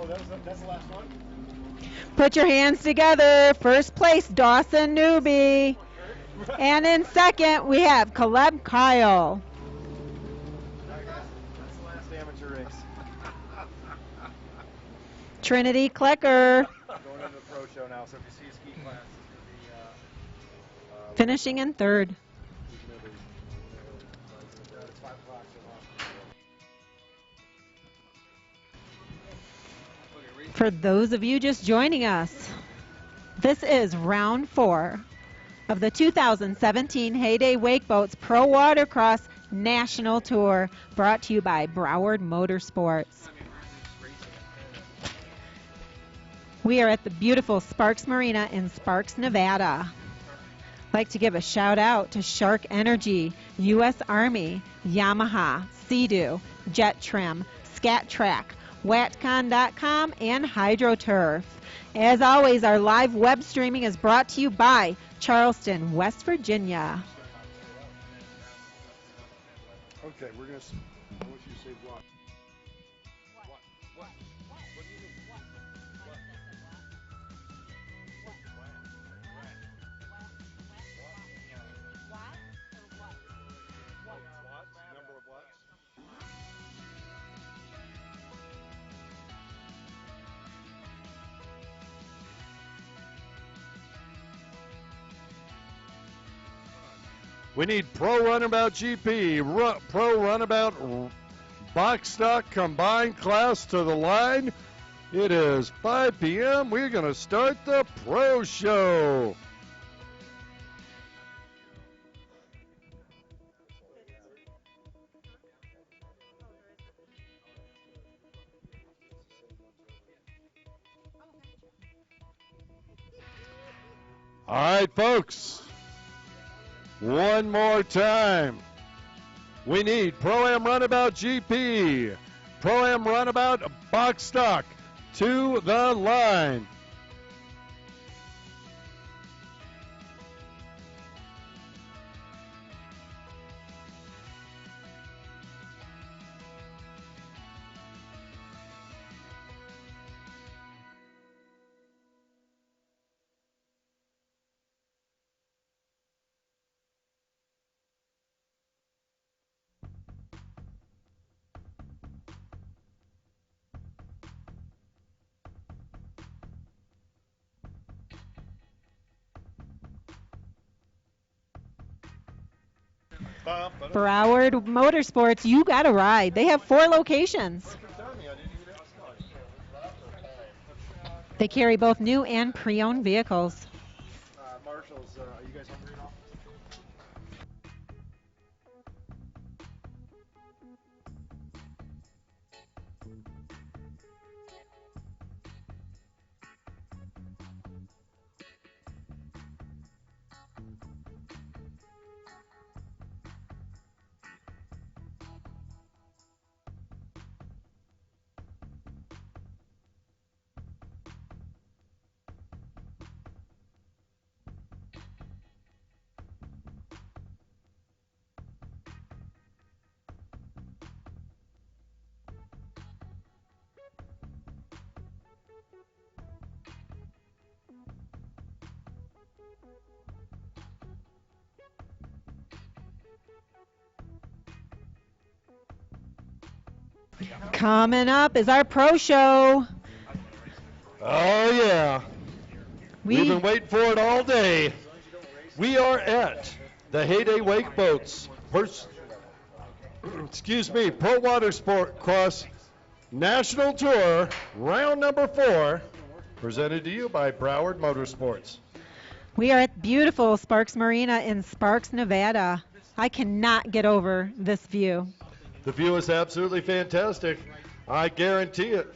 Oh, that's the last one? Put your hands together. First place, Dawson Newby. And in second, we have Caleb Kyle. That's the last amateur race. Trinity Klecker Going into the pro show now, so if you see a ski class, it's going to be... finishing in third. It's 5 o'clock, so For those of you just joining us, this is round 4 of the 2017 Heyday Wakeboats Pro Watercross National Tour, brought to you by Broward Motorsports. We are at the beautiful Sparks Marina in Sparks, Nevada. I'd like to give a shout out to Shark Energy, U.S. Army, Yamaha, Sea-Doo, Jet Trim, Scat Track, Watcon.com, and HydroTurf. As always, our live web streaming is brought to you by Charleston, West Virginia. Okay, we're going to... I want you to say what? What do you mean? Number of watts? We need Pro Runabout GP, Pro Runabout Box Stock Combined Class to the line. It is 5 p.m. We're going to start the Pro Show. All right, folks. One more time. We need Pro-Am Runabout GP, Pro-Am Runabout Box Stock to the line. Broward Motorsports, you got a ride. They have 4 locations. They carry both new and pre-owned vehicles. Marshall's, are you guys hungry now? Coming up is our pro show. Oh, yeah. We've been waiting for it all day. We are at the Heyday Wake Boats. Pro Watercross National Tour, round number 4, presented to you by Broward Motorsports. We are at beautiful Sparks Marina in Sparks, Nevada. I cannot get over this view. The view is absolutely fantastic. I guarantee it.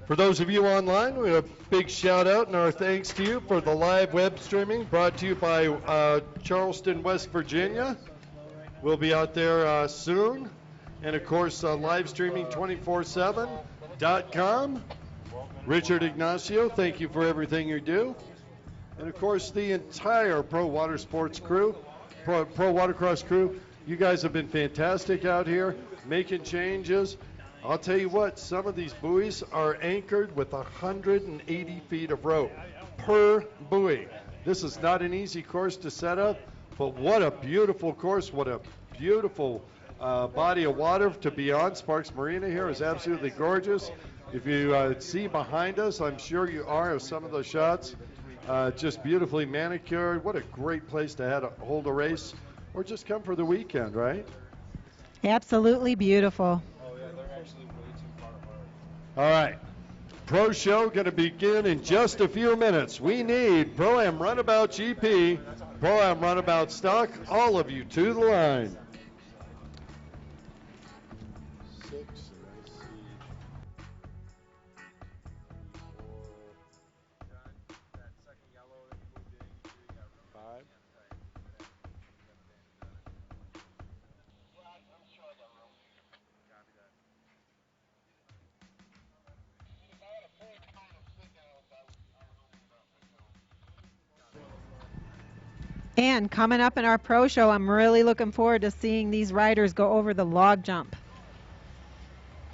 For those of you online, we have a big shout out and our thanks to you for the live web streaming brought to you by Charleston, West Virginia. We'll be out there soon. And of course, live streaming 247.com. Richard Ignacio, thank you for everything you do. And of course, the entire Pro Watersports crew, Pro Watercross crew. You guys have been fantastic out here, making changes. I'll tell you what, some of these buoys are anchored with 180 feet of rope per buoy. This is not an easy course to set up, but what a beautiful course, what a beautiful body of water to be on. Sparks Marina here is absolutely gorgeous. If you see behind us, I'm sure you are, of some of those shots, just beautifully manicured. What a great place to hold a race, or just come for the weekend, right? Absolutely beautiful. All right. Pro show going to begin in just a few minutes. We need Pro-Am Runabout GP, Pro-Am Runabout Stock, all of you to the line. And coming up in our pro show, I'm really looking forward to seeing these riders go over the log jump.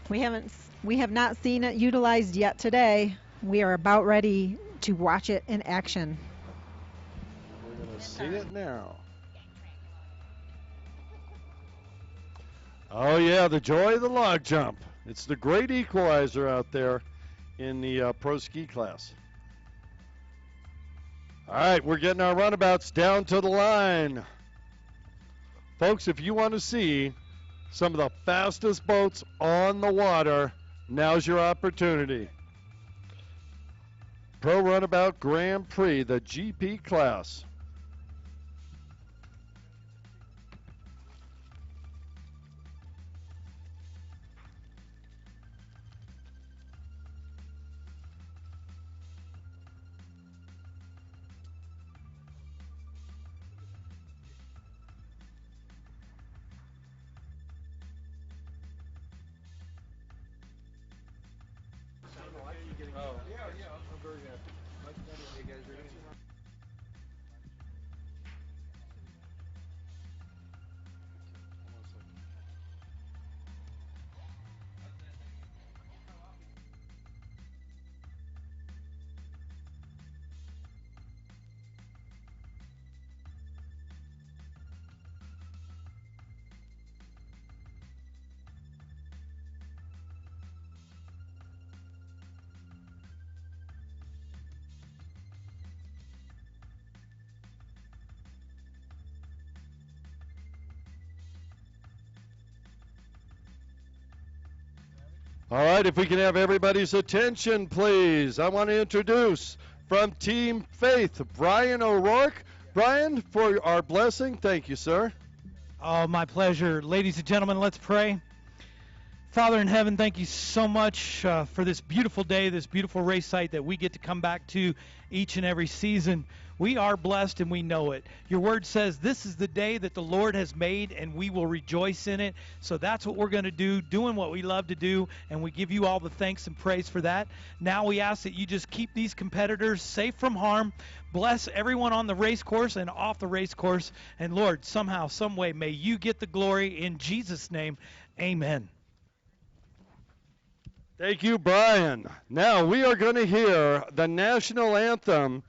We have not seen it utilized yet today. We are about ready to watch it in action. We're going to see it now. Oh yeah, the joy of the log jump. It's the great equalizer out there in the pro ski class. All right, we're getting our runabouts down to the line. Folks, if you want to see some of the fastest boats on the water, now's your opportunity. Pro Runabout Grand Prix, the GP class. version. Mike's ready. Hey guys, ready? All right, if we can have everybody's attention, please. I want to introduce from Team Faith, Brian O'Rourke. Brian, for our blessing, thank you, sir. Oh, my pleasure. Ladies and gentlemen, let's pray. Father in heaven, thank you so much for this beautiful day, this beautiful race site that we get to come back to each and every season. We are blessed and we know it. Your word says this is the day that the Lord has made and we will rejoice in it. So that's what we're going to do, doing what we love to do, and we give you all the thanks and praise for that. Now we ask that you just keep these competitors safe from harm. Bless everyone on the race course and off the race course. And Lord, somehow, some way, may you get the glory in Jesus' name. Amen. Thank you, Brian. Now we are going to hear the national anthem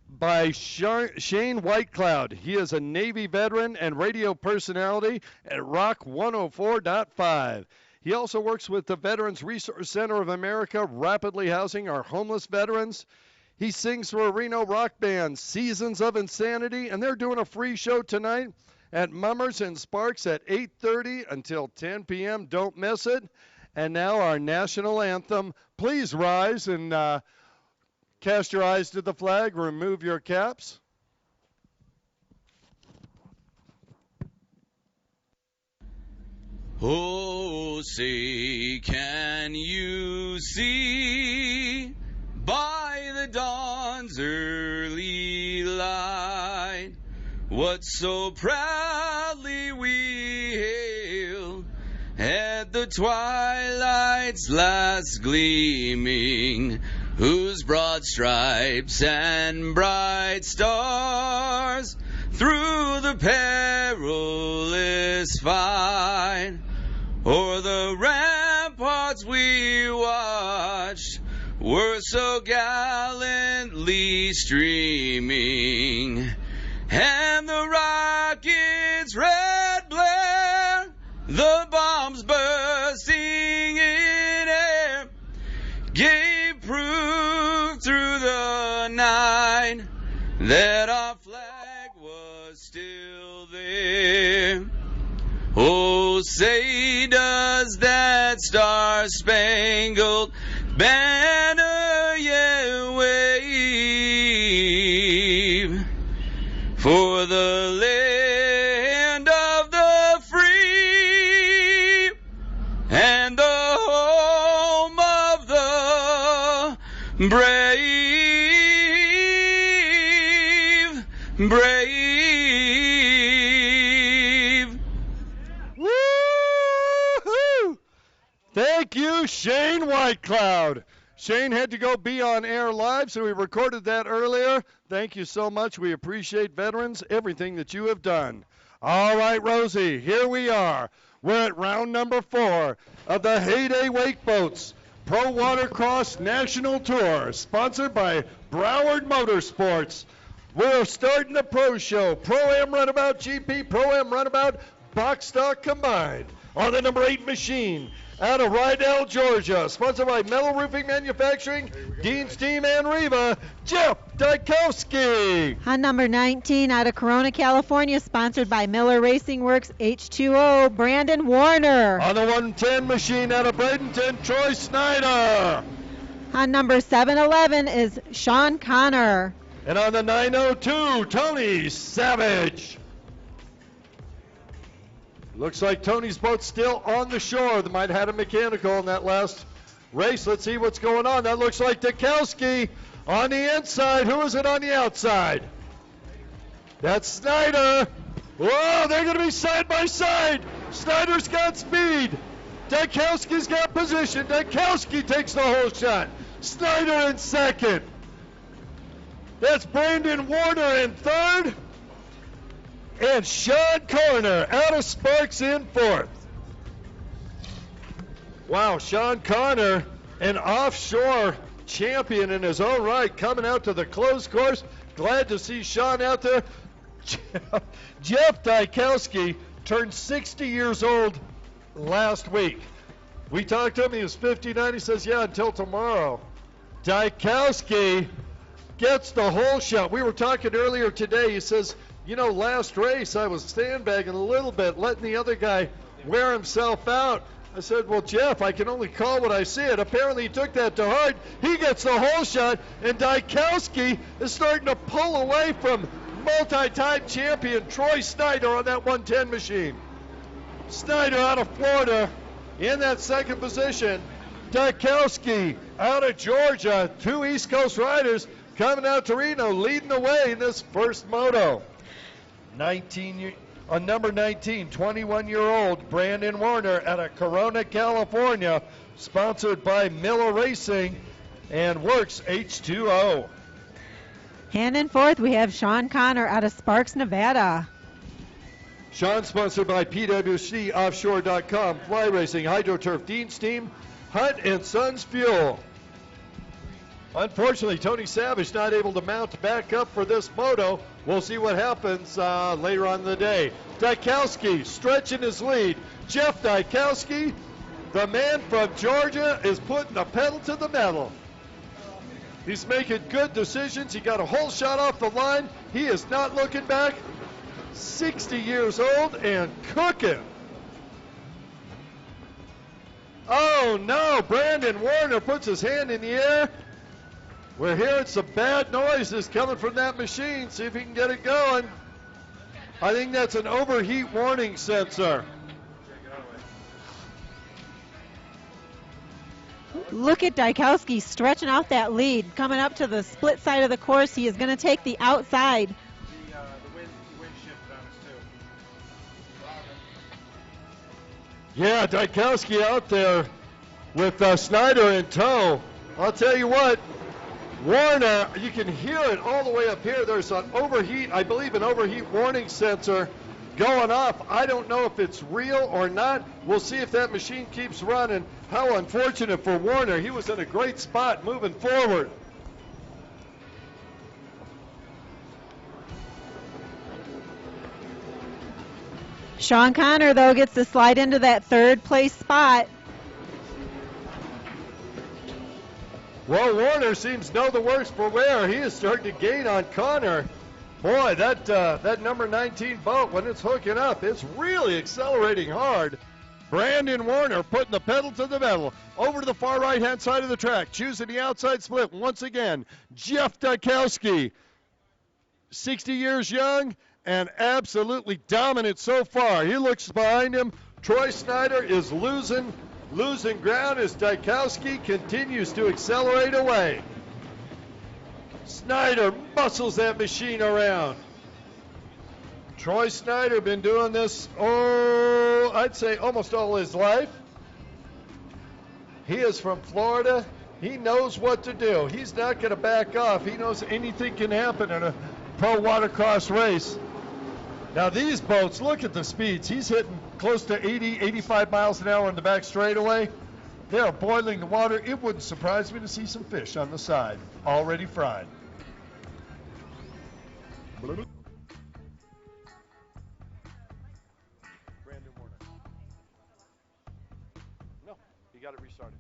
by Shane Whitecloud. He is a Navy veteran and radio personality at Rock 104.5. He also works with the Veterans Resource Center of America, rapidly housing our homeless veterans. He sings for a Reno rock band, Seasons of Insanity, and they're doing a free show tonight at Mummers and Sparks at 8:30 until 10 p.m. Don't miss it. And now our national anthem. Please rise and cast your eyes to the flag. Remove your caps. Oh, say, can you see by the dawn's early light what so proudly we hailed at the twilight's last gleaming, whose broad stripes and bright stars through the perilous fight o'er the ramparts we watched were so gallantly streaming, and the rocket's red blare, the bombs bursting in air, gave proof through the night that our flag was still there. Oh, say does that star-spangled banner yet wave for the land of the free and the home of the brave, brave. Woo-hoo! Thank you, Shane Whitecloud. Shane had to go be on air live, so we recorded that earlier. Thank you so much. We appreciate veterans, everything that you have done. All right, Rosie, here we are. We're at round number 4 of the Heyday Wake Boats Pro Watercross National Tour, sponsored by Broward Motorsports. We're starting the Pro Show, Pro-Am Runabout GP, Pro-Am Runabout, box stock combined, on the number 8 machine out of Rydell, Georgia, sponsored by Metal Roofing Manufacturing, Dean's Team and Riva, Jeff Dykowski. On number 19 out of Corona, California, sponsored by Miller Racing Works H2O, Brandon Warner. On the 110 machine out of Bradenton, Troy Snyder. On number 711 is Sean Connor. And on the 902, Tony Savage. Looks like Tony's boat's still on the shore. They might have had a mechanical in that last race. Let's see what's going on. That looks like Dykowski on the inside. Who is it on the outside? That's Snyder. Whoa, they're going to be side by side. Snyder's got speed. Dykowski's got position. Dykowski takes the whole shot. Snyder in second. That's Brandon Warner in third. And Sean Connor out of Sparks in fourth. Wow, Sean Connor, an offshore champion in his own right, coming out to the closed course. Glad to see Sean out there. Jeff Dykowski turned 60 years old last week. We talked to him, he was 59. He says, yeah, until tomorrow. Dykowski gets the whole shot. We were talking earlier today. He says, you know, last race I was sandbagging a little bit, letting the other guy wear himself out. I said, well, Jeff, I can only call what I see it. Apparently he took that to heart. He gets the whole shot, and Dykowski is starting to pull away from multi-time champion Troy Snyder on that 110 machine. Snyder out of Florida in that second position. Dykowski out of Georgia. Two East Coast riders coming out to Reno, leading the way in this first moto. Number 19, 21-year-old Brandon Warner out of Corona, California, sponsored by Miller Racing and Works H2O. And in fourth, we have Sean Connor out of Sparks, Nevada. Sean sponsored by PWC Offshore.com, Fly Racing, Hydroturf, Dean's Team, Hunt and Sons Fuel. Unfortunately, Tony Savage not able to mount back up for this moto. We'll see what happens later on in the day. Dykowski stretching his lead. Jeff Dykowski, the man from Georgia, is putting the pedal to the metal. He's making good decisions. He got a whole shot off the line. He is not looking back. 60 years old and cooking. Oh no, Brandon Warner puts his hand in the air. We're hearing some bad noises coming from that machine. See if he can get it going. I think that's an overheat warning sensor. Look at Dykowski stretching out that lead. Coming up to the split side of the course, he is going to take the outside. The wind shifted on us too. Yeah, Dykowski out there with Snyder in tow. I'll tell you what, Warner, you can hear it all the way up here. There's an overheat, I believe an overheat warning sensor going off. I don't know if it's real or not. We'll see if that machine keeps running. How unfortunate for Warner. He was in a great spot moving forward. Sean Connor, though, gets to slide into that third place spot. Well, Warner seems to know the works for wear. He is starting to gain on Connor. Boy, that number 19 boat, when it's hooking up, it's really accelerating hard. Brandon Warner putting the pedal to the metal. Over to the far right-hand side of the track, choosing the outside split once again. Jeff Dykowski, 60 years young and absolutely dominant so far. He looks behind him. Troy Snyder is losing ground as Dykowski continues to accelerate away. Snyder muscles that machine around. Troy Snyder been doing this, I'd say almost all his life. He is from Florida. He knows what to do. He's not going to back off. He knows anything can happen in a pro watercross race. Now these boats, look at the speeds. He's hitting close to 80, 85 miles an hour in the back straightaway. They are boiling the water. It wouldn't surprise me to see some fish on the side, already fried. Brandon Warner. No, he got it restarted.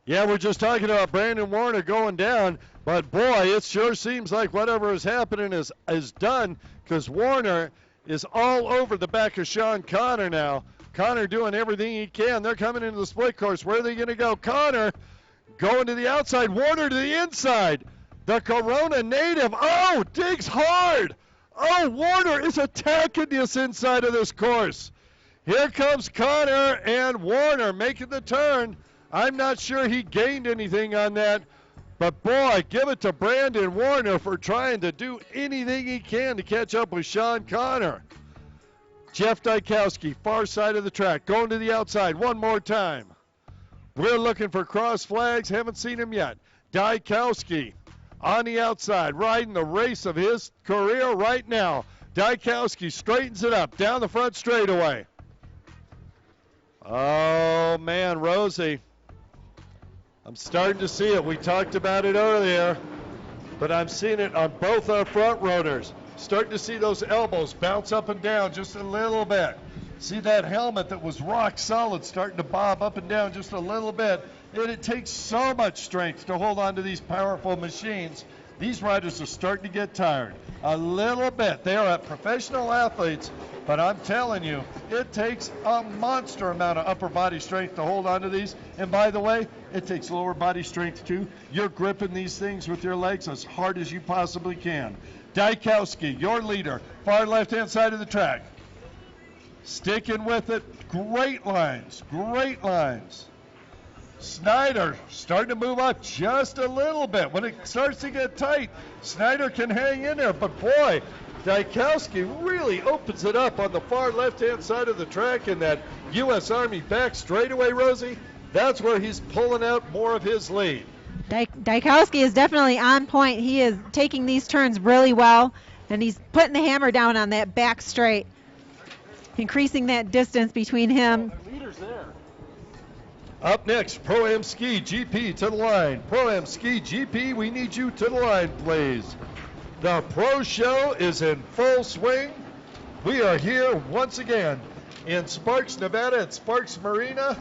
Yeah, we're just talking about Brandon Warner going down, but boy, it sure seems like whatever is happening is done, because Warner is all over the back of Sean Connor now. Connor doing everything he can. They're coming into the split course. Where are they going to go? Connor going to the outside. Warner to the inside. The Corona native. Oh, digs hard. Oh, Warner is attacking this inside of this course. Here comes Connor and Warner making the turn. I'm not sure he gained anything on that. But boy, give it to Brandon Warner for trying to do anything he can to catch up with Sean Connor. Jeff Dykowski, far side of the track, going to the outside one more time. We're looking for cross flags. Haven't seen him yet. Dykowski on the outside, riding the race of his career right now. Dykowski straightens it up down the front straightaway. Oh, man, Rosie. I'm starting to see it. We talked about it earlier, but I'm seeing it on both our front rotors. Starting to see those elbows bounce up and down just a little bit. See that helmet that was rock solid starting to bob up and down just a little bit. And it takes so much strength to hold on to these powerful machines. These riders are starting to get tired a little bit. They are professional athletes, but I'm telling you, it takes a monster amount of upper body strength to hold on to these. And by the way, it takes lower body strength too. You're gripping these things with your legs as hard as you possibly can. Dykowski, your leader, far left-hand side of the track. Sticking with it. Great lines, great lines. Snyder starting to move up just a little bit. When it starts to get tight, Snyder can hang in there. But boy, Dykowski really opens it up on the far left-hand side of the track in that U.S. Army back straightaway, Rosie. That's where he's pulling out more of his lead. Dykowski is definitely on point. He is taking these turns really well, and he's putting the hammer down on that back straight, increasing that distance between him. Leader's there. Up next, Pro-Am Ski GP to the line. Pro-Am Ski GP, we need you to the line, please. The Pro Show is in full swing. We are here once again in Sparks, Nevada at Sparks Marina.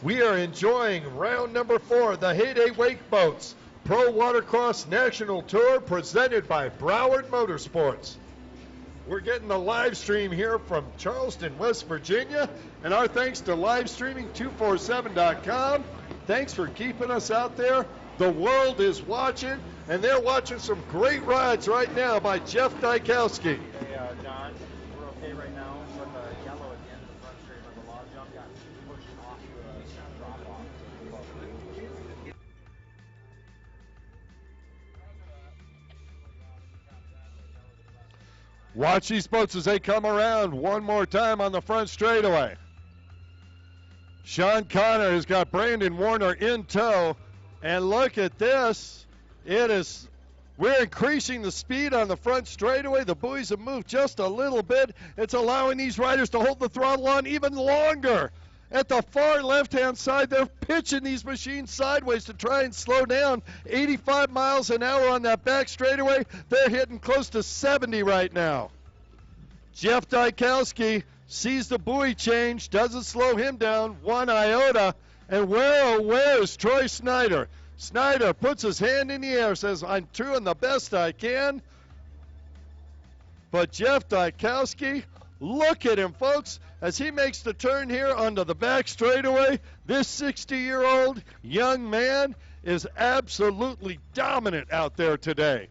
We are enjoying round number 4, the Heyday Wake Boats Pro Watercross National Tour presented by Broward Motorsports. We're getting the live stream here from Charleston, West Virginia, and our thanks to livestreaming247.com. Thanks for keeping us out there. The world is watching, and they're watching some great rides right now by Jeff Dykowski. Hey, John, we're okay right now, but the yellow at the end of the front straight, but the log jump got pushed off to a drop off. Watch these boats as they come around one more time on the front straightaway. Sean Connor has got Brandon Warner in tow. And look at this. We're increasing the speed on the front straightaway. The buoys have moved just a little bit. It's allowing these riders to hold the throttle on even longer. At the far left-hand side, they're pitching these machines sideways to try and slow down. 85 miles an hour on that back straightaway. They're hitting close to 70 right now. Jeff Dykowski sees the buoy change, doesn't slow him down one iota. And where is Troy Snyder? Snyder puts his hand in the air, says, I'm doing the best I can. But Jeff Dykowski, look at him, folks, as he makes the turn here onto the back straightaway. This 60-year-old young man is absolutely dominant out there today.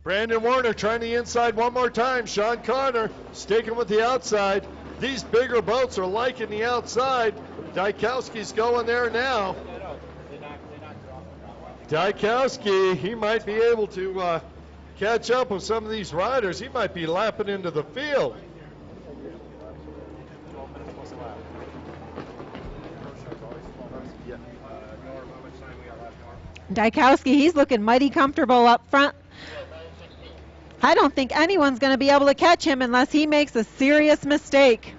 Brandon Warner trying the inside one more time. Sean Connor sticking with the outside. These bigger boats are liking the outside. Dykowski's going there now. Dykowski, he might be able to catch up with some of these riders. He might be lapping into the field. Dykowski, he's looking mighty comfortable up front. I don't think anyone's going to be able to catch him unless he makes a serious mistake.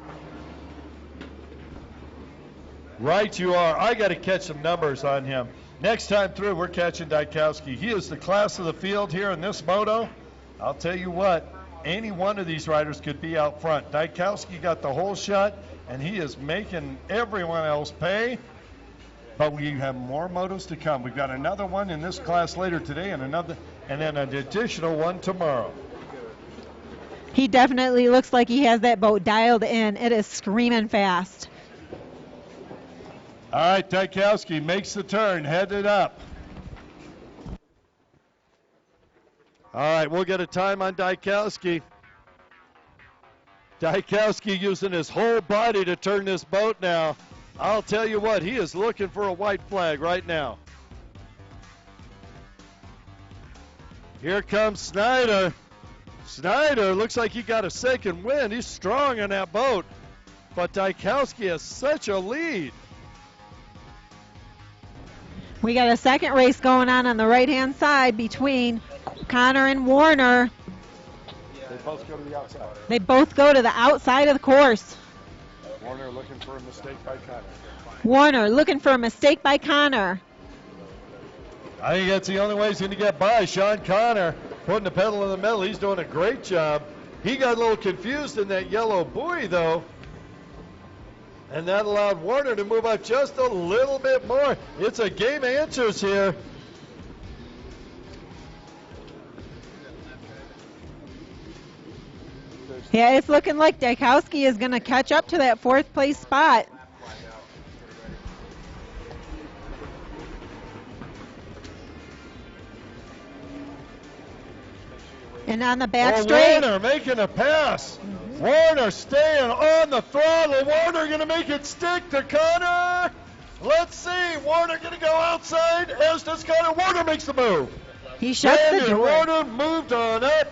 Right you are. I got to catch some numbers on him. Next time through, we're catching Dykowski. He is the class of the field here in this moto. I'll tell you what, any one of these riders could be out front. Dykowski got the whole shot, and he is making everyone else pay. But we have more motos to come. We've got another one in this class later today, and then an additional one tomorrow. He definitely looks like he has that boat dialed in. It is screaming fast. All right, Dykowski makes the turn, headed up. All right, we'll get a time on Dykowski. Dykowski using his whole body to turn this boat now. I'll tell you what, he is looking for a white flag right now. Here comes Snyder. Snyder looks like he got a second wind. He's strong in that boat. but Dykowski has such a lead. We got a second race going on the right-hand side between Connor and Warner. They both go to the outside. They both go to the outside of the course. Warner looking for a mistake by Connor. Warner looking for a mistake by Connor. I think that's the only way he's going to get by. Sean Connor putting the pedal in the metal. He's doing a great job. He got a little confused in that yellow buoy, though. And that allowed Warner to move up just a little bit more. It's a game of inches here. Yeah, it's looking like Dykowski is going to catch up to that fourth place spot. And on the back straight. Warner making a pass. Warner staying on the throttle. Warner going to make it stick to Connor. Let's see. Warner going to go outside. As does Connor. Warner makes the move. He shuts the Brandon door. Warner moved on up.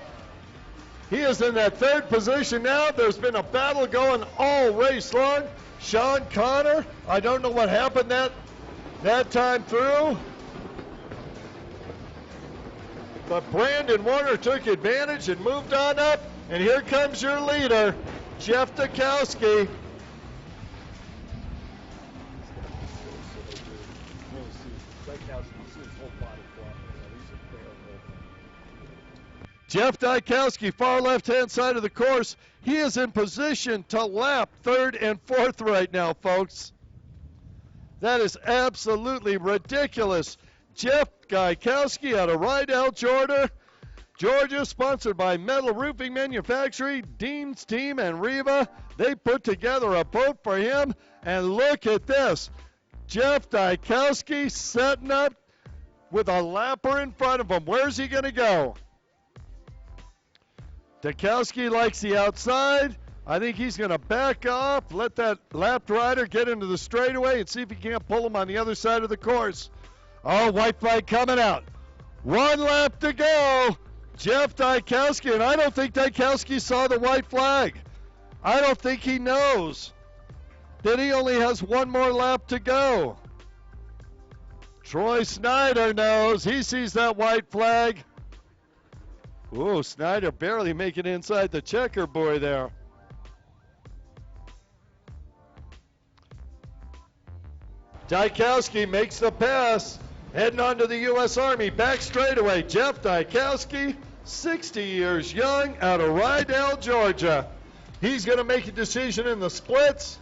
He is in that third position now. There's been a battle going all race long. Sean Connor, I don't know what happened that time through. But Brandon Warner took advantage and moved on up. And here comes your leader, Jeff Dykowski. Jeff Dykowski, far left-hand side of the course. He is in position to lap third and fourth right now, folks. That is absolutely ridiculous. Jeff Dykowski out of Rydell, Georgia, sponsored by Metal Roofing Manufacturing, Dean's Team, and Reva. They put together a boat for him, and look at this. Jeff Dykowski setting up with a lapper in front of him. Where's he going to go? Dykowski likes the outside. I think he's going to back off, let that lapped rider get into the straightaway and see if he can't pull him on the other side of the course. Oh, white flag coming out. One lap to go. Jeff Dykowski, and I don't think Dykowski saw the white flag. I don't think he knows that he only has one more lap to go. Troy Snyder knows. He sees that white flag. Ooh, Snyder barely making inside the checker buoy there. Dykowski makes the pass, heading on to the U.S. Army. Back straightaway, Jeff Dykowski, 60 years young, out of Rydell, Georgia. He's going to make a decision in the splits.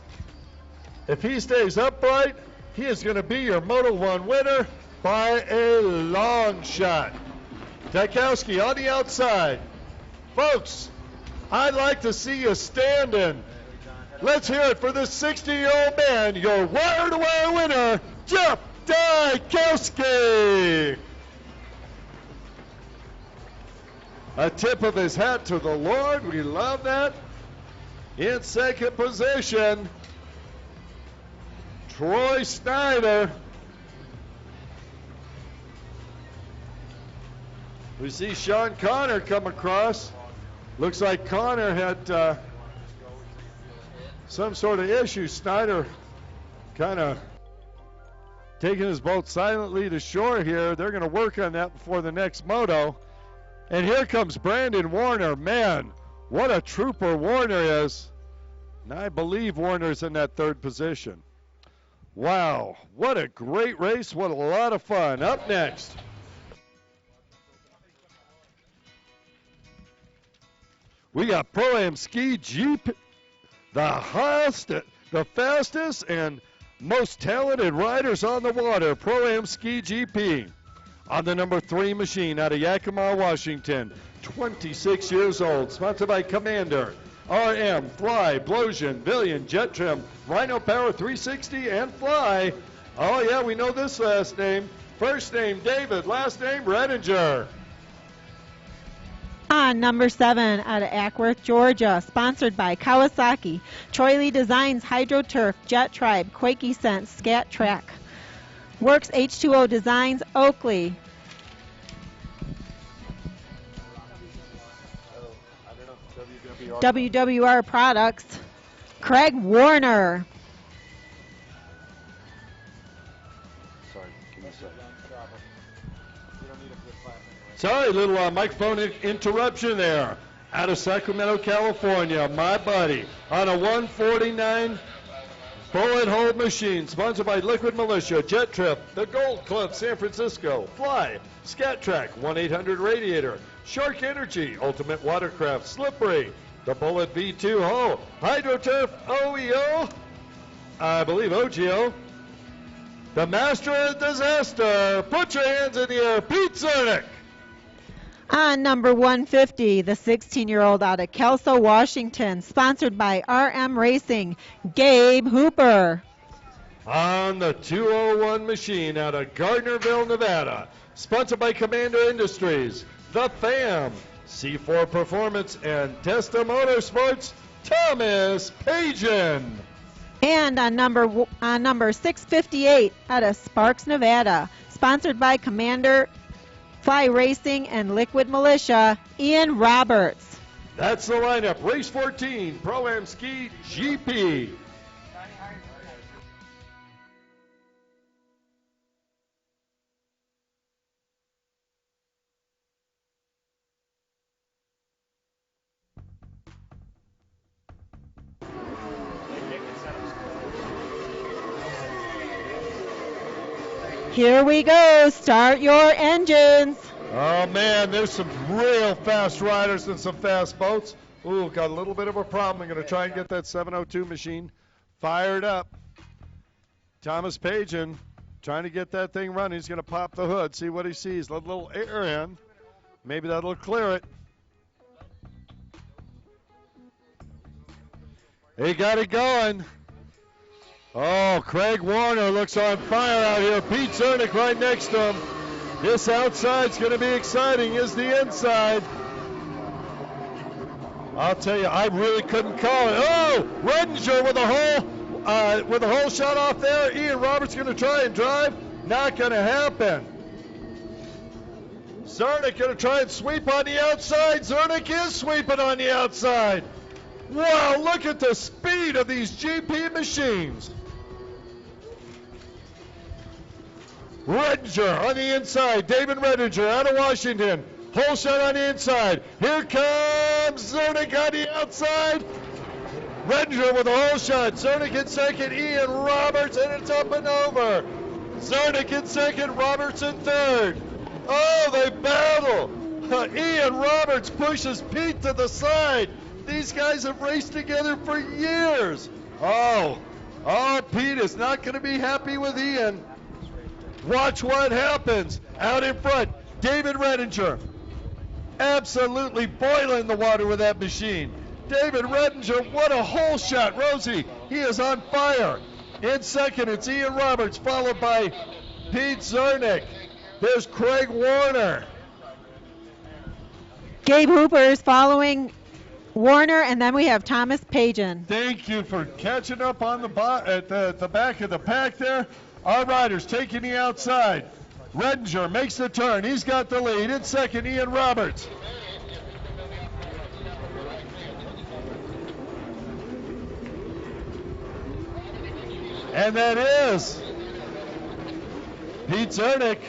If he stays upright, he is going to be your Moto 1 winner by a long shot. Dykowski on the outside. Folks, I'd like to see you standing. Let's hear it for this 60-year-old man, your wire-to-wire winner, Jeff Dykowski. A tip of his hat to the Lord. We love that. In second position, Troy Snyder. We see Sean Connor come across. Looks like Connor had some sort of issue. Snyder kind of taking his boat silently to shore here. They're going to work on that before the next moto. And here comes Brandon Warner. Man, what a trooper Warner is. And I believe Warner's in that third position. Wow, what a great race. What a lot of fun. Up next, we got Pro-Am Ski Jeep, the highest, the fastest, and most talented riders on the water. Pro-Am Ski GP on the number 3 machine out of Yakima, Washington. 26 years old, sponsored by Commander, RM, Fly, Blosian, Villian, Jet Trim, Rhino Power 360, and Fly. Oh yeah, we know this last name. First name David, last name Redinger. On number 7 out of Ackworth, Georgia, sponsored by Kawasaki, Troy Lee Designs, HydroTurf, Jet Tribe, Quakey Sense, Scat Track, Works H2O Designs, Oakley. WWR Products, Craig Warner. Sorry, give me a second. Sorry, little microphone interruption there. Out of Sacramento, California, my buddy on a 149 bullet hole machine, sponsored by Liquid Militia, Jet Trip, the Gold Club, San Francisco, Fly, Scat Track, 1-800-Radiator, Shark Energy, Ultimate Watercraft, Slippery, the Bullet V2 hull, Hydroturf OEO, I believe OGO, the Master of Disaster. Put your hands in the air, Pete Zernick. On number 150, the 16-year-old out of Kelso, Washington, sponsored by RM Racing, Gabe Hooper. On the 201 machine out of Gardnerville, Nevada, sponsored by Commander Industries, The FAM, C4 Performance, and Testa Motorsports, Thomas Pagan. And on number 658 out of Sparks, Nevada, sponsored by Commander Fly Racing and Liquid Militia, Ian Roberts. That's the lineup. Race 14, Pro-Am Ski GP. Here we go. Start your engines. Oh, man, there's some real fast riders and some fast boats. Ooh, got a little bit of a problem. I'm going to try and get that 702 machine fired up. Thomas Pagan trying to get that thing running. He's going to pop the hood, see what he sees. Let a little air in. Maybe that'll clear it. He got it going. Oh, Craig Warner looks on fire out here. Pete Zernick right next to him. This outside's going to be exciting as the inside. I'll tell you, I really couldn't call it. Oh, Redinger with a hole shot off there. Ian Roberts going to try and drive. Not going to happen. Zernick going to try and sweep on the outside. Zernick is sweeping on the outside. Wow, look at the speed of these GP machines. Redinger on the inside. David Redinger out of Washington. Hole shot on the inside. Here comes Zernick on the outside. Redinger with a hole shot. Zernick in second. Ian Roberts, and it's up and over. Zernick in second. Roberts in third. Oh, they battle. Ian Roberts pushes Pete to the side. These guys have raced together for years. Oh, Pete is not going to be happy with Ian. Watch what happens out in front. David Redinger absolutely boiling the water with that machine. David Redinger, what a hole shot. Rosie, he is on fire. In second, it's Ian Roberts, followed by Pete Zernick. There's Craig Warner. Gabe Hooper is following Warner, and then we have Thomas Pagan. Thank you for catching up on the at the back of the pack there. Our riders taking the outside. Redinger makes the turn. He's got the lead. In second, Ian Roberts. And that is Pete Zernick.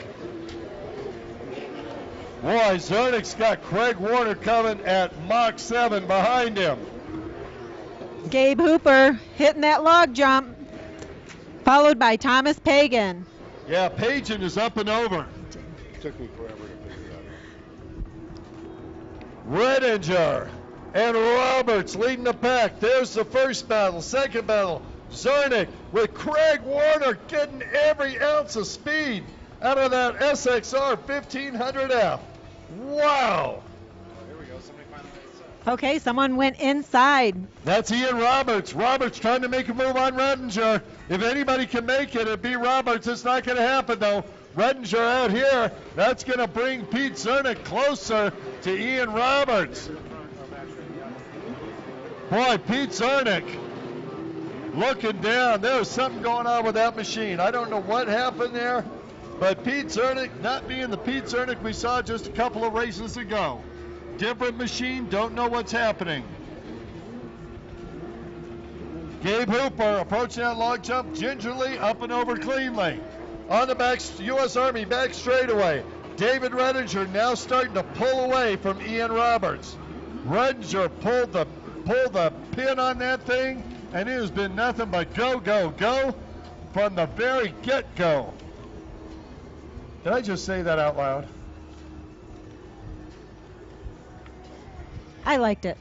Boy, Zernick's got Craig Warner coming at Mach 7 behind him. Gabe Hooper hitting that log jump, followed by Thomas Pagan. Yeah, Pagan is up and over. It took me forever to figure it out. Redinger and Roberts leading the pack. There's the first battle. Second battle, Zernick with Craig Warner getting every ounce of speed out of that SXR 1500F. Wow. Okay, someone went inside. That's Ian Roberts. Roberts trying to make a move on Redinger. If anybody can make it, it'd be Roberts. It's not going to happen, though. Redinger out here. That's going to bring Pete Zernick closer to Ian Roberts. Boy, Pete Zernick looking down. There's something going on with that machine. I don't know what happened there, but Pete Zernick not being the Pete Zernick we saw just a couple of races ago. Different machine, don't know what's happening. Gabe Hooper approaching that log jump gingerly, up and over cleanly. On the back, U.S. Army back straightaway. David Redinger now starting to pull away from Ian Roberts. Redinger pulled the pin on that thing, and it has been nothing but go, go, go from the very get-go. Did I just say that out loud? I liked it.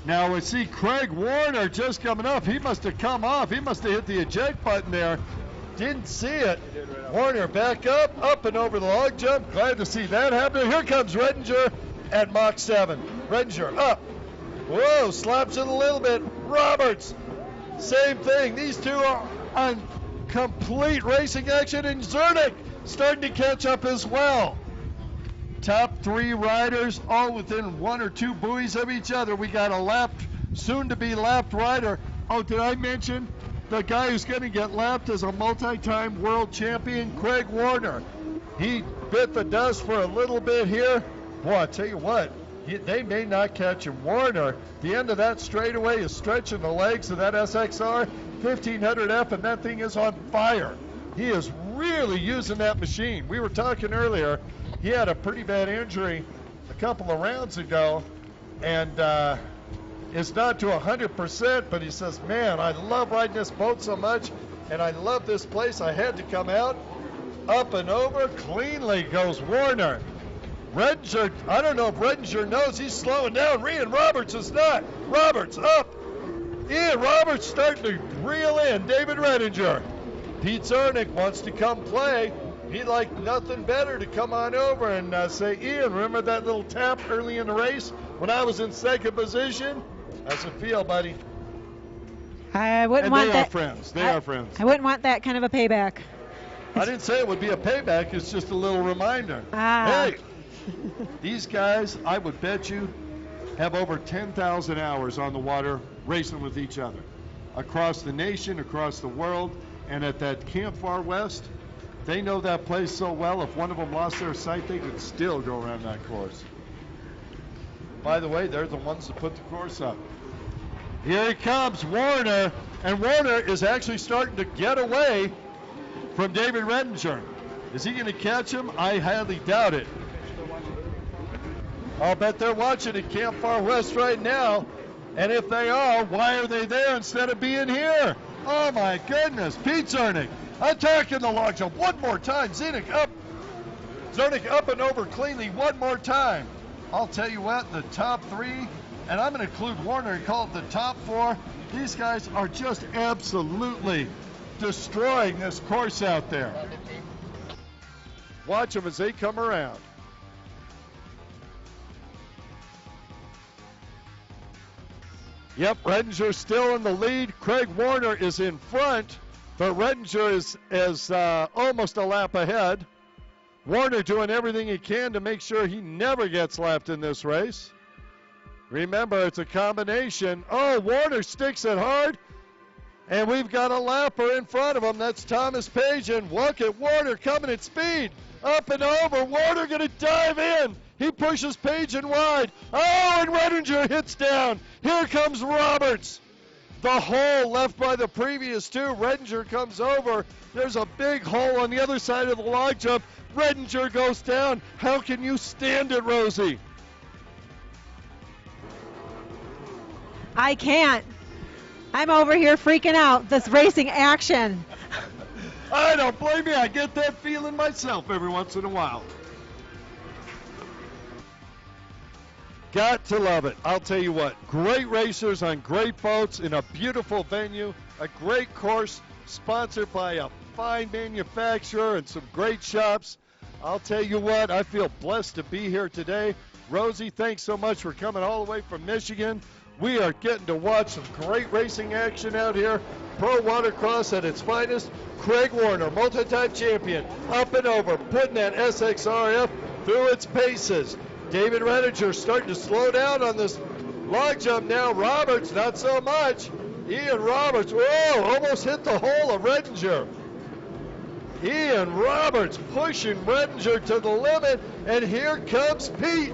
Now we see Craig Warner just coming up. He must have come off. He must have hit the eject button there. Didn't see it. Warner back up and over the log jump. Glad to see that happen. Here comes Redinger at Mach 7. Redinger up. Whoa, slaps it a little bit. Roberts, same thing. These two are on complete racing action, and Zernick starting to catch up as well. Top 3 riders all within 1 or 2 buoys of each other. We got a lapped, soon to be lapped rider. Oh, did I mention the guy who's going to get lapped as a multi-time world champion, Craig Warner? He bit the dust for a little bit here. Boy, I tell you what, they may not catch him. Warner, the end of that straightaway is stretching the legs of that SXR 1500F, and that thing is on fire. He is really using that machine. We were talking earlier, he had a pretty bad injury a couple of rounds ago, and is not to 100%, but he says, man, I love riding this boat so much, and I love this place. I had to come out. Up and over, cleanly goes Warner. Redinger, I don't know if Redinger knows he's slowing down. Ian Roberts is not. Roberts up. Ian Roberts starting to reel in David Redinger. Pete Zernick wants to come play. He'd like nothing better to come on over and say, Ian, remember that little tap early in the race when I was in second position? How's it feel, buddy? I wouldn't want that. They are friends. They are friends. I wouldn't want that kind of a payback. I didn't say it would be a payback. It's just a little reminder. Hey, these guys, I would bet you, have over 10,000 hours on the water racing with each other. Across the nation, across the world, and at that Camp Far West, they know that place so well, if one of them lost their sight, they could still go around that course. By the way, they're the ones that put the course up. Here he comes, Warner, and Warner is actually starting to get away from David Redinger. Is he going to catch him? I highly doubt it. I'll bet they're watching at Camp Far West right now, and if they are, why are they there instead of being here? Oh my goodness, Pete Zernick attacking the log jump one more time. Zernick up and over cleanly one more time. I'll tell you what, the top 3, and I'm going to include Warner and call it the top 4. These guys are just absolutely destroying this course out there. Watch them as they come around. Yep, Redinger still in the lead. Craig Warner is in front, but Redinger is almost a lap ahead. Warner doing everything he can to make sure he never gets lapped in this race. Remember, it's a combination. Oh, Warner sticks it hard, and we've got a lapper in front of him. That's Thomas Page, and look at Warner coming at speed. Up and over, Warner going to dive in. He pushes Page in wide. Oh, and Redinger hits down. Here comes Roberts. The hole left by the previous 2. Redinger comes over. There's a big hole on the other side of the log jump. Redinger goes down. How can you stand it, Rosie? I can't. I'm over here freaking out. This racing action. I don't blame you. I get that feeling myself every once in a while. Got to love it. I'll tell you what, great racers on great boats in a beautiful venue, a great course sponsored by a fine manufacturer and some great shops. I'll tell you what, I feel blessed to be here today. Rosie, thanks so much for coming all the way from Michigan. We are getting to watch some great racing action out here. Pro Watercross at its finest. Craig Warner, multi-time champion, up and over, putting that SXRF through its paces. David Redinger starting to slow down on this log jump now. Roberts, not so much. Ian Roberts, whoa, almost hit the hole of Redinger. Ian Roberts pushing Redinger to the limit, and here comes Pete.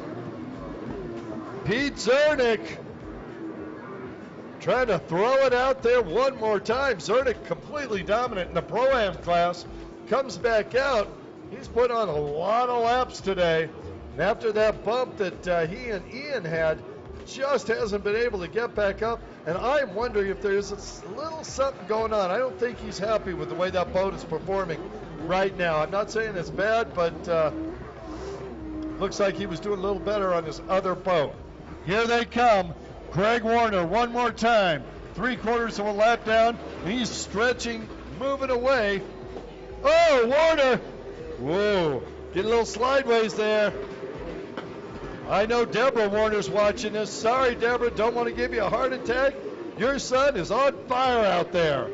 Pete Zernick. trying to throw it out there one more time. Zernick completely dominant in the Pro-Am class. Comes back out. He's put on a lot of laps today. And after that bump that he and Ian had, just hasn't been able to get back up. And I'm wondering if there's a little something going on. I don't think he's happy with the way that boat is performing right now. I'm not saying it's bad, but looks like he was doing a little better on his other boat. Here they come. Craig Warner one more time. 3/4 of a lap down. He's stretching, moving away. Oh, Warner! Whoa, getting a little sideways there. I know Deborah Warner's watching this. Sorry, Deborah, don't want to give you a heart attack. Your son is on fire out there.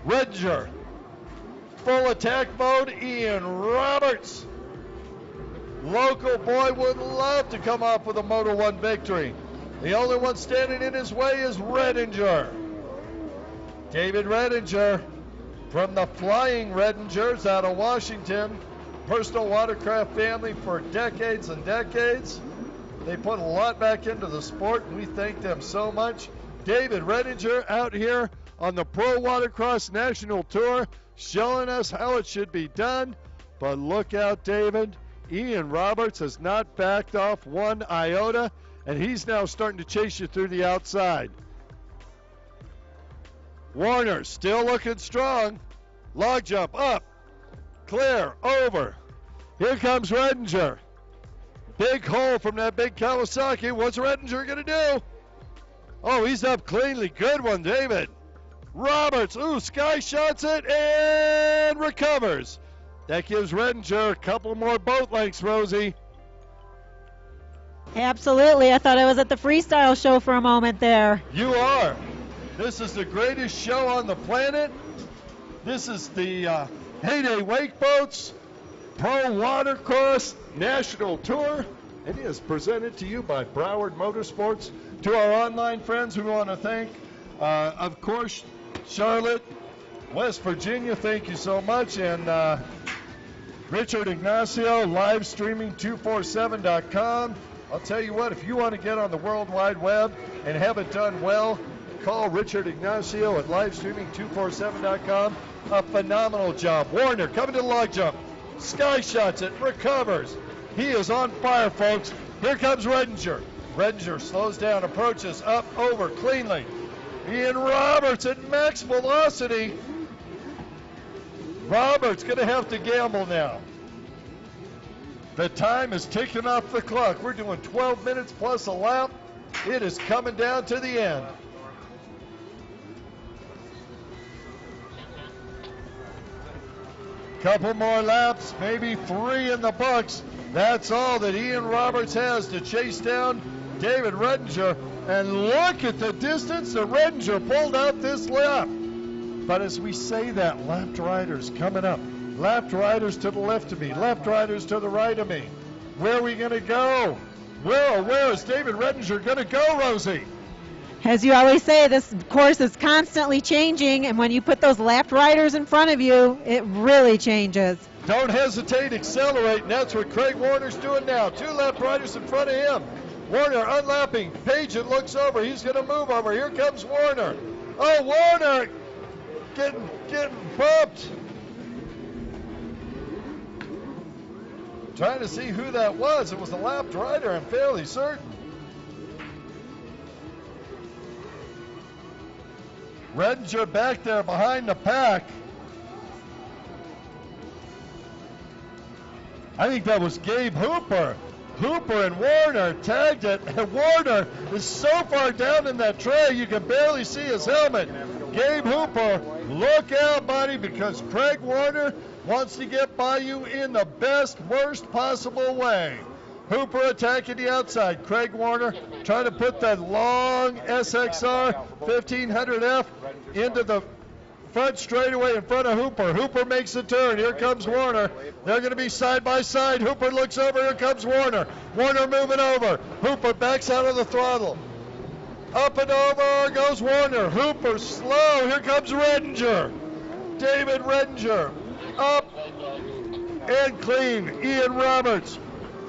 Redinger, full attack mode. Ian Roberts, local boy, would love to come off with a Moto 1 victory. The only one standing in his way is Redinger. David Redinger from the Flying Redingers out of Washington. Personal watercraft family for decades and decades. They put a lot back into the sport, and we thank them so much. David Redinger out here on the Pro Watercross National Tour, showing us how it should be done. But look out, David. Ian Roberts has not backed off one iota, and he's now starting to chase you through the outside. Warner still looking strong. Log jump up. Clear, over. Here comes Redinger. Big hole from that big Kawasaki. What's Redinger going to do? Oh, he's up cleanly. Good one, David. Roberts, sky shots it and recovers. That gives Redinger a couple more boat lengths, Rosie. Absolutely. I thought I was at the freestyle show for a moment there. You are. This is the greatest show on the planet. This is the Heyday Wake Boats Pro Watercross National Tour. It is presented to you by Broward Motorsports. To our online friends, we want to thank, of course, Charlotte, West Virginia. Thank you so much. And Richard Ignacio, live streaming 247.com. I'll tell you what, if you want to get on the World Wide Web and have it done well, call Richard Ignacio at livestreaming247.com. A phenomenal job. Warner coming to the log jump. Sky shots it, recovers. He is on fire, folks. Here comes Redinger. Redinger slows down, approaches, up, over, cleanly. Ian Roberts at max velocity. Roberts going to have to gamble now. The time is ticking off the clock. We're doing 12 minutes plus a lap. It is coming down to the end. Couple more laps, maybe 3 in the books. That's all that Ian Roberts has to chase down David Redinger. And look at the distance that Redinger pulled out this lap. But as we say that, left riders coming up. Left riders to the left of me. Left riders to the right of me. Where are we going to go? Where is David Redinger going to go, Rosie? As you always say, this course is constantly changing, and when you put those left riders in front of you, it really changes. Don't hesitate, accelerate, and that's what Craig Warner's doing now. 2 left riders in front of him. Warner unlapping. Paget looks over. He's going to move over. Here comes Warner. Oh, Warner getting bumped. Trying to see who that was. It was the left rider, I'm fairly certain. Redinger back there behind the pack. I think that was Gabe Hooper. Hooper and Warner tagged it, and Warner is so far down in that tray you can barely see his helmet. Gabe Hooper, look out, buddy, because Craig Warner wants to get by you in the best, worst possible way. Hooper attacking the outside. Craig Warner trying to put that long SXR 1500F into the front straightaway in front of Hooper. Hooper makes the turn. Here comes Warner. They're going to be side by side. Hooper looks over. Here comes Warner. Warner moving over. Hooper backs out of the throttle. Up and over goes Warner. Hooper slow. Here comes Redinger. David Redinger. Up and clean. Ian Roberts.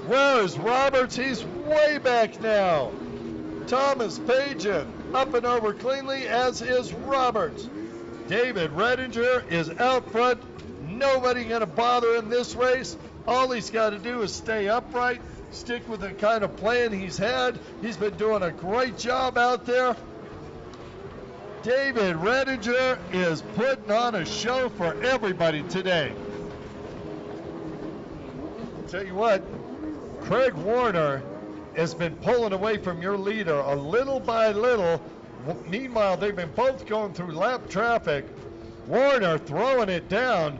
Where is Roberts? He's way back now. Thomas Pageant up and over cleanly, as is Roberts. David Redinger is out front. Nobody going to bother in this race. All he's got to do is stay upright, stick with the kind of plan he's had. He's been doing a great job out there. David Redinger is putting on a show for everybody today. I'll tell you what, Craig Warner has been pulling away from your leader a little by little. Meanwhile, they've been both going through lap traffic. Warner throwing it down,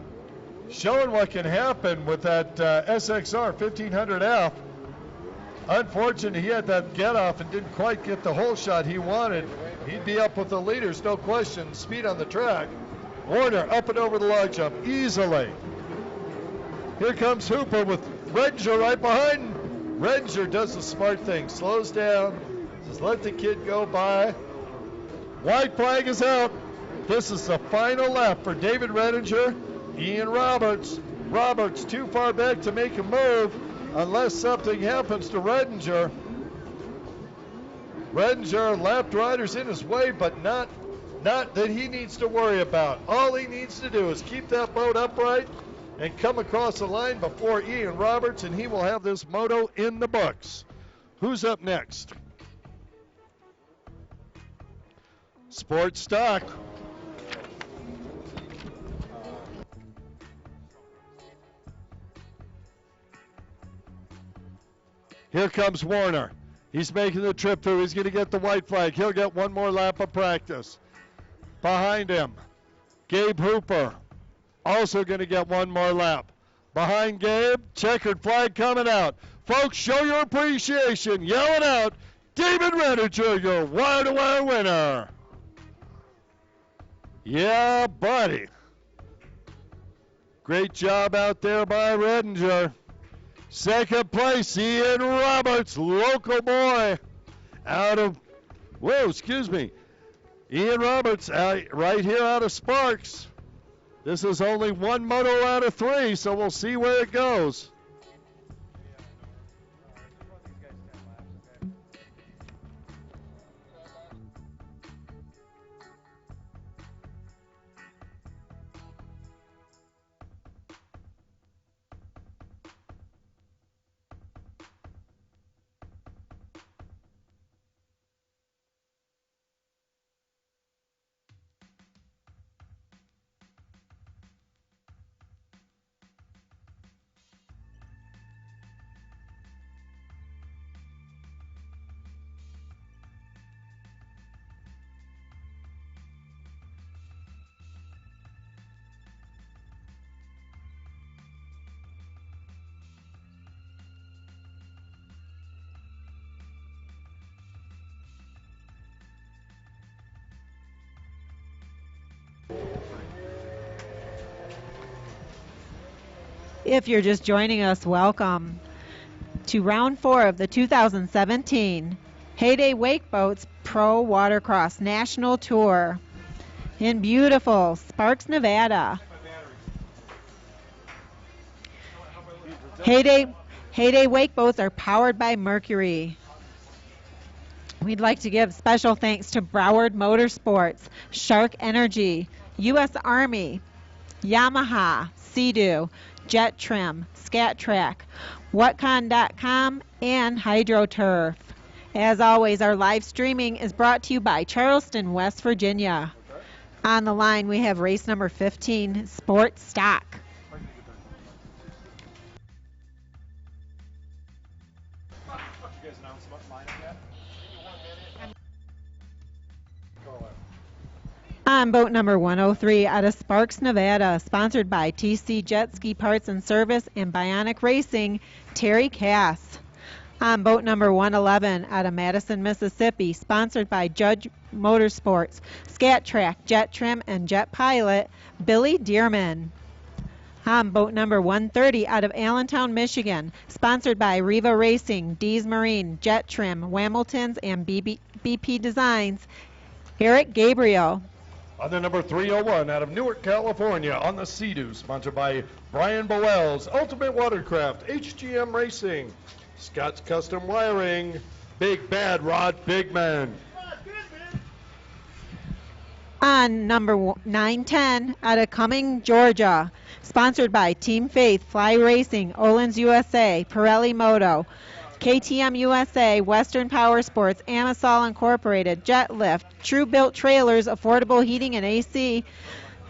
showing what can happen with that SXR 1500F. Unfortunately, he had that get off and didn't quite get the hole shot he wanted. He'd be up with the leaders, no question. Speed on the track. Warner up and over the log jump easily. Here comes Hooper with Redinger right behind him. Redinger does the smart thing, slows down, just let the kid go by. White flag is out. This is the final lap for David Redinger. Ian Roberts. Roberts too far back to make a move unless something happens to Redinger. Redinger, left riders in his way, but not that he needs to worry about. All he needs to do is keep that boat upright and come across the line before Ian Roberts, and he will have this moto in the books. Who's up next? Sports Stock. Here comes Warner. He's making the trip through. He's going to get the white flag. He'll get one more lap of practice. Behind him, Gabe Hooper. Also going to get one more lap. Behind Gabe, checkered flag coming out. Folks, show your appreciation. Yell it out. David Redinger, your wire-to-wire winner. Yeah, buddy. Great job out there by Redinger. Second place, Ian Roberts, local boy. Ian Roberts, right here out of Sparks. This is only one moto out of 3, so we'll see where it goes. If you're just joining us, welcome to round 4 of the 2017 Heyday Wake Boats Pro Watercross National Tour in beautiful Sparks, Nevada. Heyday Wake Boats are powered by Mercury. We'd like to give special thanks to Broward Motorsports, Shark Energy, U.S. Army, Yamaha, Sea-Doo, Jet Trim, Scat Track, Whatcon.com, and HydroTurf. As always, our live streaming is brought to you by Charleston, West Virginia. On the line, we have race number 15, Sports Stock. On boat number 103 out of Sparks, Nevada, sponsored by TC Jet Ski Parts and Service and Bionic Racing, Terry Cass. On boat number 111 out of Madison, Mississippi, sponsored by Judge Motorsports, Scat Track, Jet Trim, and Jet Pilot, Billy Dearman. On boat number 130 out of Allentown, Michigan, sponsored by Riva Racing, Dees Marine, Jet Trim, Whamiltons, and BP Designs, Eric Gabriel. On the number 301 out of Newark, California, on the Sea-Doo, sponsored by Brian Boells, Ultimate Watercraft, HGM Racing, Scott's Custom Wiring, Big Bad Rod Bigman. On number 910 out of Cumming, Georgia. Sponsored by Team Faith, Fly Racing, Olin's USA, Pirelli Moto, KTM USA, Western Power Sports, Amasol Incorporated, Jet Lift, True Built Trailers, Affordable Heating and AC,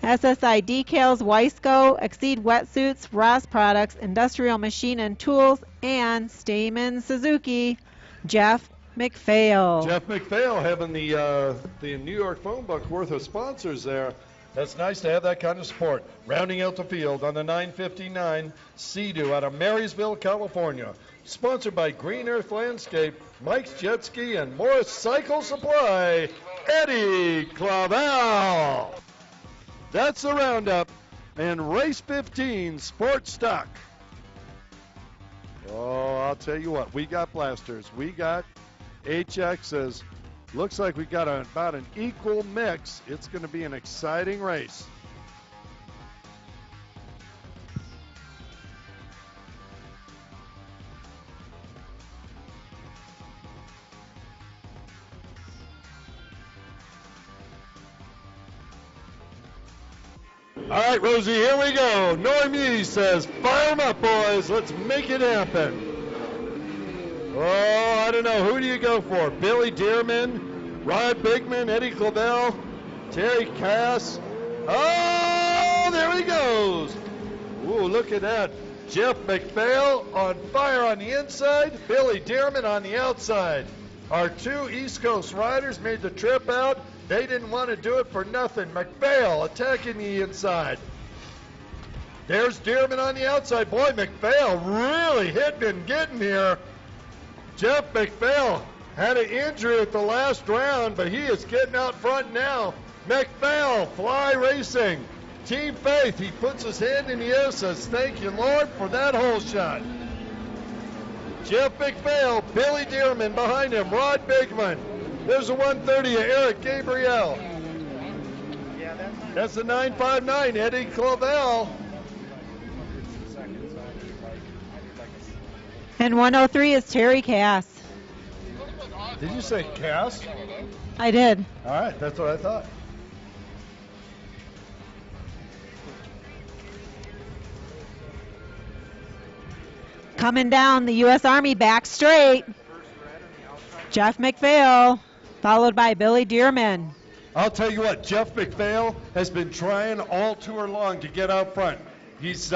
SSI Decals, Weisco, Exceed Wetsuits, Ross Products, Industrial Machine and Tools, and Stamen Suzuki, Jeff McPhail. Jeff McPhail having the New York phone book worth of sponsors there. That's nice to have that kind of support. Rounding out the field on the 959 Sea-Doo out of Marysville, California. Sponsored by Green Earth Landscape, Mike's Jet Ski, and Morris Cycle Supply, Eddie Clavel. That's the roundup and race 15 Sports Stock. Oh, I'll tell you what, we got blasters. We got HXs. Looks like we got about an equal mix. It's going to be an exciting race. All right, Rosie, here we go. Normie says, fire 'em up, boys. Let's make it happen. Oh, I don't know. Who do you go for? Billy Dearman, Rod Bigman, Eddie Clavel, Terry Cass. Oh, there he goes. Ooh, look at that. Jeff McPhail on fire on the inside, Billy Dearman on the outside. Our two East Coast riders made the trip out. They didn't want to do it for nothing. McPhail attacking the inside. There's Dearman on the outside. Boy, McPhail really hitting and getting here. Jeff McPhail had an injury at the last round, but he is getting out front now. McPhail, Fly Racing, Team Faith. He puts his hand in the air, says, thank you, Lord, for that hole shot. Jeff McPhail, Billy Dearman behind him, Rod Bigman. There's a 130 of Eric Gabriel. That's the 959, Eddie Clavel. And 103 is Terry Cass. Did you say Cass? I did. All right, that's what I thought. Coming down the U.S. Army back straight. Jeff McPhail, followed by Billy Dearman. I'll tell you what, Jeff McPhail has been trying all tour long to get out front. He's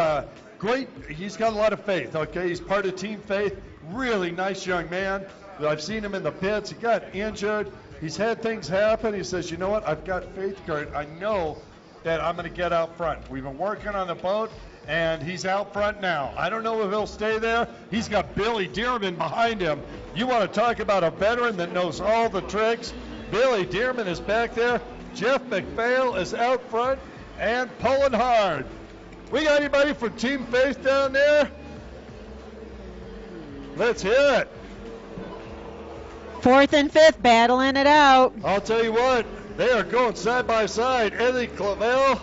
great. He's got a lot of faith, okay? He's part of Team Faith. Really nice young man. I've seen him in the pits. He got injured. He's had things happen. He says, you know what? I've got faith, Kurt. I know that I'm going to get out front. We've been working on the boat, and he's out front now. I don't know if he'll stay there. He's got Billy Dearman behind him. You want to talk about a veteran that knows all the tricks? Billy Dearman is back there. Jeff McPhail is out front and pulling hard. We got anybody from Team Faith down there? Let's hear it. Fourth and fifth battling it out. I'll tell you what, they are going side by side. Eddie Clavel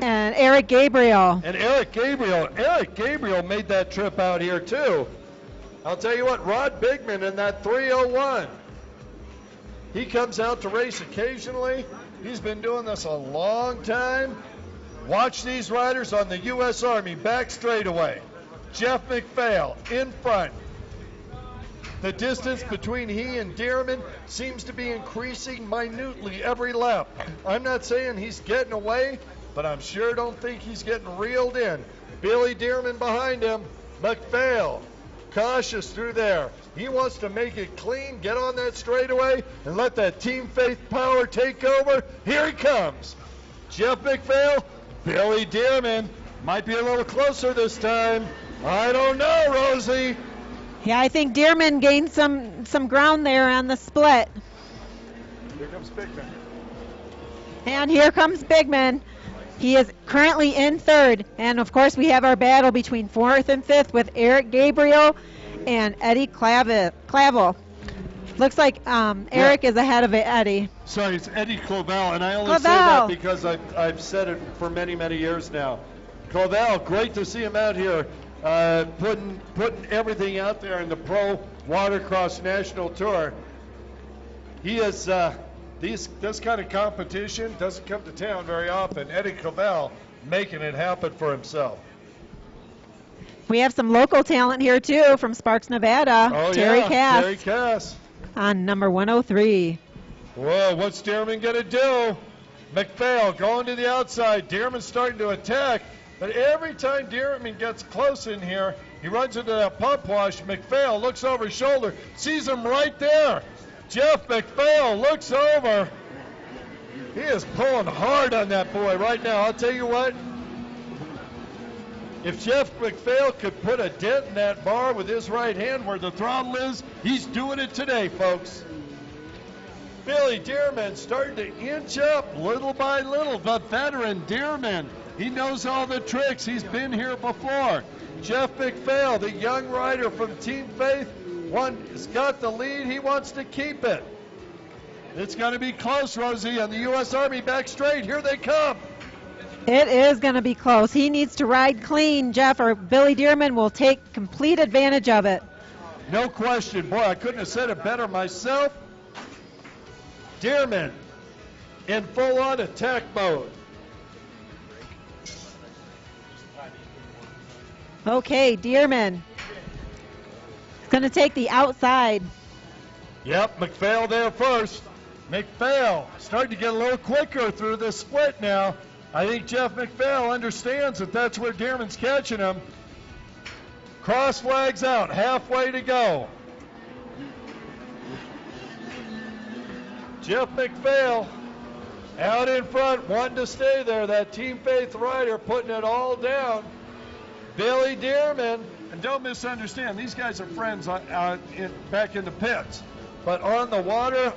and Eric Gabriel. Eric Gabriel made that trip out here too. I'll tell you what, Rod Bigman in that 301. He comes out to race occasionally. He's been doing this a long time. Watch these riders on the U.S. Army back straightaway. Jeff McPhail in front. The distance between he and Dearman seems to be increasing minutely every lap. I'm not saying he's getting away, but I'm sure don't think he's getting reeled in. Billy Dearman behind him. McPhail, cautious through there. He wants to make it clean, get on that straightaway, and let that Team Faith power take over. Here he comes. Jeff McPhail, Billy Dearman. Might be a little closer this time. I don't know, Rosie. Yeah, I think Dearman gained some ground there on the split. Here comes Bigman. And here comes Bigman. He is currently in third. And, of course, we have our battle between fourth and fifth with Eric Gabriel and Eddie Clavel. Looks like Eric is ahead of Eddie. Sorry, it's Eddie Clavel, and I only say that because I've said it for many, many years now. Clavel, great to see him out here. putting everything out there in the Pro Watercross National Tour. He is this kind of competition doesn't come to town very often. Eddie Cavell making it happen for himself. We have some local talent here too from Sparks, Nevada. Oh, Terry yeah, Cass Terry Cass. on number 103. Whoa, what's Dearman going to do? McPhail going to the outside. Dearman starting to attack. But every time Dearman gets close in here, he runs into that pump wash. McPhail looks over his shoulder, sees him right there. Jeff McPhail looks over. He is pulling hard on that boy right now. I'll tell you what. If Jeff McPhail could put a dent in that bar with his right hand where the throttle is, he's doing it today, folks. Billy Dearman starting to inch up little by little. The veteran Dearman. He knows all the tricks. He's been here before. Jeff McPhail, the young rider from Team Faith, has got the lead. He wants to keep it. It's going to be close, Rosie, on the U.S. Army back straight. Here they come. It is going to be close. He needs to ride clean, Jeff, or Billy Dearman will take complete advantage of it. No question. Boy, I couldn't have said it better myself. Dearman in full-on attack mode. Okay, Dearman is going to take the outside. Yep, McPhail there first. McPhail starting to get a little quicker through this split now. I think Jeff McPhail understands that that's where Dearman's catching him. Cross flags out, halfway to go. Jeff McPhail out in front, wanting to stay there. That Team Faith rider putting it all down. Billy Dearman, and don't misunderstand, these guys are friends back in the pits. But on the water,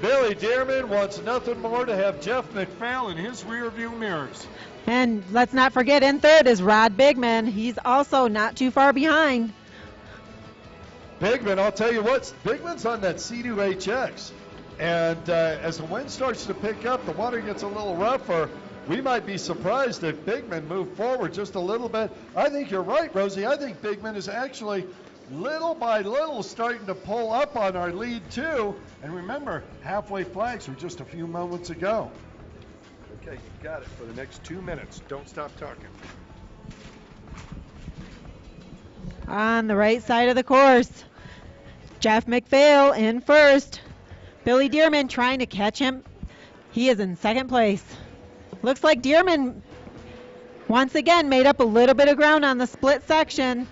Billy Dearman wants nothing more to have Jeff McPhail in his rearview mirrors. And let's not forget, in third is Rod Bigman. He's also not too far behind. Bigman, I'll tell you what, Bigman's on that C2HX. And as the wind starts to pick up, the water gets a little rougher. We might be surprised if Bigman moved forward just a little bit. I think you're right, Rosie. I think Bigman is actually little by little starting to pull up on our lead too. And remember, halfway flags were just a few moments ago. Okay, you got it for the next 2 minutes. Don't stop talking. On the right side of the course, Jeff McPhail in first. Billy Dearman trying to catch him. He is in second place. Looks like Dearman once again made up a little bit of ground on the split section.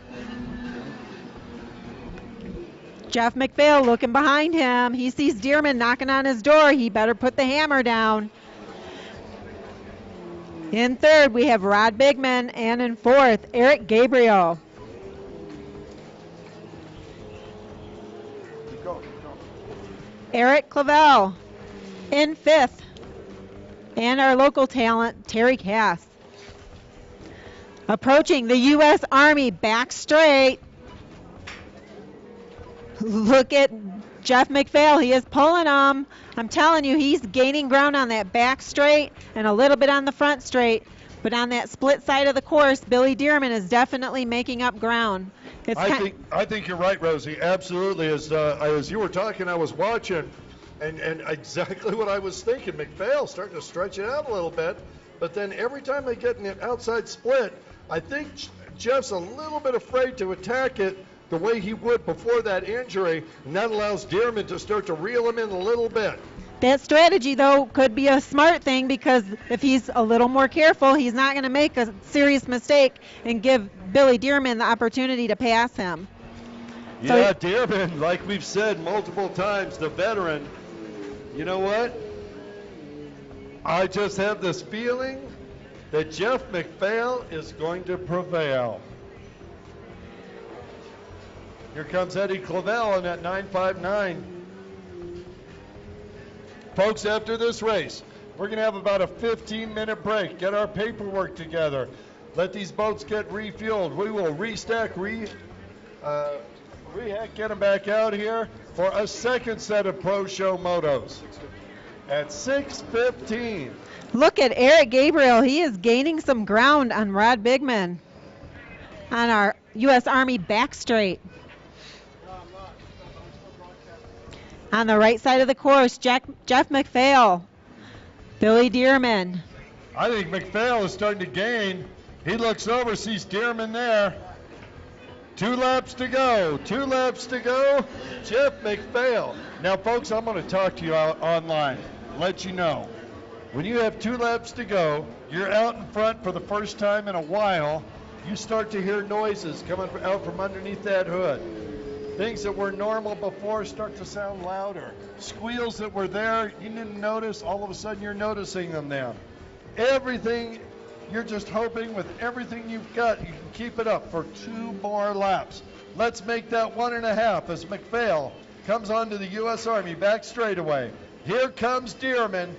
Jeff McPhail looking behind him. He sees Dearman knocking on his door. He better put the hammer down. In third, we have Rod Bigman, and in fourth, Eric Gabriel. Keep going. Eric Clavel in fifth. And our local talent, Terry Cass. Approaching the U.S. Army back straight. Look at Jeff McPhail. He is pulling him. I'm telling you, he's gaining ground on that back straight and a little bit on the front straight. But on that split side of the course, Billy Dearman is definitely making up ground. I think you're right, Rosie. Absolutely. As you were talking, I was watching. And exactly what I was thinking. McPhail starting to stretch it out a little bit. But then every time they get in the outside split, I think Jeff's a little bit afraid to attack it the way he would before that injury. And that allows Dearman to start to reel him in a little bit. That strategy, though, could be a smart thing because if he's a little more careful, he's not going to make a serious mistake and give Billy Dearman the opportunity to pass him. Yeah, Dearman, like we've said multiple times, the veteran. You know what? I just have this feeling that Jeff McPhail is going to prevail. Here comes Eddie Clavel on that 959. Folks, after this race, we're going to have about a 15-minute break, get our paperwork together, let these boats get refueled. We will restack, get them back out here for a second set of Pro Show motos at 6:15. Look at Eric Gabriel. He is gaining some ground on Rod Bigman. on our U.S. Army back straight. On the right side of the course, Jeff McPhail, Billy Dearman. I think McPhail is starting to gain. He looks over, sees Dearman there. 2 laps to go. 2 laps to go. Jeff McPhail. Now, folks, I'm going to talk to you out online. Let you know. When you have 2 laps to go, you're out in front for the first time in a while. You start to hear noises coming out from underneath that hood. Things that were normal before start to sound louder. Squeals that were there, you didn't notice, all of a sudden you're noticing them now. Everything, you're just hoping with everything you've got, you can keep it up for 2 more laps. Let's make that 1.5 as McPhail comes onto the U.S. Army back straightaway. Here comes Dearman.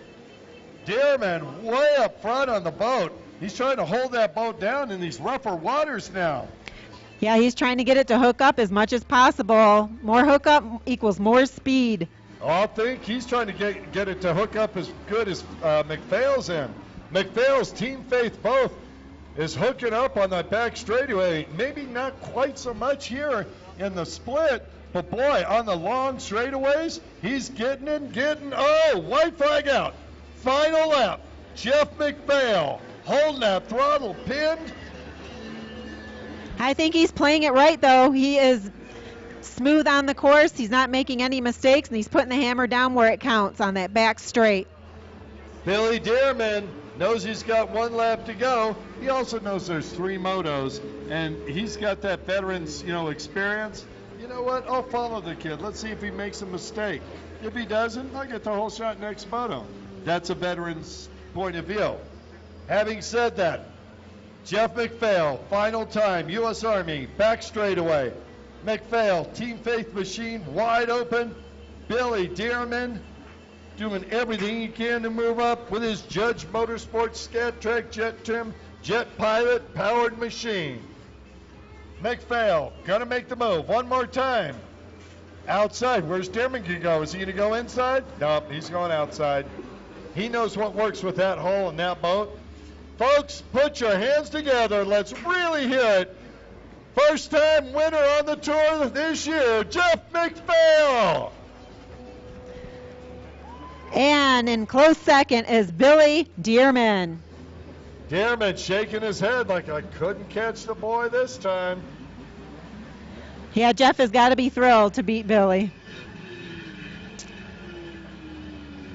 Dearman way up front on the boat. He's trying to hold that boat down in these rougher waters now. Yeah, he's trying to get it to hook up as much as possible. More hookup equals more speed. Oh, I think he's trying to get it to hook up as good as McPhail's in. McPhail's Team Faith both is hooking up on that back straightaway. Maybe not quite so much here in the split, but boy, on the long straightaways, he's getting. Oh, white flag out. Final lap. Jeff McPhail holding that throttle pinned. I think he's playing it right, though. He is smooth on the course. He's not making any mistakes, and he's putting the hammer down where it counts on that back straight. Billy Dearman knows he's got 1 lap to go. He also knows there's 3 motos, and he's got that veteran's, experience. You know what? I'll follow the kid. Let's see if he makes a mistake. If he doesn't, I'll get the whole shot next moto. That's a veteran's point of view. Having said that, Jeff McPhail, final time, U.S. Army, back straightaway. McPhail, Team Faith machine, wide open. Billy Dearman doing everything he can to move up with his Judge Motorsports Scat Track Jet Trim Jet Pilot powered machine. McPhail, gonna make the move one more time. Outside, where's Dearman gonna go? Is he gonna go inside? Nope, he's going outside. He knows what works with that hull and that boat. Folks, put your hands together. Let's really hear it. First time winner on the tour this year, Jeff McPhail. And in close second is Billy Dearman. Dearman shaking his head like I couldn't catch the boy this time. Yeah, Jeff has got to be thrilled to beat Billy.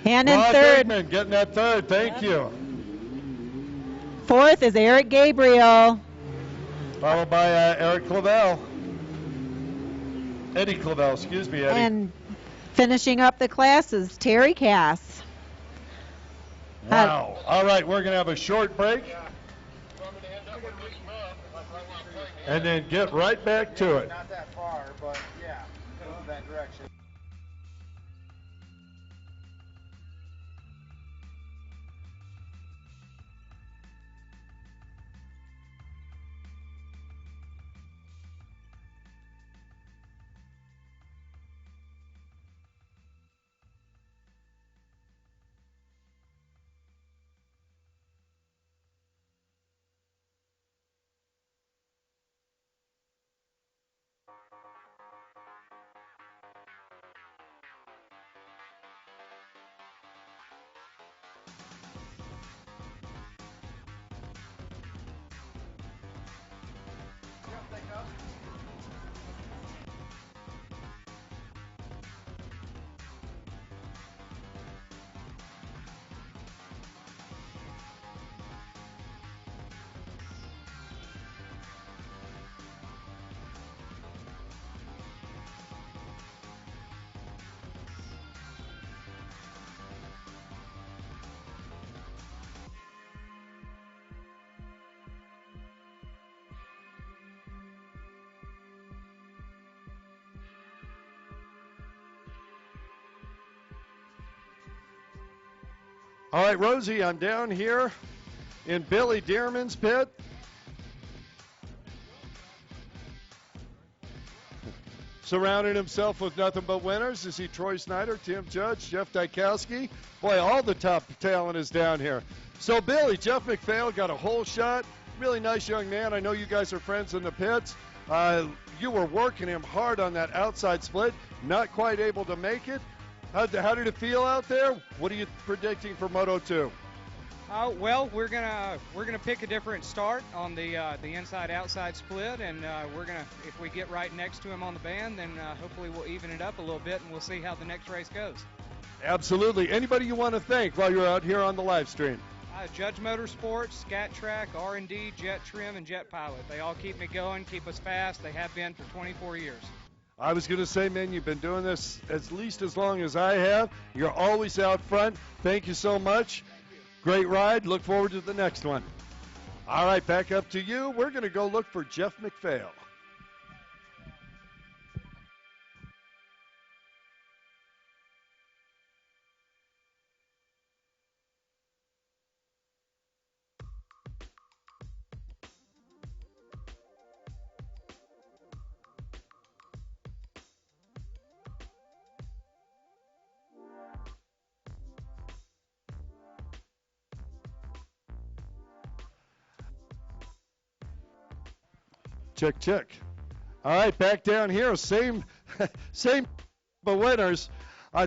And in Rod third. Bateman getting that third. Thank you. Fourth is Eric Gabriel. Followed by Eric Clavel. Eddie Clavel, excuse me, Eddie. And finishing up the class is Terry Cass. Wow. All right, we're going to have a short break. And then get right back to it. Not that far, but yeah, in that direction. All right, Rosie, I'm down here in Billy Dearman's pit. Surrounding himself with nothing but winners. You see Troy Snyder, Tim Judge, Jeff Dykowski. Boy, all the top talent is down here. So, Billy, Jeff McPhail got a whole shot. really nice young man. I know you guys are friends in the pits. You were working him hard on that outside split, not quite able to make it. How did it feel out there? What are you predicting for Moto 2? Well, we're gonna pick a different start on the inside-outside split, and we're gonna, if we get right next to him on the band, then hopefully we'll even it up a little bit, and we'll see how the next race goes. Absolutely. Anybody you want to thank while you're out here on the live stream? Judge Motorsports, Scat Track, R&D, Jet Trim, and Jet Pilot. They all keep me going, keep us fast. They have been for 24 years. I was going to say, man, you've been doing this at least as long as I have. You're always out front. Thank you so much. Great ride. Look forward to the next one. All right, back up to you. We're going to go look for Jeff McPhail. Check, check. All right, back down here, same winners.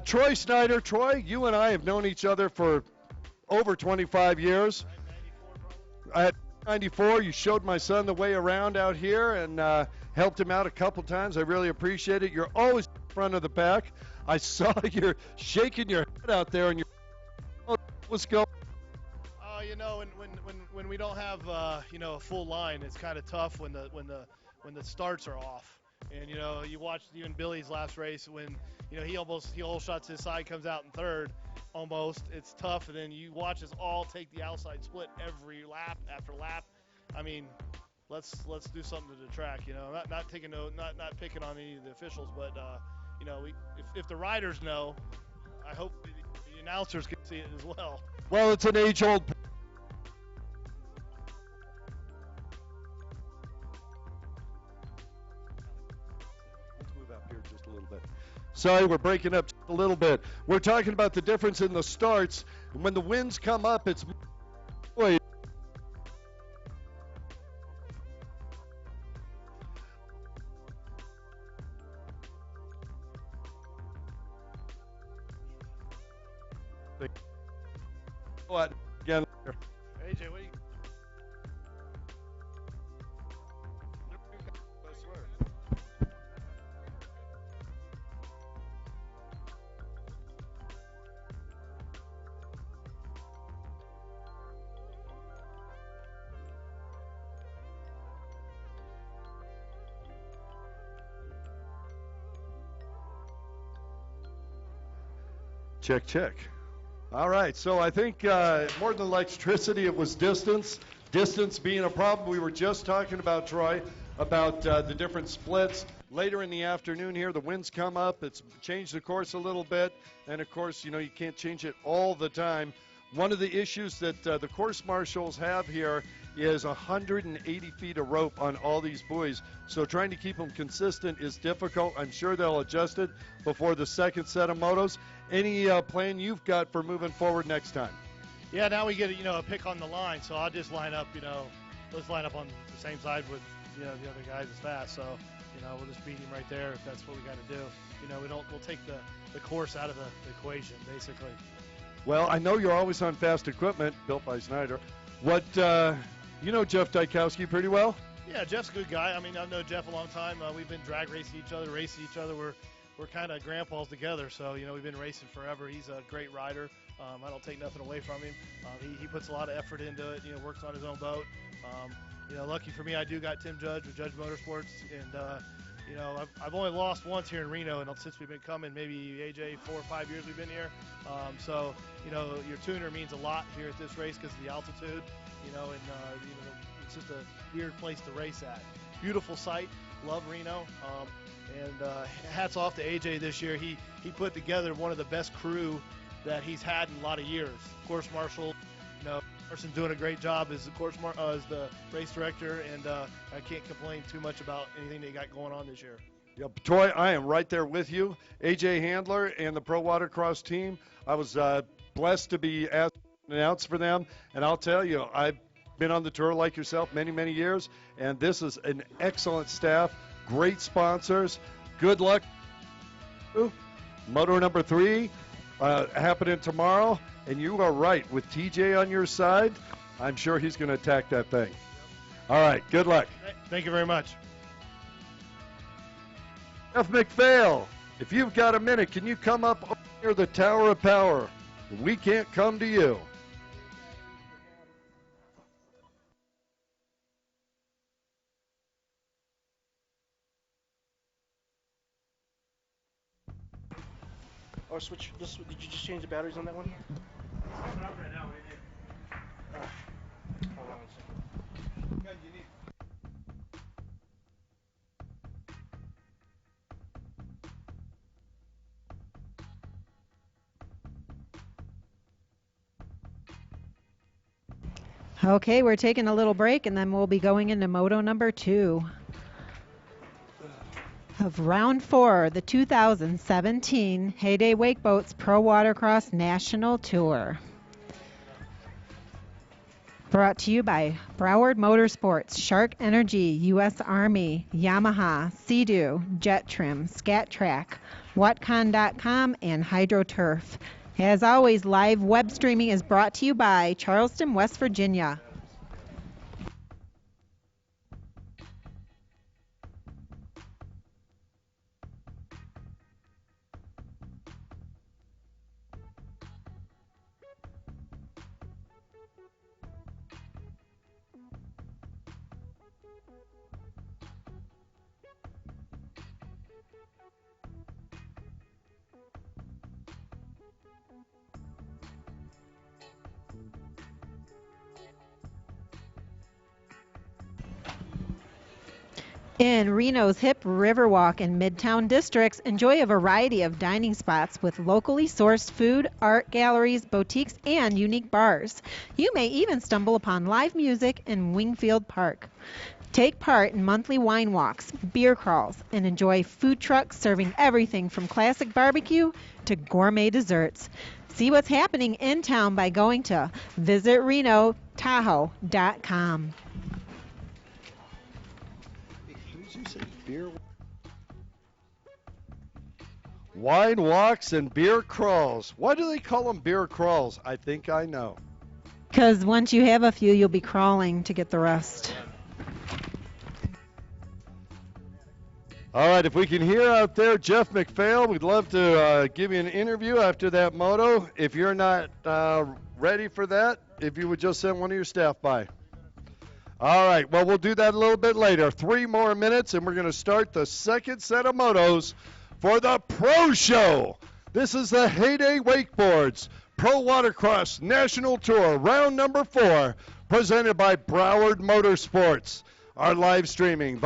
Troy Snyder. Troy, you and I have known each other for over 25 years. At 94, you showed my son the way around out here and helped him out a couple times. I really appreciate it. You're always in front of the pack. I saw you're shaking your head out there, and you're what's going. You know, when we don't have you know, a full line, it's kind of tough when the starts are off. And you know, you watched even Billy's last race when, you know, he whole shots his side, comes out in third almost. It's tough, and then you watch us all take the outside split every lap after lap. I mean, let's do something to the track. You know, not picking on any of the officials, but you know, if the riders know, I hope the announcers can see it as well. Well, it's an age-old. Sorry, we're breaking up just a little bit. We're talking about the difference in the starts. When the winds come up, it's boy. What? Again. AJ, what do you? Check, check. All right, so I think more than electricity, it was distance. Distance being a problem. We were just talking about, Troy, about the different splits. Later in the afternoon here, the winds come up. It's changed the course a little bit. And, of course, you know, you can't change it all the time. One of the issues that the course marshals have here is 180 feet of rope on all these buoys. So trying to keep them consistent is difficult. I'm sure they'll adjust it before the second set of motos. Any plan you've got for moving forward next time? Yeah, now we get, you know, a pick on the line, so I'll just line up, you know, let's line up on the same side with, you know, the other guys as fast. So, you know, we'll just beat him right there if that's what we got to do. You know, we'll take the course out of the equation, basically. Well, I know you're always on fast equipment, built by Snyder. What, you know Jeff Dykowski pretty well? Yeah, Jeff's a good guy. I mean, I've known Jeff a long time. We've been drag racing each other, racing each other. We're kind of grandpas together, so, you know, we've been racing forever. He's a great rider. I don't take nothing away from him. He puts a lot of effort into it, you know, works on his own boat. You know, lucky for me, I do got Tim Judge with Judge Motorsports, and, you know, I've only lost once here in Reno, and since we've been coming, maybe, AJ, 4 or 5 years we've been here. So, you know, your tuner means a lot here at this race because of the altitude, you know, and, you know, it's just a weird place to race at. Beautiful site. Love Reno. And hats off to AJ this year. He put together one of the best crew that he's had in a lot of years. Course marshal, you know, person doing a great job as the race director, and I can't complain too much about anything they got going on this year. Yep, Troy, I am right there with you. AJ Handler and the Pro Watercross team. I was blessed to be asked to announce for them, and I'll tell you, been on the tour like yourself many, many years, and this is an excellent staff, great sponsors. Good luck. Moto number 3 happening tomorrow, and you are right. With TJ on your side, I'm sure he's going to attack that thing. All right, good luck. Thank you very much. Jeff McPhail, if you've got a minute, can you come up near the Tower of Power? We can't come to you. Or switch. Did you just change the batteries on that one? Hold on a second. Okay, we're taking a little break, and then we'll be going into moto number 2 of round 4, the 2017 Heyday Wake Boats Pro Watercross National Tour. Brought to you by Broward Motorsports, Shark Energy, U.S. Army, Yamaha, Sea-Doo, Jet Trim, Scat Track, Watcon.com, and HydroTurf. As always, live web streaming is brought to you by Charleston, West Virginia. In Reno's hip Riverwalk and Midtown districts, enjoy a variety of dining spots with locally sourced food, art galleries, boutiques, and unique bars. You may even stumble upon live music in Wingfield Park. Take part in monthly wine walks, beer crawls, and enjoy food trucks serving everything from classic barbecue to gourmet desserts. See what's happening in town by going to visitrenotahoe.com. Beer. Wine walks and beer crawls. Why do they call them beer crawls? I think I know. Because once you have a few, you'll be crawling to get the rest. All right, if we can hear out there Jeff McPhail, we'd love to give you an interview after that moto. If you're not ready for that, if you would just send one of your staff by. All right, well, we'll do that a little bit later. 3 more minutes, and we're going to start the second set of motos for the Pro Show. This is the Heyday Wakeboards Pro Watercross National Tour, round number 4, presented by Broward Motorsports. Our live streaming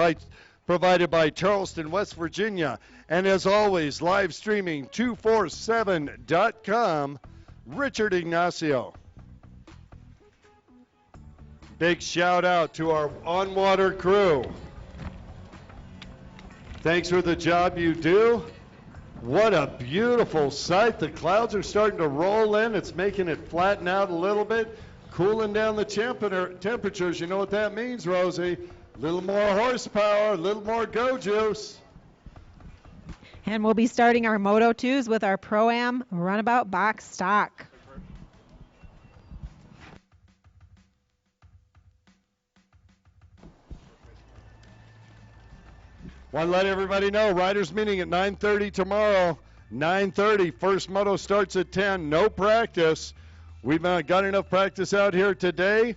provided by Charleston, West Virginia. And as always, live streaming 247.com, Richard Ignacio. Big shout out to our on-water crew. Thanks for the job you do. What a beautiful sight. The clouds are starting to roll in. It's making it flatten out a little bit, cooling down the temperatures. You know what that means, Rosie? A little more horsepower, a little more go juice. And we'll be starting our Moto 2s with our Pro-Am Runabout box stock. Want to let everybody know, riders meeting at 9:30 tomorrow. 9:30, first moto starts at 10. No practice. We've got enough practice out here today.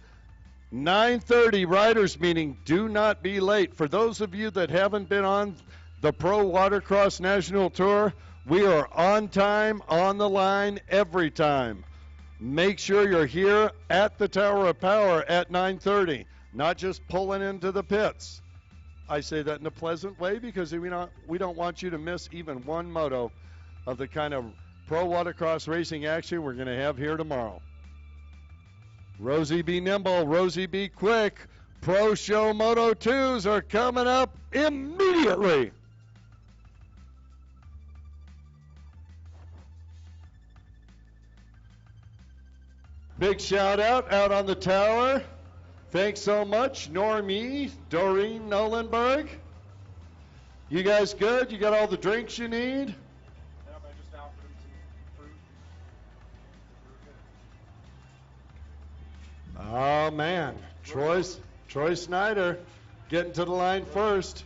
9:30, riders meeting. Do not be late. For those of you that haven't been on the Pro Watercross National Tour, we are on time, on the line, every time. Make sure you're here at the Tower of Power at 9:30, not just pulling into the pits. I say that in a pleasant way because we don't want you to miss even one moto of the kind of pro watercross racing action we're going to have here tomorrow. Rosie, be nimble. Rosie, be quick. Pro Show Moto 2s are coming up immediately. Big shout out on the tower Thanks so much, Normie, Doreen Nolenberg. You guys good? You got all the drinks you need? Yep, I just offered him some fruit. Oh, man. Troy Snyder getting to the line first.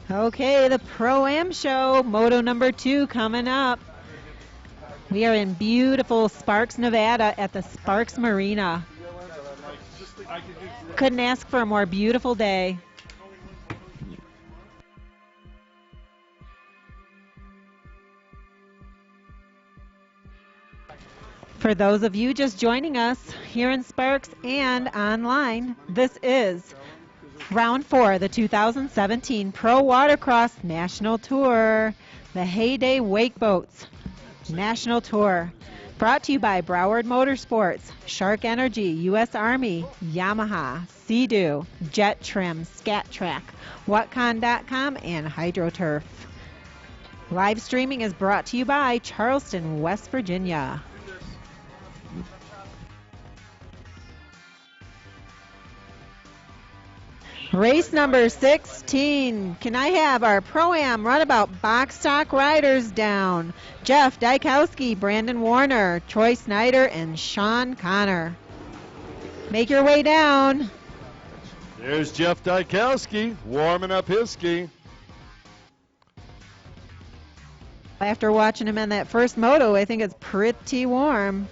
Okay, the Pro-Am show, Moto number 2 coming up. We are in beautiful Sparks, Nevada at the Sparks Marina. Couldn't ask for a more beautiful day. For those of you just joining us here in Sparks and online, this is Round 4, the 2017 Pro Watercross National Tour, the Heyday Wake Boats National Tour. Brought to you by Broward Motorsports, Shark Energy, U.S. Army, Yamaha, Sea-Doo, Jet Trim, Scat Track, Whatcon.com, and HydroTurf. Live streaming is brought to you by Charleston, West Virginia. Race number 16. Can I have our Pro-Am runabout box stock riders down? Jeff Dykowski, Brandon Warner, Troy Snyder, and Sean Connor. Make your way down. There's Jeff Dykowski warming up his ski. After watching him on that first moto, I think it's pretty warm.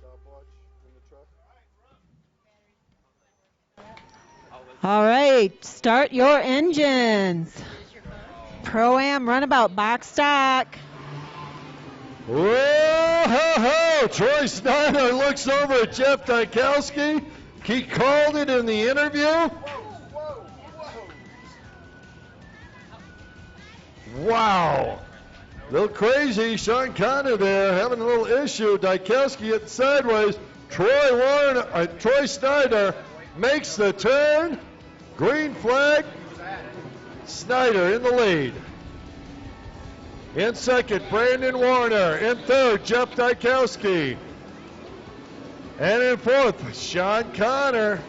Stopwatch in the truck. All right, start your engines. Pro-Am runabout box stock. Whoa, ho, ho. Troy Snyder looks over at Jeff Dykowski. He called it in the interview. Wow. A little crazy. Sean Connor there having a little issue. Dykowski hit sideways. Troy Snyder makes the turn. Green flag. Snyder in the lead. In second, Brandon Warner. In third, Jeff Dykowski. And in fourth, Sean Connor.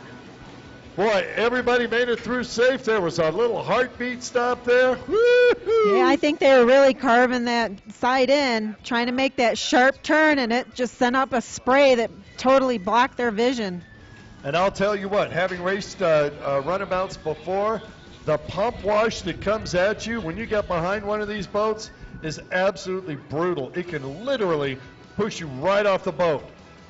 Boy, everybody made it through safe. There was a little heartbeat stop there. Woo-hoo. Yeah, I think they were really carving that side in, trying to make that sharp turn, and it just sent up a spray that totally blocked their vision. And I'll tell you what, having raced runabouts before, the pump wash that comes at you when you get behind one of these boats is absolutely brutal. It can literally push you right off the boat.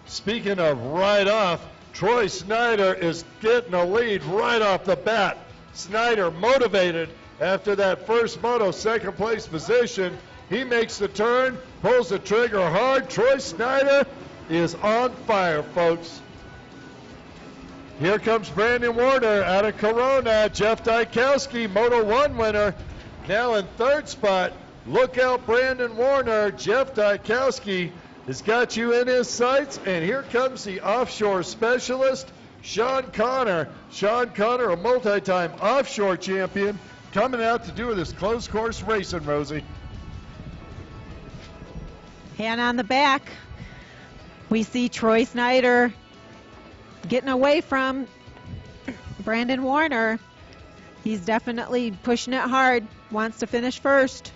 Speaking of right off, Troy Snyder is getting a lead right off the bat. Snyder motivated after that first moto, second place position. He makes the turn, pulls the trigger hard. Troy Snyder is on fire, folks. Here comes Brandon Warner out of Corona. Jeff Dykowski, Moto 1 winner, now in third spot. Look out, Brandon Warner. Jeff Dykowski has got you in his sights. And here comes the offshore specialist, Sean Connor. Sean Connor, a multi-time offshore champion, coming out to do this closed course racing, Rosie. And on the back, we see Troy Snyder getting away from Brandon Warner. He's definitely pushing it hard, wants to finish first.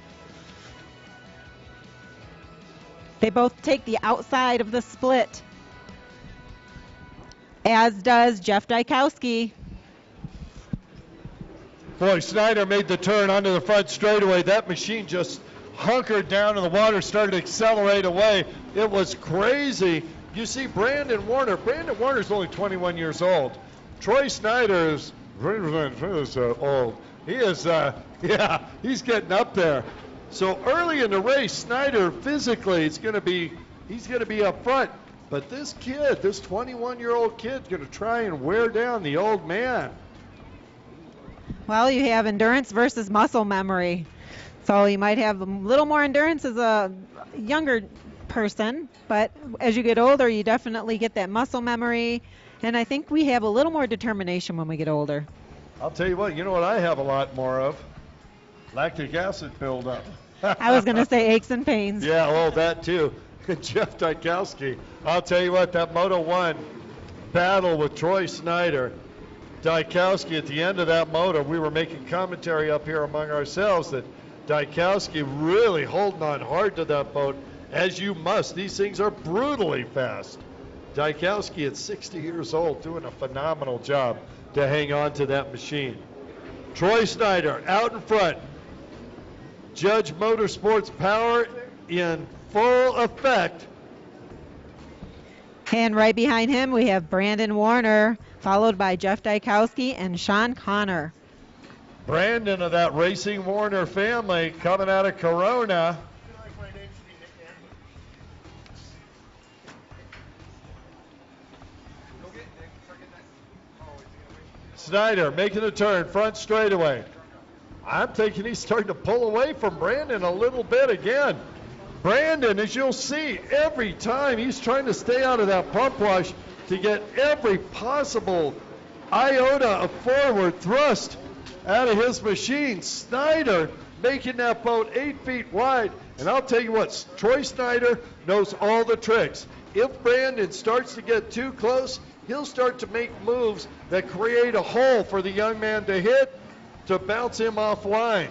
They both take the outside of the split, as does Jeff Dykowski. Boy, Snyder made the turn onto the front straightaway. That machine just hunkered down and the water started to accelerate away. It was crazy. You see Brandon Warner. Brandon Warner's only 21 years old. Troy Snyder is old. He is, he's getting up there. So early in the race, Snyder physically he's going to be up front. But this kid, this 21-year-old kid, is going to try and wear down the old man. Well, you have endurance versus muscle memory. So you might have a little more endurance as a younger person, but as you get older, you definitely get that muscle memory. And I think we have a little more determination when we get older. I'll tell you what I have a lot more of? Lactic acid buildup. I was going to say aches and pains. Yeah, well, that too. Jeff Dykowski. I'll tell you what, that Moto 1 battle with Troy Snyder, Dykowski, at the end of that moto, we were making commentary up here among ourselves that Dykowski really holding on hard to that boat, as you must. These things are brutally fast. Dykowski at 60 years old doing a phenomenal job to hang on to that machine. Troy Snyder out in front. Judge Motorsports power in full effect. And right behind him, we have Brandon Warner, followed by Jeff Dykowski and Sean Connor. Brandon of that Racing Warner family coming out of Corona. Snyder making a turn, front straightaway. I'm thinking he's starting to pull away from Brandon a little bit again. Brandon, as you'll see, every time he's trying to stay out of that pump wash to get every possible iota of forward thrust out of his machine. Snyder making that boat 8 feet wide. And I'll tell you what, Troy Snyder knows all the tricks. If Brandon starts to get too close, he'll start to make moves that create a hole for the young man to hit to bounce him offline.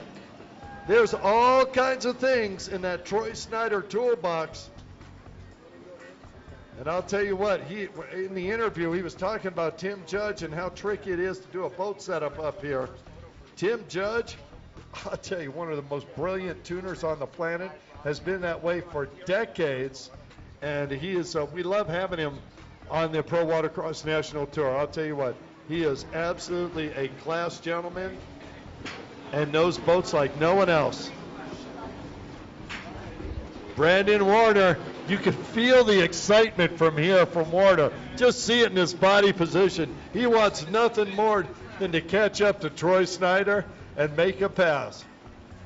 There's all kinds of things in that Troy Snyder toolbox. And I'll tell you what, in the interview, he was talking about Tim Judge and how tricky it is to do a boat setup up here. Tim Judge, I'll tell you, one of the most brilliant tuners on the planet, has been that way for decades. And he is, we love having him on the Pro Watercross National Tour. I'll tell you what, he is absolutely a class gentleman and knows boats like no one else. Brandon Warner, you can feel the excitement from here from Warner. Just see it in his body position. He wants nothing more than to catch up to Troy Snyder and make a pass.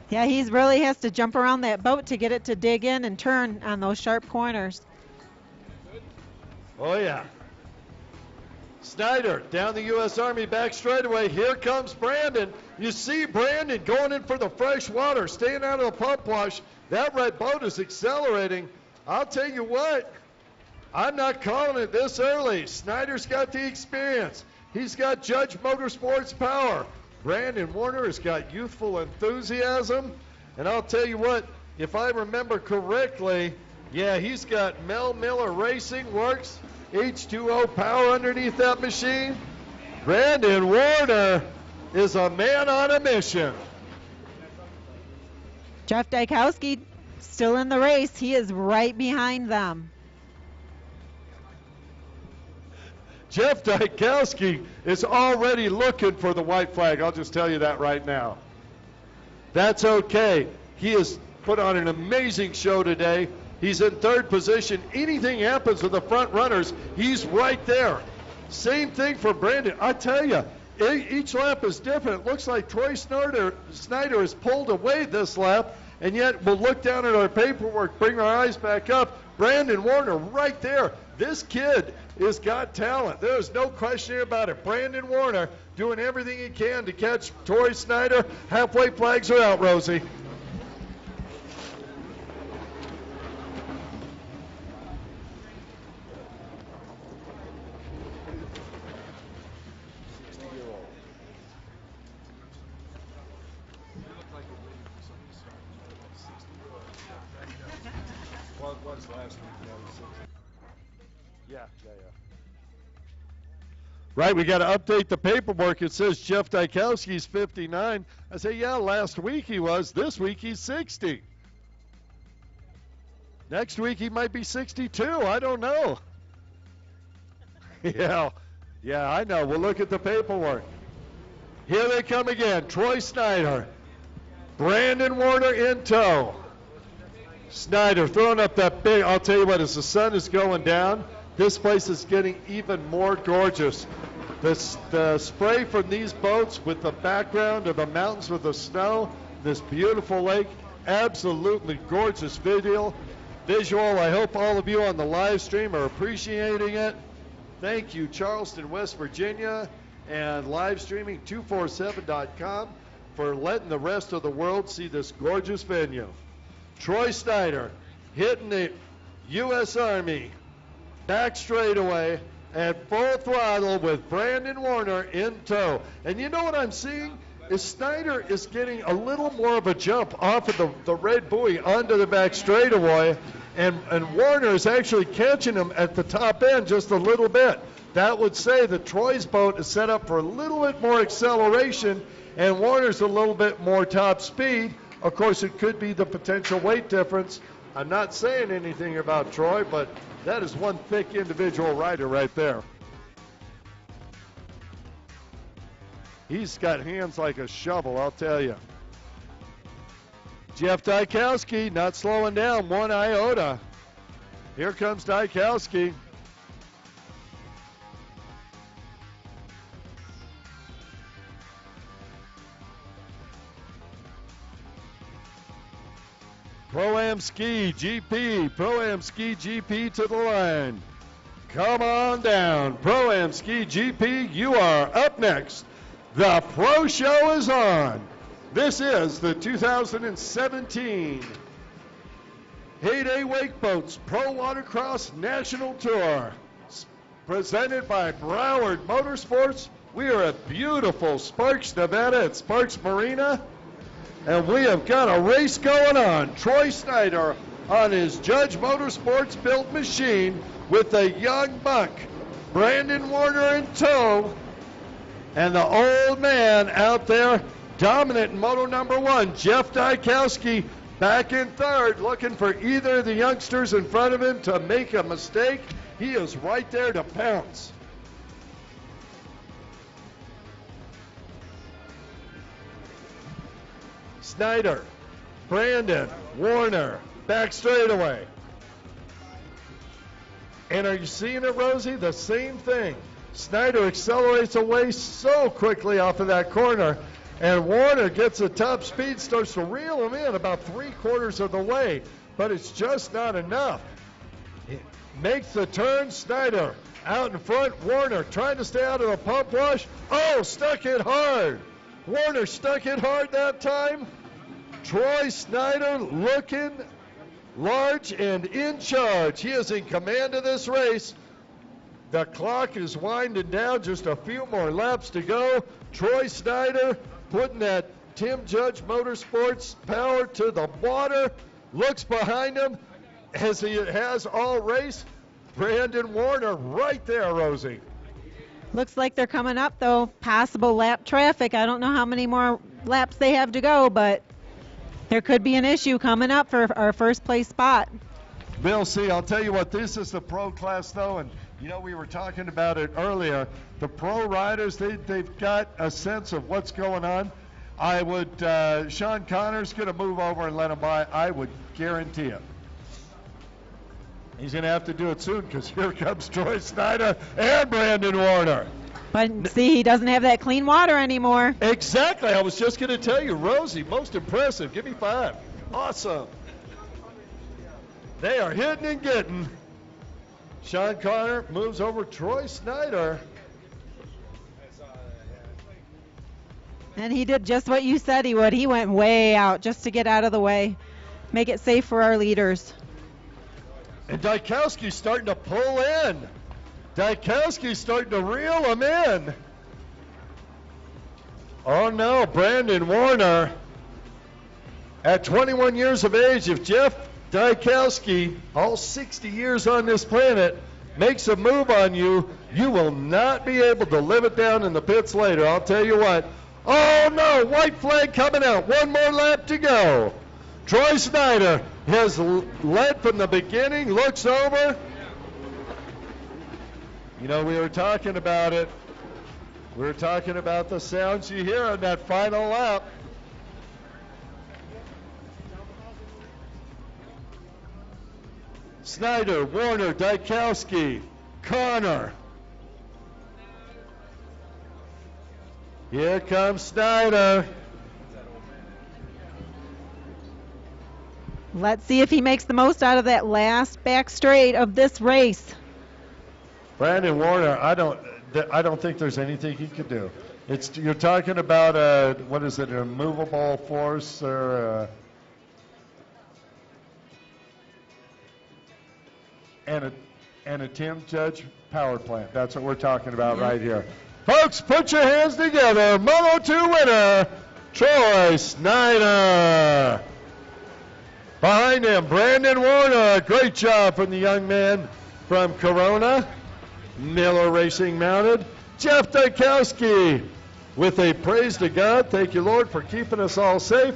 Yeah, he really has to jump around that boat to get it to dig in and turn on those sharp corners. Oh, yeah. Snyder down the U.S. Army back straightaway. Here comes Brandon. You see Brandon going in for the fresh water, staying out of the pump wash. That red boat is accelerating. I'll tell you what, I'm not calling it this early. Snyder's got the experience. He's got Judge Motorsports power. Brandon Warner has got youthful enthusiasm. And I'll tell you what, if I remember correctly, yeah, he's got Mel Miller Racing Works, H2O power underneath that machine. Brandon Warner is a man on a mission. Jeff Dykowski still in the race. He is right behind them. Jeff Dykowski is already looking for the white flag. I'll just tell you that right now. That's okay. He has put on an amazing show today. He's in third position. Anything happens with the front runners, he's right there. Same thing for Brandon. I tell you, each lap is different. It looks like Troy Snyder has pulled away this lap, and yet we'll look down at our paperwork, bring our eyes back up. Brandon Warner right there. This kid has got talent. There's no question about it. Brandon Warner doing everything he can to catch Troy Snyder. Halfway flags are out, Rosie. Well, it was last week. Yeah. Right, we got to update the paperwork. It says Jeff Dykowski's 59. I say, yeah, last week he was. This week he's 60. Next week he might be 62. I don't know. Yeah, I know. We'll look at the paperwork. Here they come again. Troy Snyder. Brandon Warner in tow. Snyder throwing up that big, I'll tell you what, as the sun is going down, this place is getting even more gorgeous. The spray from these boats with the background of the mountains with the snow, this beautiful lake, absolutely gorgeous visual. I hope all of you on the live stream are appreciating it. Thank you, Charleston, West Virginia, and live streaming 247.com for letting the rest of the world see this gorgeous venue. Troy Snyder hitting the U.S. Army back straightaway at full throttle with Brandon Warner in tow. And you know what I'm seeing? Is Snyder is getting a little more of a jump off of the red buoy onto the back straightaway, and Warner is actually catching him at the top end just a little bit. That would say that Troy's boat is set up for a little bit more acceleration, and Warner's a little bit more top speed. Of course, it could be the potential weight difference. I'm not saying anything about Troy, but that is one thick individual rider right there. He's got hands like a shovel, I'll tell you. Jeff Dykowski not slowing down one iota. Here comes Dykowski. Pro-Am Ski GP, Pro-Am Ski GP to the line. Come on down, Pro-Am Ski GP, you are up next. The Pro Show is on. This is the 2017 Heyday Wake Boats Pro Watercross National Tour, presented by Broward Motorsports. We are at beautiful Sparks, Nevada at Sparks Marina. And we have got a race going on. Troy Snyder on his Judge Motorsports built machine with the young buck, Brandon Warner in tow. And the old man out there, dominant in moto number one, Jeff Dykowski, back in third, looking for either of the youngsters in front of him to make a mistake. He is right there to pounce. Snyder, Brandon, Warner, back straightaway. And are you seeing it, Rosie? The same thing. Snyder accelerates away so quickly off of that corner, and Warner gets a top speed, starts to reel him in about 3/4 of the way, but it's just not enough. Makes the turn, Snyder out in front, Warner trying to stay out of the pump wash. Oh, stuck it hard. Warner stuck it hard that time. Troy Snyder looking large and in charge. He is in command of this race. The clock is winding down, just a few more laps to go. Troy Snyder putting that Tim Judge Motorsports power to the water. Looks behind him as he has all race. Brandon Warner right there, Rosie. Looks like they're coming up, though. Possible lap traffic. I don't know how many more laps they have to go, but there could be an issue coming up for our first place spot. We'll see. I'll tell you what, this is the pro class, though, and you know, we were talking about it earlier. The pro riders, they've got a sense of what's going on. I would, Sean Connor's going to move over and let him by. I would guarantee it. He's going to have to do it soon because here comes Troy Snyder and Brandon Warner. But see, he doesn't have that clean water anymore. Exactly. I was just going to tell you, Rosie, most impressive. Give me 5. Awesome. They are hitting and getting. Sean Connor moves over Troy Snyder. And he did just what you said he would. He went way out just to get out of the way. Make it safe for our leaders. And Dykowski's starting to pull in. Dykowski's starting to reel him in. Oh no, Brandon Warner. At 21 years of age, if Jeff Dykowski, all 60 years on this planet, makes a move on you, you will not be able to live it down in the pits later. I'll tell you what. Oh no, white flag coming out. One more lap to go. Troy Snyder has led from the beginning, looks over. You know, we were talking about it. We were talking about the sounds you hear on that final lap. Snyder, Warner, Dykowski, Connor. Here comes Snyder. Let's see if he makes the most out of that last back straight of this race. Brandon Warner, I don't think there's anything he could do. You're talking about what is it, a movable force or and a Tim Judge power plant. That's what we're talking about right here. Folks, put your hands together. Moto 2 winner, Troy Snyder. Behind him, Brandon Warner. Great job from the young man from Corona. Miller Racing mounted. Jeff Dykowski with a praise to God. Thank you, Lord, for keeping us all safe.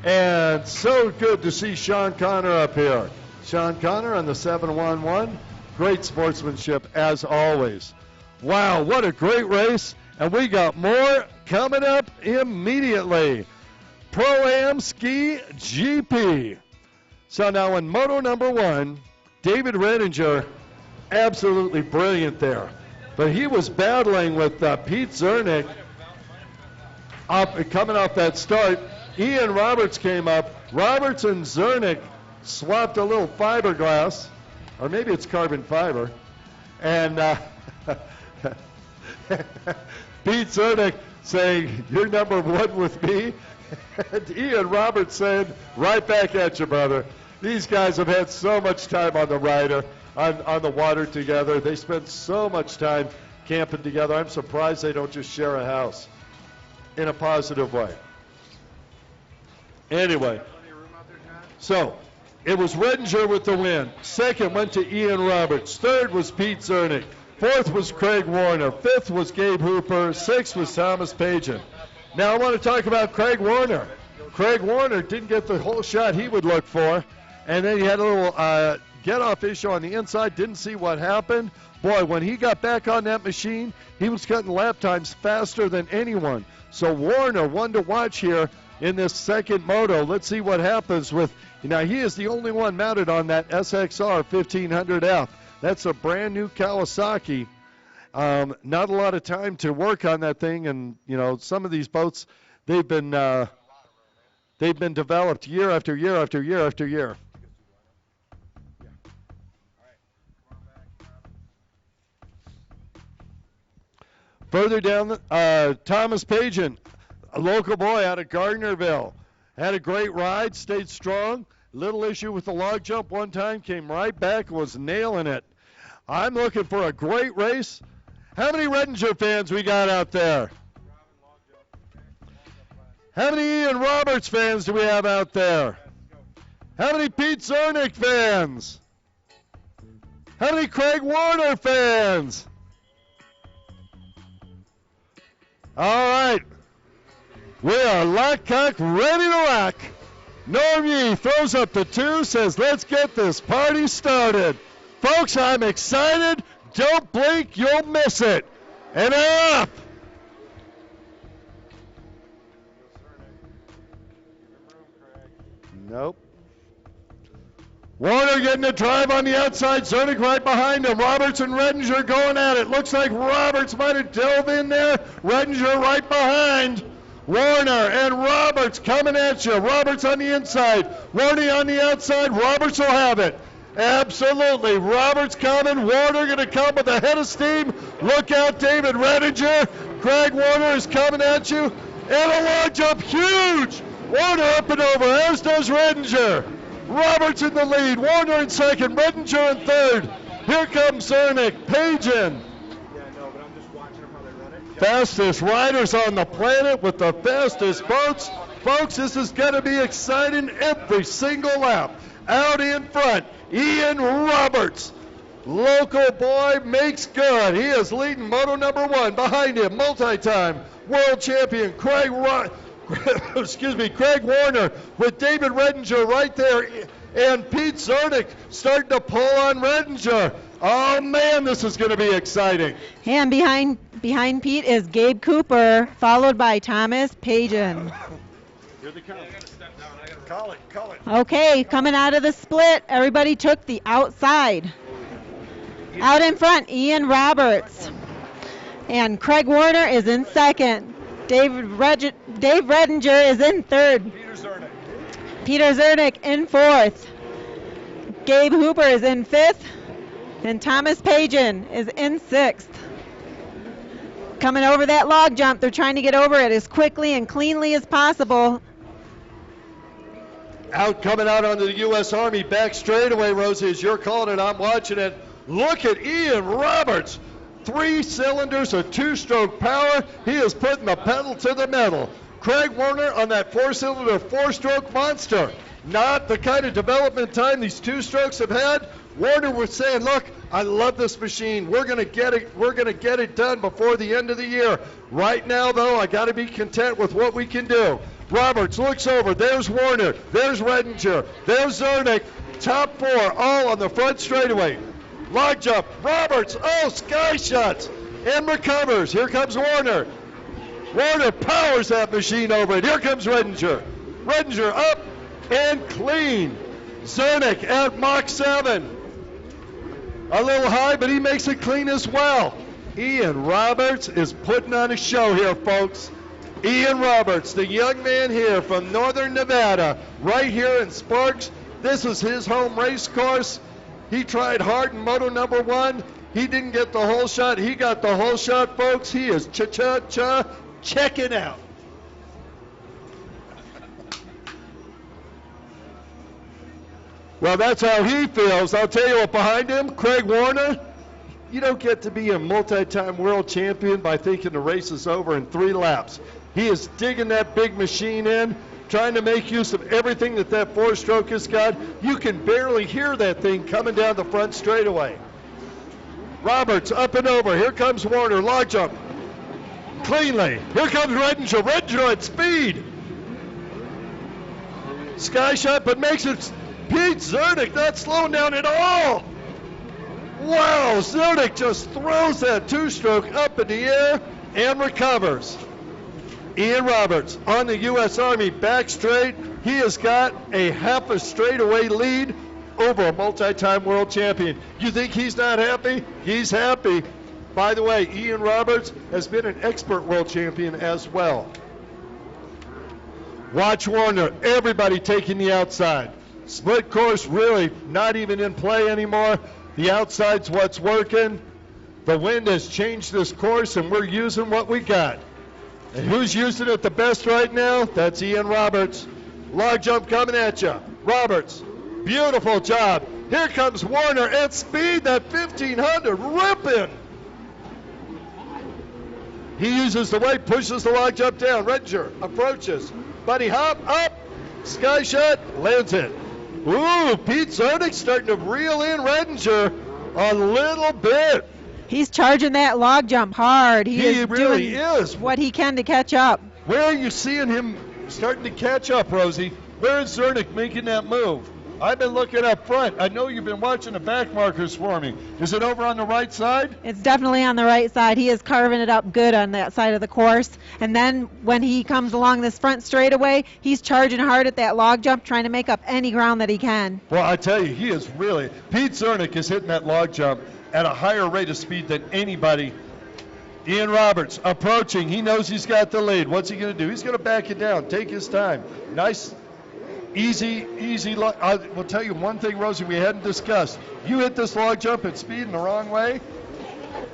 And so good to see Sean Connor up here. Sean Connor on the 711. Great sportsmanship as always. Wow, what a great race. And we got more coming up immediately. Pro-Am Ski GP. So now in Moto number 1, David Redinger, absolutely brilliant there. But he was battling with Pete Zernick coming off that start. Ian Roberts came up. Roberts and Zernick swapped a little fiberglass, or maybe it's carbon fiber. And Pete Zernick saying, "You're number 1 with me." And Ian Roberts saying, "Right back at you, brother." These guys have had so much time on the rider, on the water together. They spend so much time camping together. I'm surprised they don't just share a house in a positive way. Anyway, so it was Redinger with the win. Second went to Ian Roberts. Third was Pete Zernick. Fourth was Craig Warner. Fifth was Gabe Hooper. Sixth was Thomas Pageant. Now I want to talk about Craig Warner. Craig Warner didn't get the whole shot he would look for. And then he had a little get-off issue on the inside, didn't see what happened. Boy, when he got back on that machine, he was cutting lap times faster than anyone. So Warner, one to watch here in this second moto. Let's see what happens with, now he is the only one mounted on that SXR 1500F. That's a brand new Kawasaki. Not a lot of time to work on that thing, and you know, some of these boats, they've been developed year after year after year after year. Further down, Thomas Pageant, a local boy out of Gardnerville, had a great ride, stayed strong. Little issue with the log jump one time, came right back, was nailing it. I'm looking for a great race. How many Redinger fans we got out there? How many Ian Roberts fans do we have out there? How many Pete Zernick fans? How many Craig Warner fans? All right. We are lock, cock, ready to rock. Norm Yee throws up the 2, says, let's get this party started. Folks, I'm excited. Don't blink, you'll miss it. And up. Nope. Warner getting a drive on the outside. Zernick right behind him. Roberts and Redinger going at it. Looks like Roberts might have dove in there. Redinger right behind. Warner and Roberts coming at you. Roberts on the inside. Warner on the outside. Roberts will have it. Absolutely. Roberts coming. Warner going to come with a head of steam. Look out, David Redinger. Craig Warner is coming at you. And a log jump. Huge. Warner up and over, as does Redinger. Roberts in the lead. Warner in second. Redinger in third. Here comes Zernick. Pageant. Fastest riders on the planet with the fastest boats. Folks, this is going to be exciting every single lap. Out in front, Ian Roberts. Local boy makes good. He is leading moto number 1. Behind him, multi-time world champion Craig Warner with David Redinger right there. And Pete Zernick starting to pull on Redinger. Oh, man, this is going to be exciting. And behind Pete is Gabe Cooper, followed by Thomas Pageant. Here they come. Call it. Okay, coming out of the split, everybody took the outside. Out in front, Ian Roberts. And Craig Warner is in second. Dave Redinger is in third. Peter Zernick in fourth. Gabe Hooper is in fifth. And Thomas Pageant is in sixth. Coming over that log jump, they're trying to get over it as quickly and cleanly as possible. Coming out onto the U.S. Army back straightaway, Rosie, as you're calling it, I'm watching it. Look at Ian Roberts. 3 cylinders of 2-stroke power. He is putting the pedal to the metal. Craig Warner on that 4-cylinder, 4-stroke monster. Not the kind of development time these 2-strokes have had. Warner was saying, look, I love this machine. We're going to get it done before the end of the year. Right now, though, I got to be content with what we can do. Roberts looks over. There's Warner. There's Redinger. There's Zernick. Top 4 all on the front straightaway. Log jump. Roberts. Oh, sky shots. And recovers. Here comes Warner. Warner powers that machine over it. Here comes Redinger. Redinger up and clean. Zernick at Mach 7. A little high, but he makes it clean as well. Ian Roberts is putting on a show here, folks. Ian Roberts, the young man here from Northern Nevada, right here in Sparks. This is his home race course. He tried hard in moto number 1. He didn't get the whole shot. He got the whole shot, folks. He is checking out. Well, that's how he feels. I'll tell you what, behind him, Craig Warner, you don't get to be a multi-time world champion by thinking the race is over in 3 laps. He is digging that big machine in, trying to make use of everything that 4-stroke has got. You can barely hear that thing coming down the front straightaway. Roberts up and over. Here comes Warner, log jump. Cleanly. Here comes Redinger. Redinger at speed. Sky shot, but makes it. Pete Zernick not slowing down at all. Wow, Zernick just throws that two-stroke up in the air and recovers. Ian Roberts on the U.S. Army back straight. He has got a half a straightaway lead over a multi-time world champion. You think he's not happy? He's happy. By the way, Ian Roberts has been an expert world champion as well. Watch Warner, everybody taking the outside. Split course really not even in play anymore. The outside's what's working. The wind has changed this course, and we're using what we got. And who's using it the best right now? That's Ian Roberts. Log jump coming at you. Roberts, beautiful job. Here comes Warner at speed, that 1500 ripping. He uses the weight, pushes the log jump down. Redinger approaches. Buddy hop up. Sky shot, lands it. Ooh, Pete Zernick starting to reel in Redinger a little bit. He's charging that log jump hard. He is really doing is. what he can to catch up. Where are you seeing him starting to catch up, Rosie? Where is Zernick making that move? I've been looking up front. I know you've been watching the back markers for me. Is it over on the right side? It's definitely on the right side. He is carving it up good on that side of the course. And then when he comes along this front straightaway, he's charging hard at that log jump, trying to make up any ground that he can. Well, I tell you, he is really, Pete Zernick is hitting that log jump at a higher rate of speed than anybody. Ian Roberts approaching. He knows he's got the lead. What's he going to do? He's going to back it down, take his time. Nice. Easy. I will tell you one thing, Rosie, we hadn't discussed. You hit this log jump at speed in the wrong way,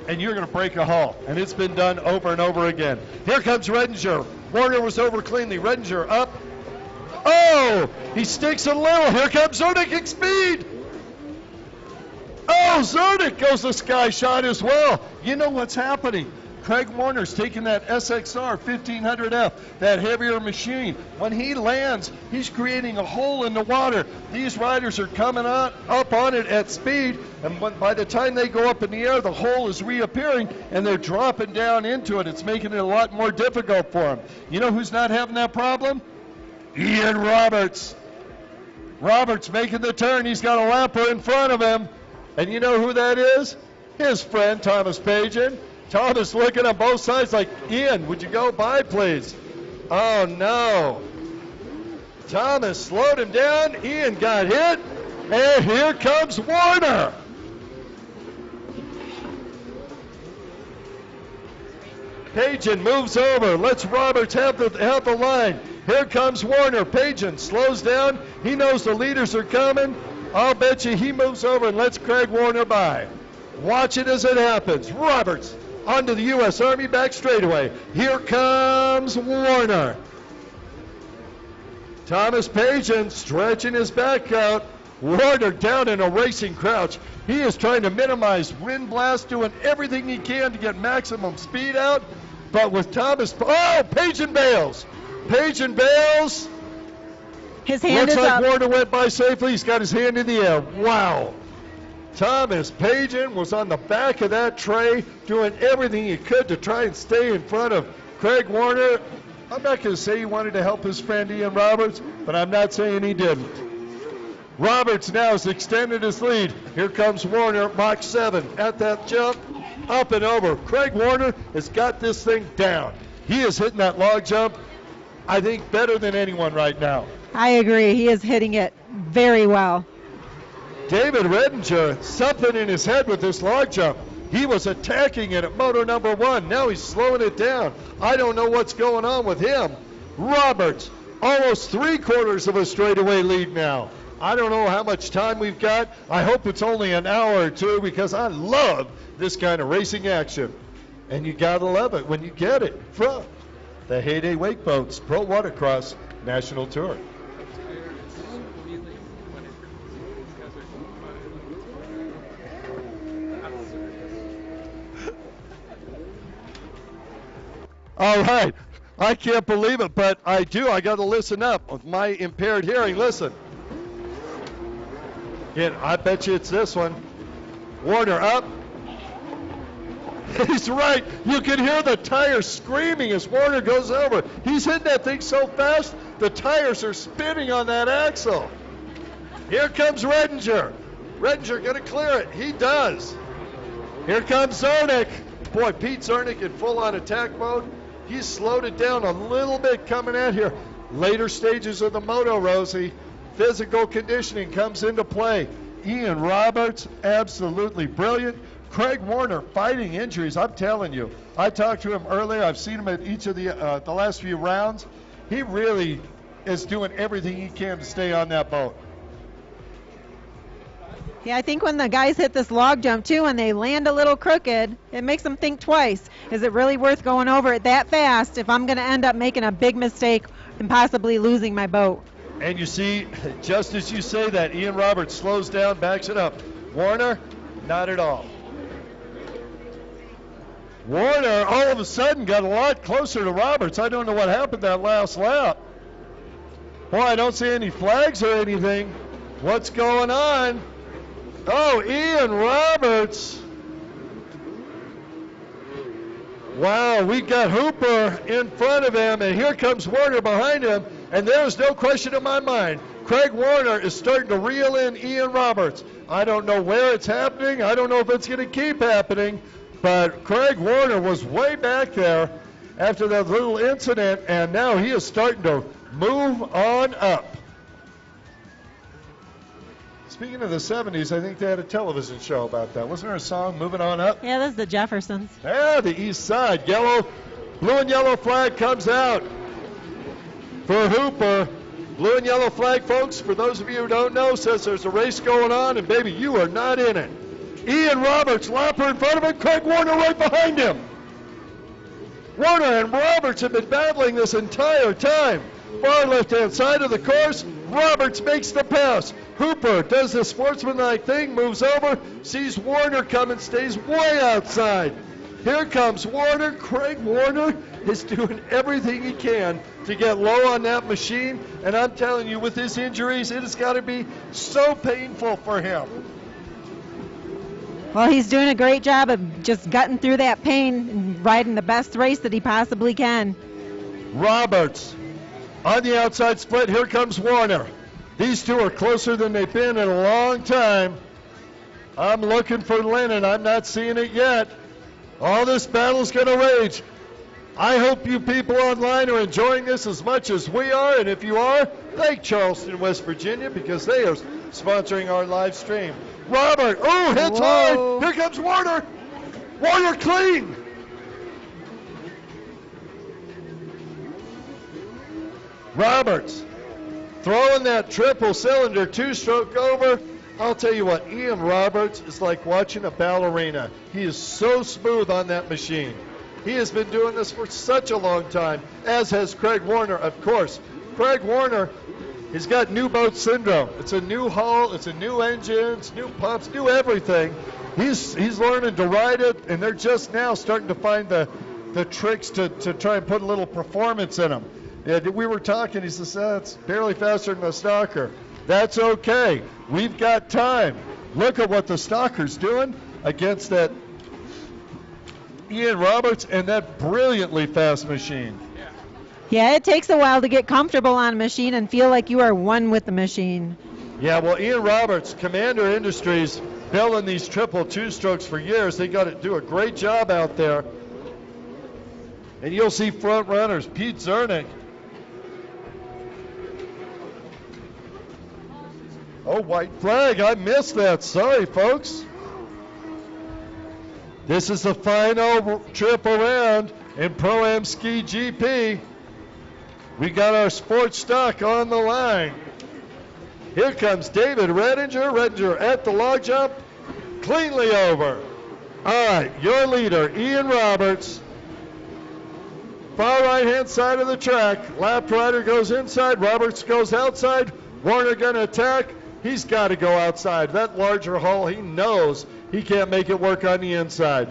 and you're going to break a hull. And it's been done over and over again. Here comes Redinger. Warner was over cleanly. Redinger up. Oh, he sticks a little. Here comes Zernick at speed. Oh, Zernick goes the sky shot as well. You know what's happening. Craig Warner's taking that SXR 1500F, that heavier machine. When he lands, he's creating a hole in the water. These riders are coming up on it at speed, and by the time they go up in the air, the hole is reappearing, and they're dropping down into it. It's making it a lot more difficult for them. You know who's not having that problem? Ian Roberts. Roberts making the turn. He's got a lapper in front of him. And you know who that is? His friend, Thomas Pagan. Thomas looking on both sides like, Ian, would you go by, please? Oh, no. Thomas slowed him down. Ian got hit. And here comes Warner. Pagan moves over. Let's Roberts have the line. Here comes Warner. Pagan slows down. He knows the leaders are coming. I'll bet you he moves over and lets Craig Warner by. Watch it as it happens. Roberts onto the U.S. Army back straightaway. Here comes Warner. Thomas Pagan stretching his back out. Warner down in a racing crouch. He is trying to minimize wind blast, doing everything he can to get maximum speed out. But with Thomas, Pagan bails. Pagan bails. His hand Looks is like up. Warner went by safely. He's got his hand in the air. Wow. Thomas Pagan was on the back of that tray doing everything he could to try and stay in front of Craig Warner. I'm not going to say he wanted to help his friend Ian Roberts, but I'm not saying he didn't. Roberts now has extended his lead. Here comes Warner, Mach 7 at that jump, up and over. Craig Warner has got this thing down. He is hitting that log jump, I think, better than anyone right now. I agree. He is hitting it very well. David Redinger, something in his head with this log jump. He was attacking it at moto number 1. Now he's slowing it down. I don't know what's going on with him. Roberts, almost 3/4 of a straightaway lead now. I don't know how much time we've got. I hope it's only an hour or two because I love this kind of racing action. And you gotta love it when you get it from the Heyday Wake Boats Pro Watercross National Tour. All right. I can't believe it, but I do. I got to listen up with my impaired hearing. Listen. Again, I bet you it's this one. Warner up. He's right. You can hear the tires screaming as Warner goes over. He's hitting that thing so fast, the tires are spinning on that axle. Here comes Redinger. Redinger going to clear it. He does. Here comes Zernick. Boy, Pete Zernick in full-on attack mode. He's slowed it down a little bit coming out here. Later stages of the moto, Rosie. Physical conditioning comes into play. Ian Roberts, absolutely brilliant. Craig Warner fighting injuries. I'm telling you. I talked to him earlier. I've seen him at each of the last few rounds. He really is doing everything he can to stay on that boat. Yeah, I think when the guys hit this log jump too and they land a little crooked, it makes them think twice. Is it really worth going over it that fast if I'm going to end up making a big mistake and possibly losing my boat? And you see, just as you say that, Ian Roberts slows down, backs it up. Warner, not at all. Warner all of a sudden got a lot closer to Roberts. I don't know what happened that last lap. Boy, I don't see any flags or anything. What's going on? Oh, Ian Roberts. Wow, we got Hooper in front of him, and here comes Warner behind him, and there's no question in my mind. Craig Warner is starting to reel in Ian Roberts. I don't know where it's happening. I don't know if it's going to keep happening, but Craig Warner was way back there after that little incident, and now he is starting to move on up. Speaking of the 70s, I think they had a television show about that. Wasn't there a song, Moving On Up? Yeah, that's the Jeffersons. Yeah, the east side. Yellow, blue and yellow flag comes out for Hooper. Blue and yellow flag, folks, for those of you who don't know, says there's a race going on, and baby, you are not in it. Ian Roberts, lapper in front of him, Craig Warner right behind him. Warner and Roberts have been battling this entire time. Far left-hand side of the course, Roberts makes the pass. Hooper does the sportsmanlike thing, moves over, sees Warner coming, stays way outside. Here comes Warner. Craig Warner is doing everything he can to get low on that machine, and I'm telling you, with his injuries, it has got to be so painful for him. Well, he's doing a great job of just gutting through that pain and riding the best race that he possibly can. Roberts on the outside split. Here comes Warner. These two are closer than they've been in a long time. I'm looking for Lennon. I'm not seeing it yet. All this battle's going to rage. I hope you people online are enjoying this as much as we are, and if you are, thank Charleston, West Virginia, because they are sponsoring our live stream. Robert, oh, hits hard. Here comes Warner. Warner clean. Roberts throwing that triple cylinder two-stroke over. I'll tell you what, Ian Roberts is like watching a ballerina. He is so smooth on that machine. He has been doing this for such a long time, as has Craig Warner, of course. Craig Warner has got new boat syndrome. It's a new hull, it's a new engine, it's new pumps, new everything. He's learning to ride it, and they're just now starting to find the tricks to try and put a little performance in them. Yeah, we were talking, he says, it's barely faster than the Stalker. That's okay. We've got time. Look at what the Stalker's doing against that Ian Roberts and that brilliantly fast machine. Yeah, it takes a while to get comfortable on a machine and feel like you are one with the machine. Yeah, well, Ian Roberts, Commander Industries, building these triple two-strokes for years. They got to do a great job out there. And you'll see front runners, Pete Zernick. Oh, white flag. I missed that. Sorry, folks. This is the final trip around in Pro-Am Ski GP. We got our sports stock on the line. Here comes David Redinger. Redinger at the log jump. Cleanly over. All right, your leader, Ian Roberts. Far right-hand side of the track. Lap rider goes inside. Roberts goes outside. Warner going to attack. He's got to go outside. That larger hull, he knows he can't make it work on the inside.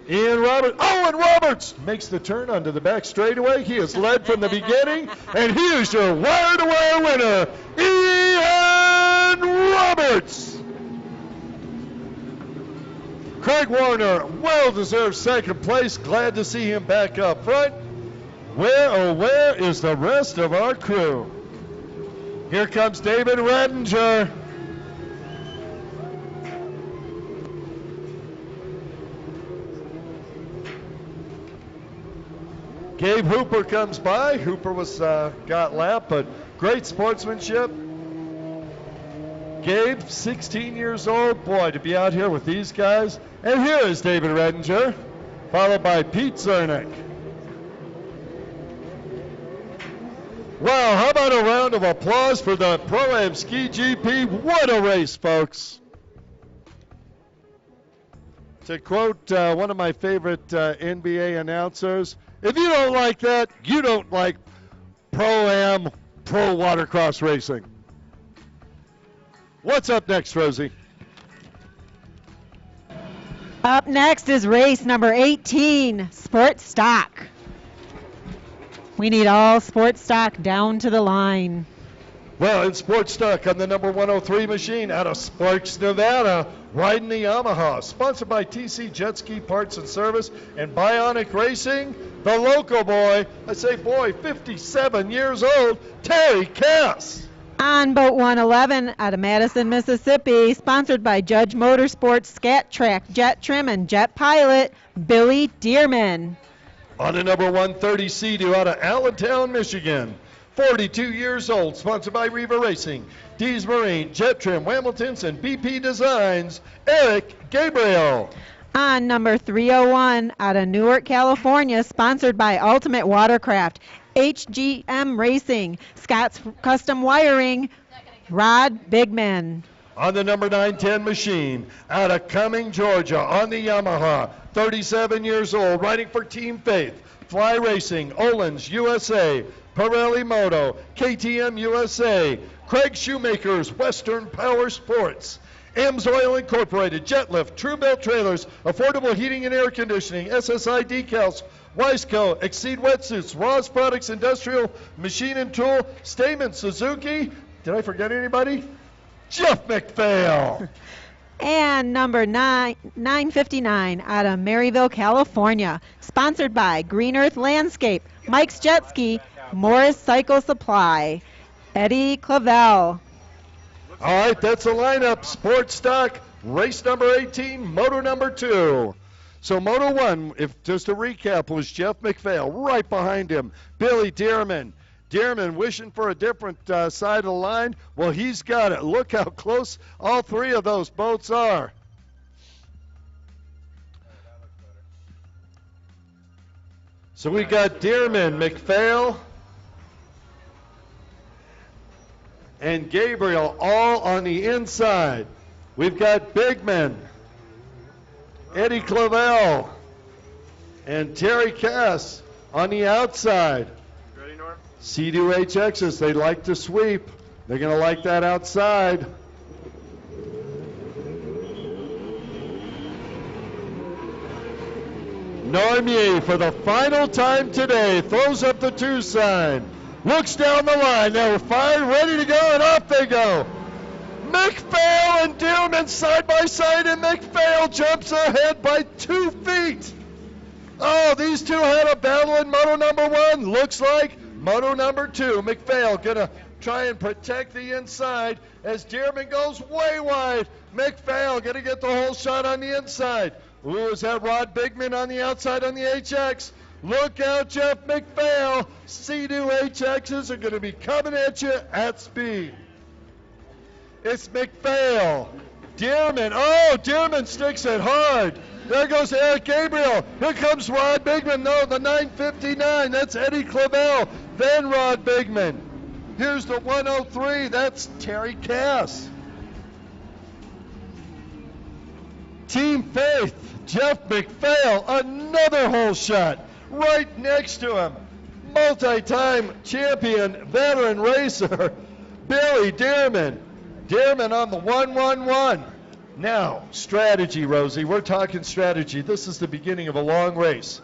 Ian Roberts, oh, and Roberts makes the turn onto the back straightaway. He has led from the beginning, and he is your wire-to-wire winner, Ian Roberts. Craig Warner, well-deserved second place. Glad to see him back up front. Where, oh, where is the rest of our crew? Here comes David Redinger. Gabe Hooper comes by. Hooper was got lapped, but great sportsmanship. Gabe, 16 years old. Boy, to be out here with these guys. And here is David Redinger, followed by Pete Zernick. Wow, how about a round of applause for the Pro-Am Ski GP? What a race, folks. To quote one of my favorite NBA announcers, if you don't like that, you don't like Pro-Am, Pro Watercross racing. What's up next, Rosie? Up next is race number 18, Sport Stock. We need all Sport Stock down to the line. Well, in Sport Stock on the number 103 machine out of Sparks, Nevada, riding the Yamaha. Sponsored by TC Jet Ski Parts and Service and Bionic Racing, the local boy, I say boy, 57 years old, Terry Cass. On boat 111 out of Madison, Mississippi, sponsored by Judge Motorsports, Scat Track, Jet Trim, and Jet Pilot, Billy Dearman. On the number 130 Sea-Doo out of Allentown, Michigan, 42 years old, sponsored by Reva Racing, D's Marine, Jet Trim, Hamilton's, and BP Designs, Eric Gabriel. On number 301 out of Newark, California, sponsored by Ultimate Watercraft, HGM Racing, Scott's Custom Wiring, Rod Bigman. On the number 910 machine out of Cumming, Georgia, on the Yamaha, 37 years old, riding for Team Faith, Fly Racing, Olin's USA, Pirelli Moto, KTM USA, Craig Shoemaker's Western Power Sports, Ames Oil Incorporated, Jetlift, Truebill Trailers, Affordable Heating and Air Conditioning, SSI Decals, Wiseco, Exceed Wetsuits, Ross Products, Industrial Machine and Tool, Stamen Suzuki. Did I forget anybody? Jeff McPhail. And number 959 out of Maryville, California, sponsored by Green Earth Landscape, Mike's Jet Ski, Morris Cycle Supply, Eddie Clavel. All right, that's the lineup. Sports Stock, race number 18, moto number 2. So Moto 1, if just a recap, was Jeff McPhail. Right behind him, Billy Dearman. Dearman wishing for a different side of the line. Well, he's got it. Look how close all three of those boats are. So we got Dearman, McPhail, and Gabriel all on the inside. We've got Bigman, Eddie Clavel, and Terry Cass on the outside. Ready, Norm? Sea-Doo HXs, they like to sweep. They're going to like that outside. Normier, for the final time today, throws up the 2 sign. Looks down the line. They're fired, ready to go, and off they go. McPhail and Dearman side by side, and McPhail jumps ahead by 2 feet. Oh, these two had a battle in moto number 1. Looks like moto number 2. McPhail gonna try and protect the inside as Dearman goes way wide. McPhail gonna get the whole shot on the inside. Ooh, is that Rod Bigman on the outside on the HX? Look out, Jeff McPhail. Sea-Doo HXs are gonna be coming at you at speed. It's McPhail. Dearman. Oh, Dearman sticks it hard. There goes Eric Gabriel. Here comes Rod Bigman. No, the 959. That's Eddie Clavel. Then Rod Bigman. Here's the 103. That's Terry Cass. Team Faith. Jeff McPhail. Another hole shot right next to him. Multi-time champion, veteran racer, Billy Dearman. Dearman on the 111. Now, strategy, Rosie. We're talking strategy. This is the beginning of a long race.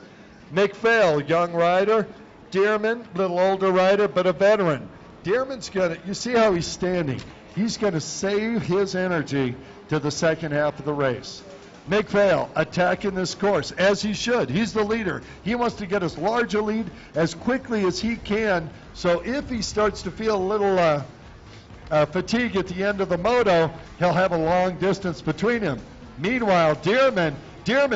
McPhail, young rider. Dearman, little older rider, but a veteran. Dearman's going to, you see how he's standing. He's going to save his energy to the second half of the race. McPhail attacking this course, as he should. He's the leader. He wants to get as large a lead as quickly as he can, so if he starts to feel a little fatigue at the end of the moto, he'll have a long distance between him. Meanwhile, Dearman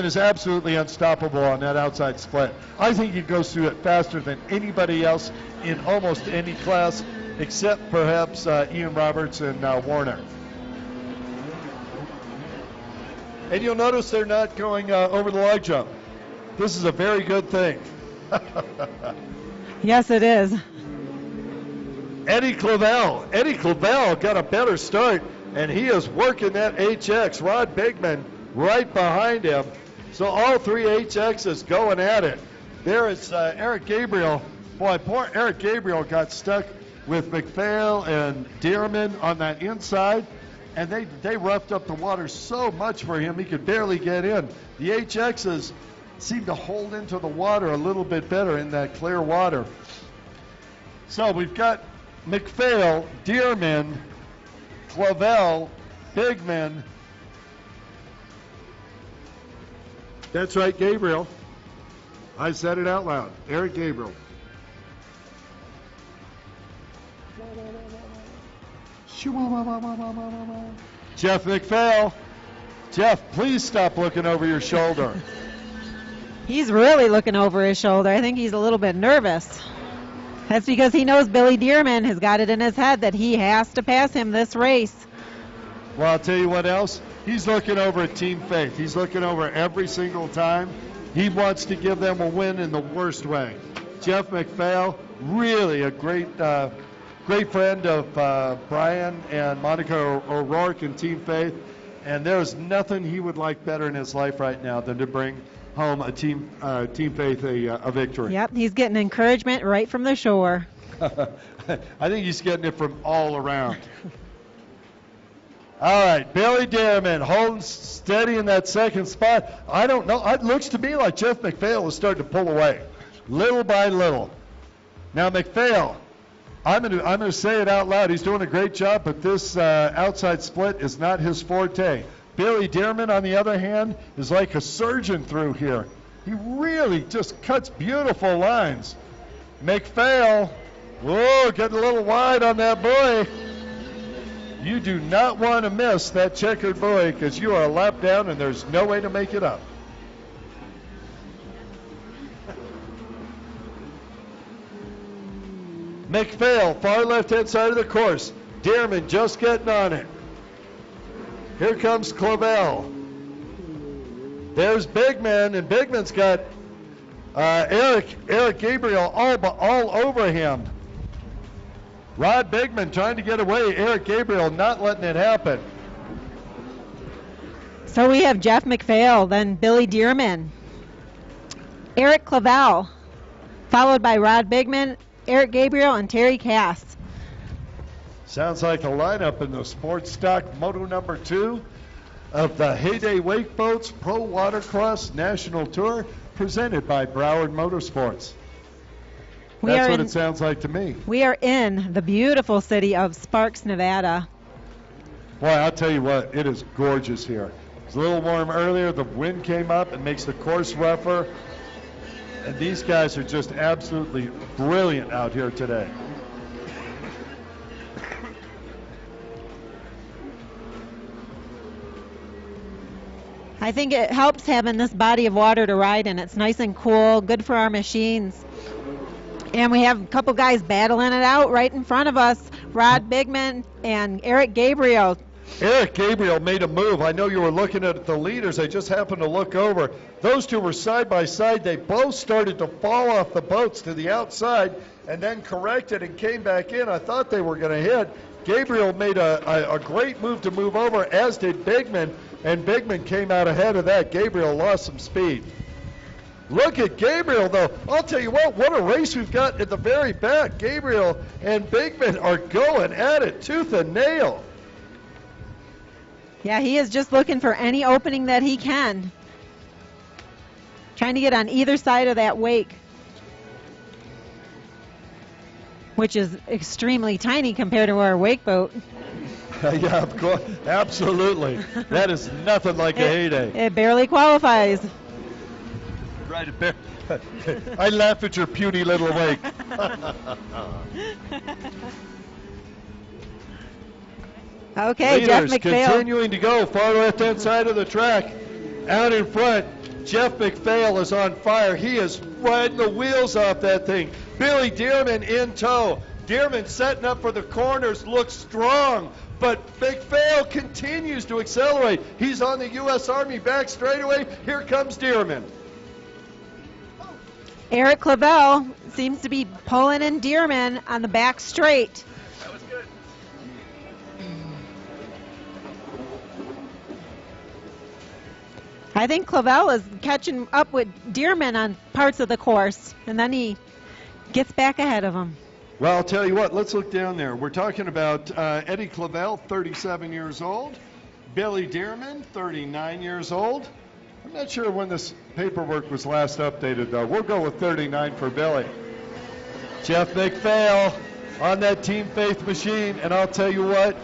is absolutely unstoppable on that outside split. I think he goes through it faster than anybody else in almost any class, except perhaps Ian Roberts and Warner. And you'll notice they're not going over the log jump. This is a very good thing. Yes, it is. Eddie Clavel got a better start, and he is working that HX. Rod Bigman right behind him. So all three HXs going at it. There is Eric Gabriel. Boy, poor Eric Gabriel got stuck with McPhail and Dearman on that inside, and they roughed up the water so much for him he could barely get in. The HXs seem to hold into the water a little bit better in that clear water. So we've got McPhail, Dearman, Clavel, Bigman. That's right, Gabriel. I said it out loud. Eric Gabriel. Jeff McPhail. Jeff, please stop looking over your shoulder. He's really looking over his shoulder. I think he's a little bit nervous. That's because he knows Billy Dearman has got it in his head that he has to pass him this race. Well, I'll tell you what else. He's looking over at Team Faith. He's looking over every single time. He wants to give them a win in the worst way. Jeff McPhail, really a great friend of Brian and Monica O'Rourke and Team Faith. And there's nothing he would like better in his life right now than to bring home a Team Faith a victory. Yep, he's getting encouragement right from the shore. I think he's getting it from all around. All right, Billy Dearman holding steady in that second spot. I don't know. It looks to me like Jeff McPhail is starting to pull away, little by little. Now McPhail, I'm going to say it out loud. He's doing a great job, but this outside split is not his forte. Billy Dearman, on the other hand, is like a surgeon through here. He really just cuts beautiful lines. McPhail, whoa, getting a little wide on that buoy. You do not want to miss that checkered buoy because you are a lap down and there's no way to make it up. McPhail, far left-hand side of the course. Dearman just getting on it. Here comes Clavel. There's Bigman, and Bigman's got Eric Gabriel all over him. Rod Bigman trying to get away. Eric Gabriel not letting it happen. So we have Jeff McPhail, then Billy Dearman, Eric Clavel, followed by Rod Bigman, Eric Gabriel, and Terry Cass. Sounds like a lineup in the Sports Stock Moto number 2 of the Heyday Wake Boats Pro Watercross National Tour presented by Broward Motorsports. That's what it sounds like to me. We are in the beautiful city of Sparks, Nevada. Boy, I'll tell you what, it is gorgeous here. It's a little warm earlier. The wind came up and makes the course rougher. And these guys are just absolutely brilliant out here today. I think it helps having this body of water to ride in. It's nice and cool, good for our machines. And we have a couple guys battling it out right in front of us. Rod Bigman and Eric Gabriel. Eric Gabriel made a move. I know you were looking at the leaders. I just happened to look over. Those two were side by side. They both started to fall off the boats to the outside and then corrected and came back in. I thought they were going to hit. Gabriel made a great move to move over, as did Bigman, and Bigman came out ahead of that. Gabriel lost some speed. Look at Gabriel, though. I'll tell you what a race we've got at the very back. Gabriel and Bigman are going at it tooth and nail. Yeah, he is just looking for any opening that he can. Trying to get on either side of that wake, which is extremely tiny compared to our wake boat. Yeah, of course. Absolutely. That is nothing like a heyday. It barely qualifies. Right, I laugh at your puny little wake. Okay, Jeff Leaders McPhail. continuing to go far left-hand side of the track. Out in front, Jeff McPhail is on fire. He is riding the wheels off that thing. Billy Dearman in tow. Dearman setting up for the corners, looks strong, but McPhail continues to accelerate. He's on the U.S. Army back straightaway. Here comes Dearman. Eric Clavel seems to be pulling in Dearman on the back straight. That was good. I think Clavel is catching up with Dearman on parts of the course, and then he gets back ahead of him. Well, I'll tell you what, let's look down there. We're talking about Eddie Clavel, 37 years old. Billy Dearman, 39 years old. I'm not sure when this paperwork was last updated, though. We'll go with 39 for Billy. Jeff McPhail on that Team Faith machine, and I'll tell you what.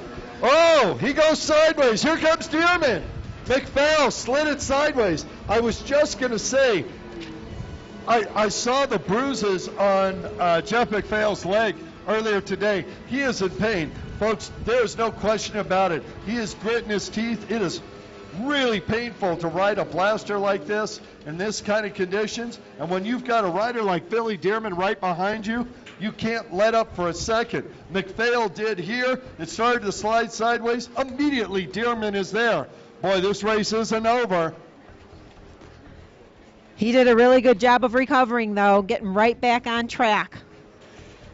Oh, he goes sideways. Here comes Dearman. McPhail slid it sideways. I was just going to say, I saw the bruises on Jeff McPhail's leg earlier today. He is in pain. Folks, there's no question about it. He is gritting his teeth. It is really painful to ride a blaster like this in this kind of conditions. And when you've got a rider like Billy Dearman right behind you, you can't let up for a second. McPhail did here. It started to slide sideways. Immediately, Dearman is there. Boy, this race isn't over. He did a really good job of recovering, though, getting right back on track.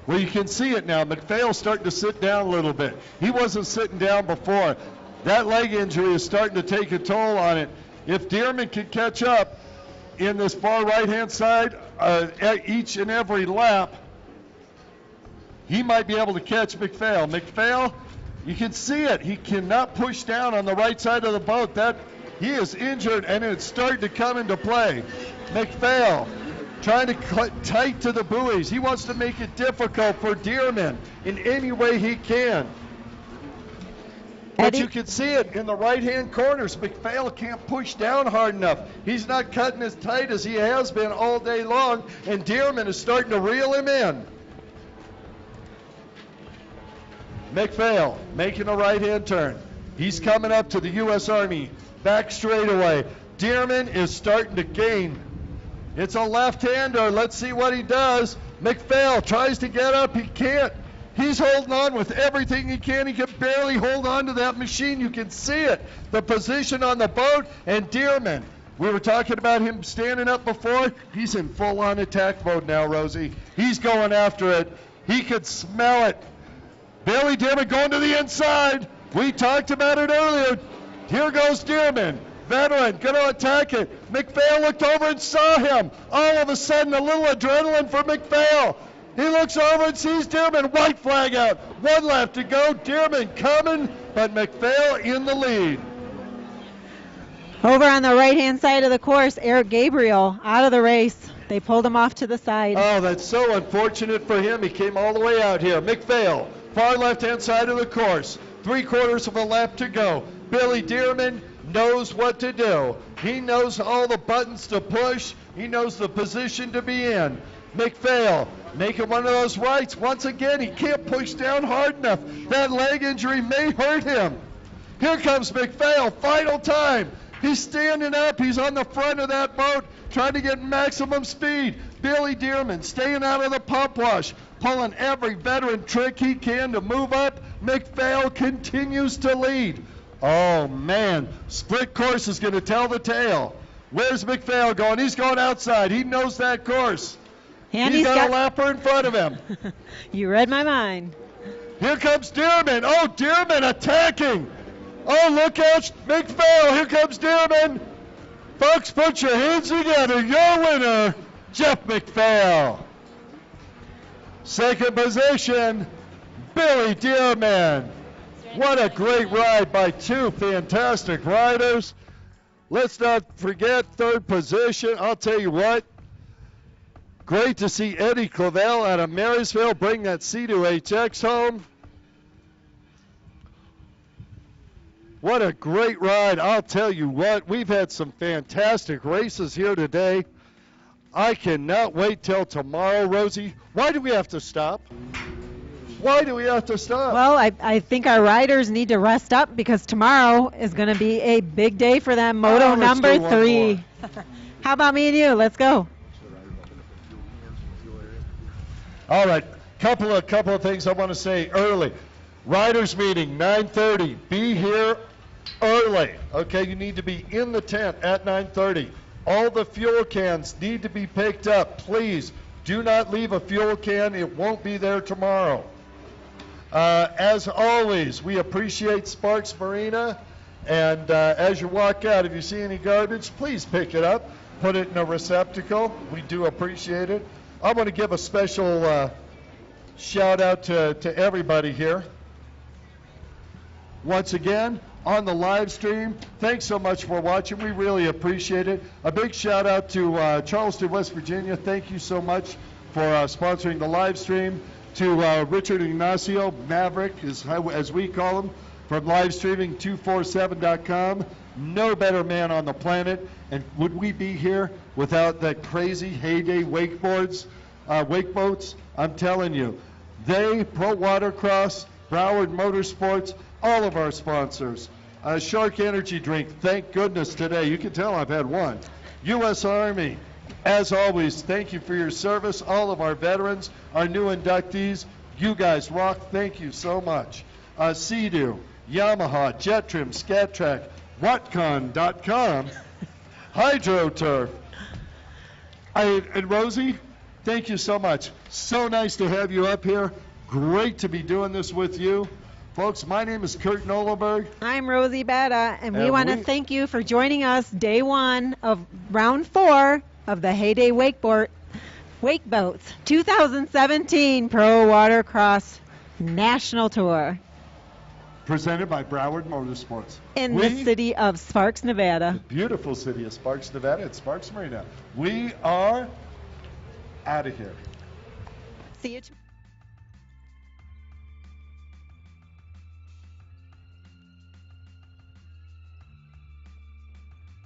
Well, you can see it now. McPhail's starting to sit down a little bit. He wasn't sitting down before. That leg injury is starting to take a toll on it. If Dearman can catch up in this far right-hand side at each and every lap, he might be able to catch McPhail. McPhail, you can see it. He cannot push down on the right side of the boat. He is injured, and it's starting to come into play. McPhail trying to cut tight to the buoys. He wants to make it difficult for Dearman in any way he can. But you can see it in the right-hand corners. McPhail can't push down hard enough. He's not cutting as tight as he has been all day long, and Dearman is starting to reel him in. McPhail making a right-hand turn. He's coming up to the U.S. Army back straightaway. Dearman is starting to gain. It's a left-hander. Let's see what he does. McPhail tries to get up. He can't. He's holding on with everything he can. He can barely hold on to that machine. You can see it. The position on the boat, and Dearman. We were talking about him standing up before. He's in full-on attack mode now, Rosie. He's going after it. He could smell it. Billy Dearman going to the inside. We talked about it earlier. Here goes Dearman. Veteran, going to attack it. McPhail looked over and saw him. All of a sudden, a little adrenaline for McPhail. He looks over and sees Dearman. White flag out. One lap to go. Dearman coming, but McPhail in the lead. Over on the right-hand side of the course, Eric Gabriel out of the race. They pulled him off to the side. Oh, that's so unfortunate for him. He came all the way out here. McPhail, far left-hand side of the course. 3/4 of a lap to go. Billy Dearman knows what to do. He knows all the buttons to push. He knows the position to be in. McPhail making one of those rights. Once again, he can't push down hard enough. That leg injury may hurt him. Here comes McPhail, final time. He's standing up. He's on the front of that boat trying to get maximum speed. Billy Dearman staying out of the pump wash, pulling every veteran trick he can to move up. McPhail continues to lead. Oh, man. Split course is going to tell the tale. Where's McPhail going? He's going outside. He knows that course. And he's got a lapper in front of him. You read my mind. Here comes Dearman. Oh, Dearman attacking. Oh, look out, McPhail. Here comes Dearman. Folks, put your hands together. Your winner, Jeff McPhail. Second position, Billy Dearman. What a great ride by two fantastic riders. Let's not forget third position. I'll tell you what. Great to see Eddie Clavel out of Marysville bring that C2HX home. What a great ride. I'll tell you what, we've had some fantastic races here today. I cannot wait till tomorrow, Rosie. Why do we have to stop? Why do we have to stop? Well, I think our riders need to rest up because tomorrow is going to be a big day for them. Moto let's number do one 3. more. How about me and you? Let's go. All right, couple of things I want to say early. Riders meeting 9:30. Be here early. Okay, you need to be in the tent at 9:30. All the fuel cans need to be picked up. Please do not leave a fuel can. It won't be there tomorrow. As always, we appreciate Sparks Marina. And as you walk out, if you see any garbage, please pick it up. Put it in a receptacle. We do appreciate it. I want to give a special shout out to everybody here. Once again, on the live stream, thanks so much for watching. We really appreciate it. A big shout out to Charleston, West Virginia. Thank you so much for sponsoring the live stream. To Richard Ignacio, Maverick, as we call him, from livestreaming247.com. No better man on the planet. And would we be here without that crazy heyday wakeboats? I'm telling you. They, Pro Watercross, Broward Motorsports, all of our sponsors. Shark Energy Drink, thank goodness today. You can tell I've had one. U.S. Army, as always, thank you for your service. All of our veterans, our new inductees, you guys rock. Thank you so much. Sea-Doo, Yamaha, Jet Trim, Scat Track, Whatcon.com, HydroTurf. And Rosie, thank you so much. So nice to have you up here. Great to be doing this with you. Folks, my name is Kurt Nolenberg. I'm Rosie Bada, and we want to thank you for joining us day 1 of round 4 of the Heyday Wakeboats 2017 Pro Watercross National Tour Presented by Broward Motorsports. in the city of Sparks, Nevada. The beautiful city of Sparks, Nevada at Sparks Marina. We are out of here. See you tomorrow.